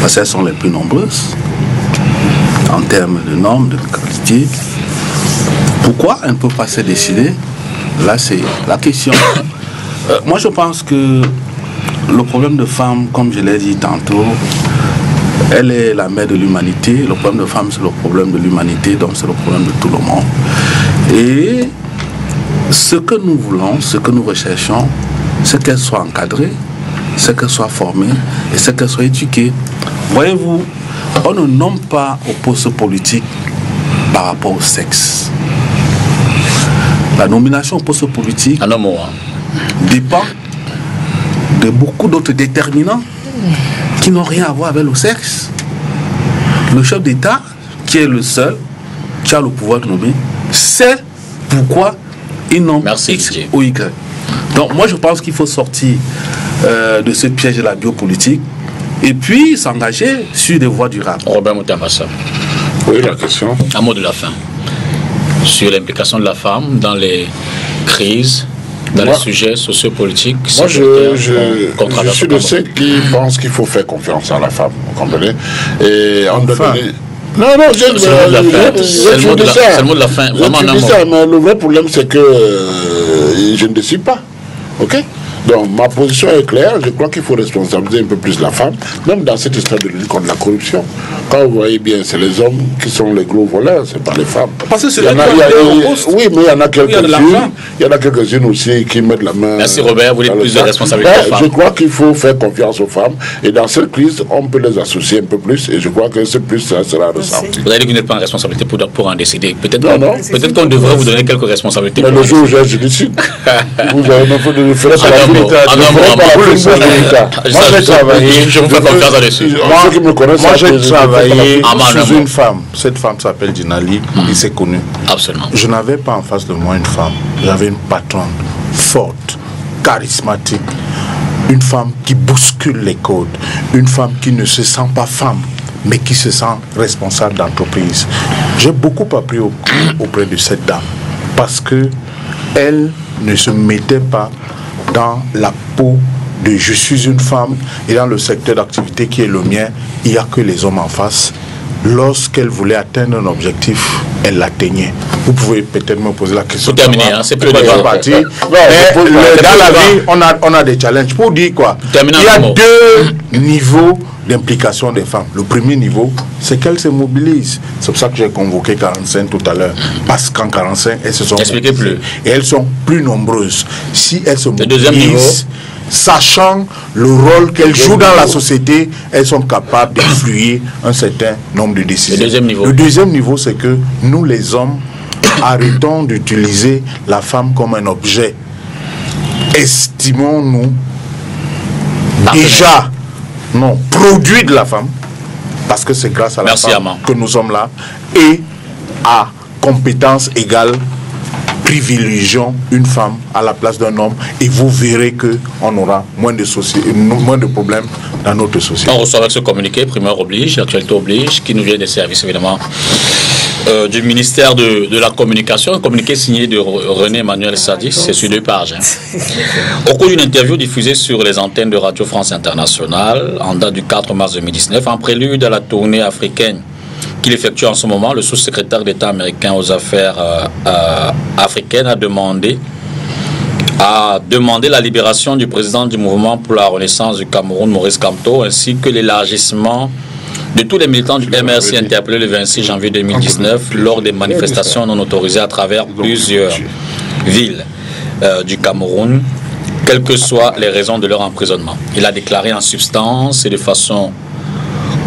Parce qu'elles sont les plus nombreuses en termes de normes, de qualité. Pourquoi elles ne peuvent pas se décider? Là, c'est la question. Moi, je pense que le problème de femmes, comme je l'ai dit tantôt, elle est la mère de l'humanité. Le problème de femmes, c'est le problème de l'humanité, donc c'est le problème de tout le monde. Et ce que nous voulons, ce que nous recherchons, c'est qu'elles soient encadrées, c'est qu'elles soient formées et c'est qu'elles soient éduquées. Voyez-vous, on ne nomme pas au poste politique par rapport au sexe. La nomination au poste politique dépend de beaucoup d'autres déterminants qui n'ont rien à voir avec le sexe. Le chef d'État, qui est le seul qui a le pouvoir de nommer, sait pourquoi ils nomme X ou Y. Donc moi je pense qu'il faut sortir de ce piège de la biopolitique et puis s'engager sur des voies durables. Robert Moutamassa. Oui, la question. Un mot de la fin. Sur l'implication de la femme dans les crises, dans les sujets sociopolitiques. Moi, je suis de ceux qui pensent qu'il faut faire confiance à la femme, vous comprenez? Et on doit donner... Non, c'est le mot de la fin. C'est le mot de la fin. Vraiment, mais le vrai problème, c'est que je ne décide pas. OK? Donc, ma position est claire. Je crois qu'il faut responsabiliser un peu plus la femme, même dans cette histoire de lutte contre la corruption. Quand vous voyez bien, c'est les hommes qui sont les gros voleurs, c'est pas les femmes. Parce que c'est oui, mais il y en a quelques-unes. Il y en a quelques-unes aussi qui mettent la main. Merci Robert, vous dites plus de responsabilité aux femmes. Je crois qu'il faut faire confiance aux femmes. Et dans cette crise, on peut les associer un peu plus. Et je crois que ce plus, ça sera ressenti. Vous avez dit que vous n'êtes pas en responsabilité pour en décider. Peut-être qu'on devrait vous donner quelques responsabilités. Mais le jour où je décide, vous avez même fait de faire ça. Moi, j'ai travaillé sous une femme. Cette femme s'appelle Dinali, il s'est connu. Absolument. Je n'avais pas en face de moi une femme. J'avais une patronne forte, charismatique. Une femme qui bouscule les codes. Une femme qui ne se sent pas femme, mais qui se sent responsable d'entreprise. J'ai beaucoup appris auprès de cette dame. Parce que elle ne se mettait pas dans la peau de je suis une femme et dans le secteur d'activité qui est le mien, il n'y a que les hommes en face. Lorsqu'elle voulait atteindre un objectif, elle l'atteignait. Vous pouvez peut-être me poser la question. Pour terminer, c'est plus de parti. Dans la vie, on a des challenges. Pour dire quoi? Il y a deux niveaux d'implication des femmes. Le premier niveau, c'est qu'elles se mobilisent. C'est pour ça que j'ai convoqué 45 tout à l'heure. Parce qu'en 45, elles se sont Expliquez plus. Et elles sont plus nombreuses. Si elles se Le deuxième niveau, mobilisent, sachant le rôle qu'elles jouent dans la société, elles sont capables d'influer un certain nombre de décisions. Le deuxième niveau, c'est que nous, les hommes, arrêtons d'utiliser la femme comme un objet. Estimons-nous déjà produit de la femme, parce que c'est grâce à la femme que nous sommes là, et à compétence égale, privilégions une femme à la place d'un homme, et vous verrez qu'on aura moins de problèmes dans notre société. On reçoit avec ce communiqué, primeur oblige, actualité oblige, qui nous vient des services évidemment du ministère de la Communication, un communiqué signé de René Emmanuel Sadis, c'est sur 2 pages. Au cours d'une interview diffusée sur les antennes de Radio France Internationale, en date du 4 mars 2019, en prélude à la tournée africaine qu'il effectue en ce moment, le sous-secrétaire d'État américain aux affaires africaines a demandé la libération du président du mouvement pour la renaissance du Cameroun, Maurice Kamto, ainsi que l'élargissement de tous les militants du MRC interpellés le 26 janvier 2019 lors des manifestations non autorisées à travers plusieurs villes du Cameroun, quelles que soient les raisons de leur emprisonnement. Il a déclaré en substance et de façon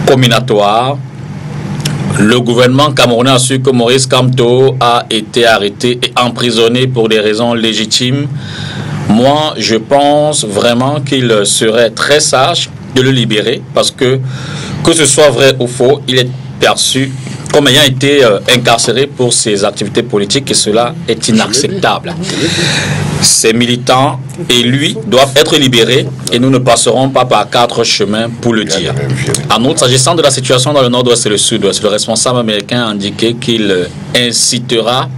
combinatoire: le gouvernement camerounais a su que Maurice Kamto a été arrêté et emprisonné pour des raisons légitimes. Moi, je pense vraiment qu'il serait très sage de le libérer, parce que ce soit vrai ou faux, il est perçu comme ayant été incarcéré pour ses activités politiques, et cela est inacceptable. Ces militants et lui doivent être libérés, et nous ne passerons pas par 4 chemins pour le dire. En outre, s'agissant de la situation dans le nord-ouest et le sud-ouest, le responsable américain a indiqué qu'il incitera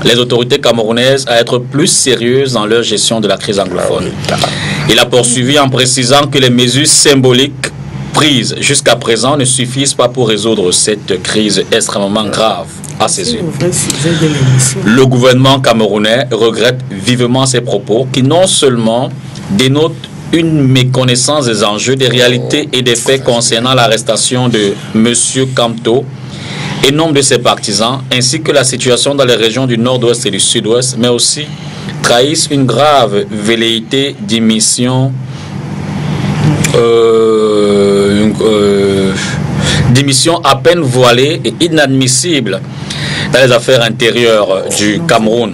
les autorités camerounaises à être plus sérieuses dans leur gestion de la crise anglophone. Il a poursuivi en précisant que les mesures symboliques prises jusqu'à présent ne suffisent pas pour résoudre cette crise extrêmement grave à ses yeux. Le gouvernement camerounais regrette vivement ces propos qui non seulement dénotent une méconnaissance des enjeux, des réalités et des faits concernant l'arrestation de M. Kamto et nombre de ses partisans, ainsi que la situation dans les régions du nord-ouest et du sud-ouest, mais aussi trahissent une grave velléité d'émission à peine voilée et inadmissible dans les affaires intérieures du Cameroun.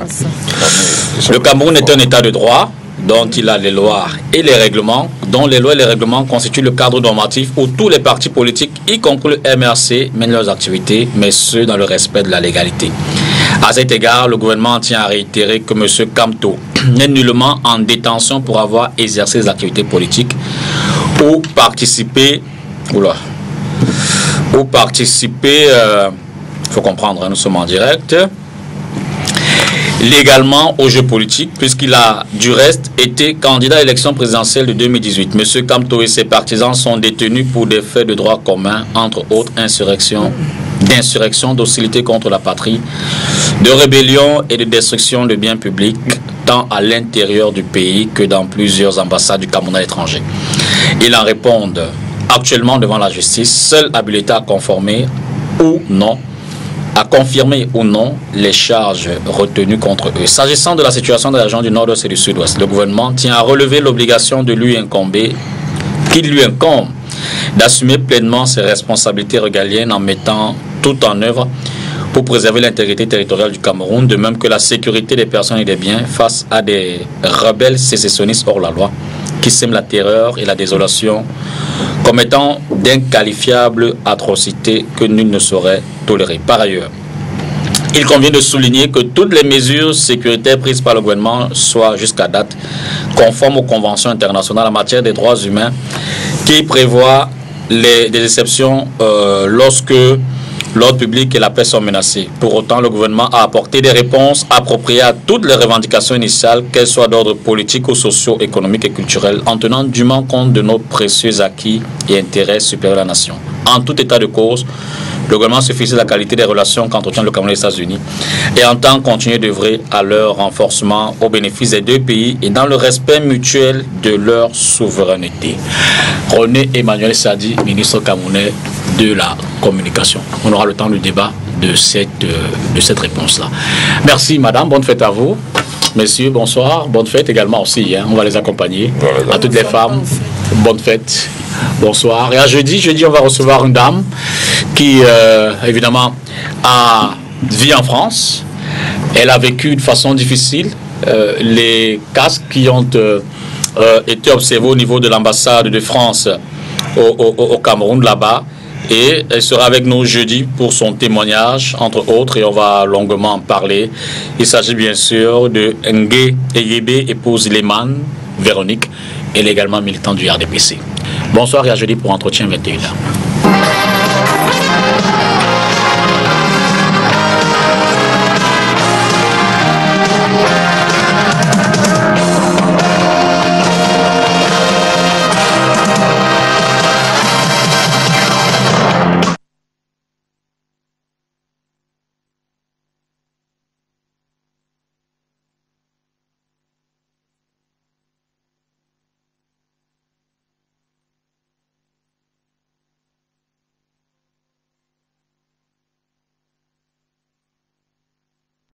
Le Cameroun est un état de droit dont il a les lois et les règlements, dont les lois et les règlements constituent le cadre normatif où tous les partis politiques, y compris le MRC, mènent leurs activités, mais ceux dans le respect de la légalité. À cet égard, le gouvernement tient à réitérer que M. Kamto n'est nullement en détention pour avoir exercé des activités politiques ou participer, faut comprendre, nous sommes en direct, légalement aux jeux politiques, puisqu'il a du reste été candidat à l'élection présidentielle de 2018. M. Kamto et ses partisans sont détenus pour des faits de droit commun, entre autres d'insurrection, d'hostilité contre la patrie, de rébellion et de destruction de biens publics, tant à l'intérieur du pays que dans plusieurs ambassades du Cameroun à l'étranger. Ils en répondent actuellement devant la justice, seul habilité à confirmer ou non les charges retenues contre eux. S'agissant de la situation de la région du nord-ouest et du sud-ouest, le gouvernement tient à relever l'obligation qu'il lui incombe d'assumer pleinement ses responsabilités régaliennes en mettant tout en œuvre pour préserver l'intégrité territoriale du Cameroun, de même que la sécurité des personnes et des biens face à des rebelles sécessionnistes hors la loi qui sèment la terreur et la désolation, commettant d'inqualifiables atrocités que nul ne saurait tolérer. Par ailleurs, il convient de souligner que toutes les mesures sécuritaires prises par le gouvernement soient jusqu'à date conformes aux conventions internationales en matière des droits humains qui prévoient des exceptions lorsque l'ordre public et la paix sont menacés. Pour autant, le gouvernement a apporté des réponses appropriées à toutes les revendications initiales, qu'elles soient d'ordre politique ou socio-économique et culturel, en tenant dûment compte de nos précieux acquis et intérêts supérieurs à la nation. En tout état de cause, le gouvernement se félicite de la qualité des relations qu'entretient le Cameroun et les États-Unis et entend continuer d'œuvrer à leur renforcement au bénéfice des deux pays et dans le respect mutuel de leur souveraineté. René Emmanuel Sadi, ministre camerounais de la communication. On aura le temps du débat de cette réponse-là. Merci madame, bonne fête à vous. Messieurs, bonsoir, bonne fête également aussi, hein. On va les accompagner. À toutes les femmes, bonne fête, bonsoir. Et à jeudi, on va recevoir une dame qui, évidemment, vit en France. Elle a vécu de façon difficile les casques qui ont été observés au niveau de l'ambassade de France au Cameroun, là-bas. Et elle sera avec nous jeudi pour son témoignage, entre autres, et on va longuement en parler. Il s'agit bien sûr de Ngué Eyebe, épouse Lehman, Véronique, elle est également militante du RDPC. Bonsoir et à jeudi pour Entretien 21h.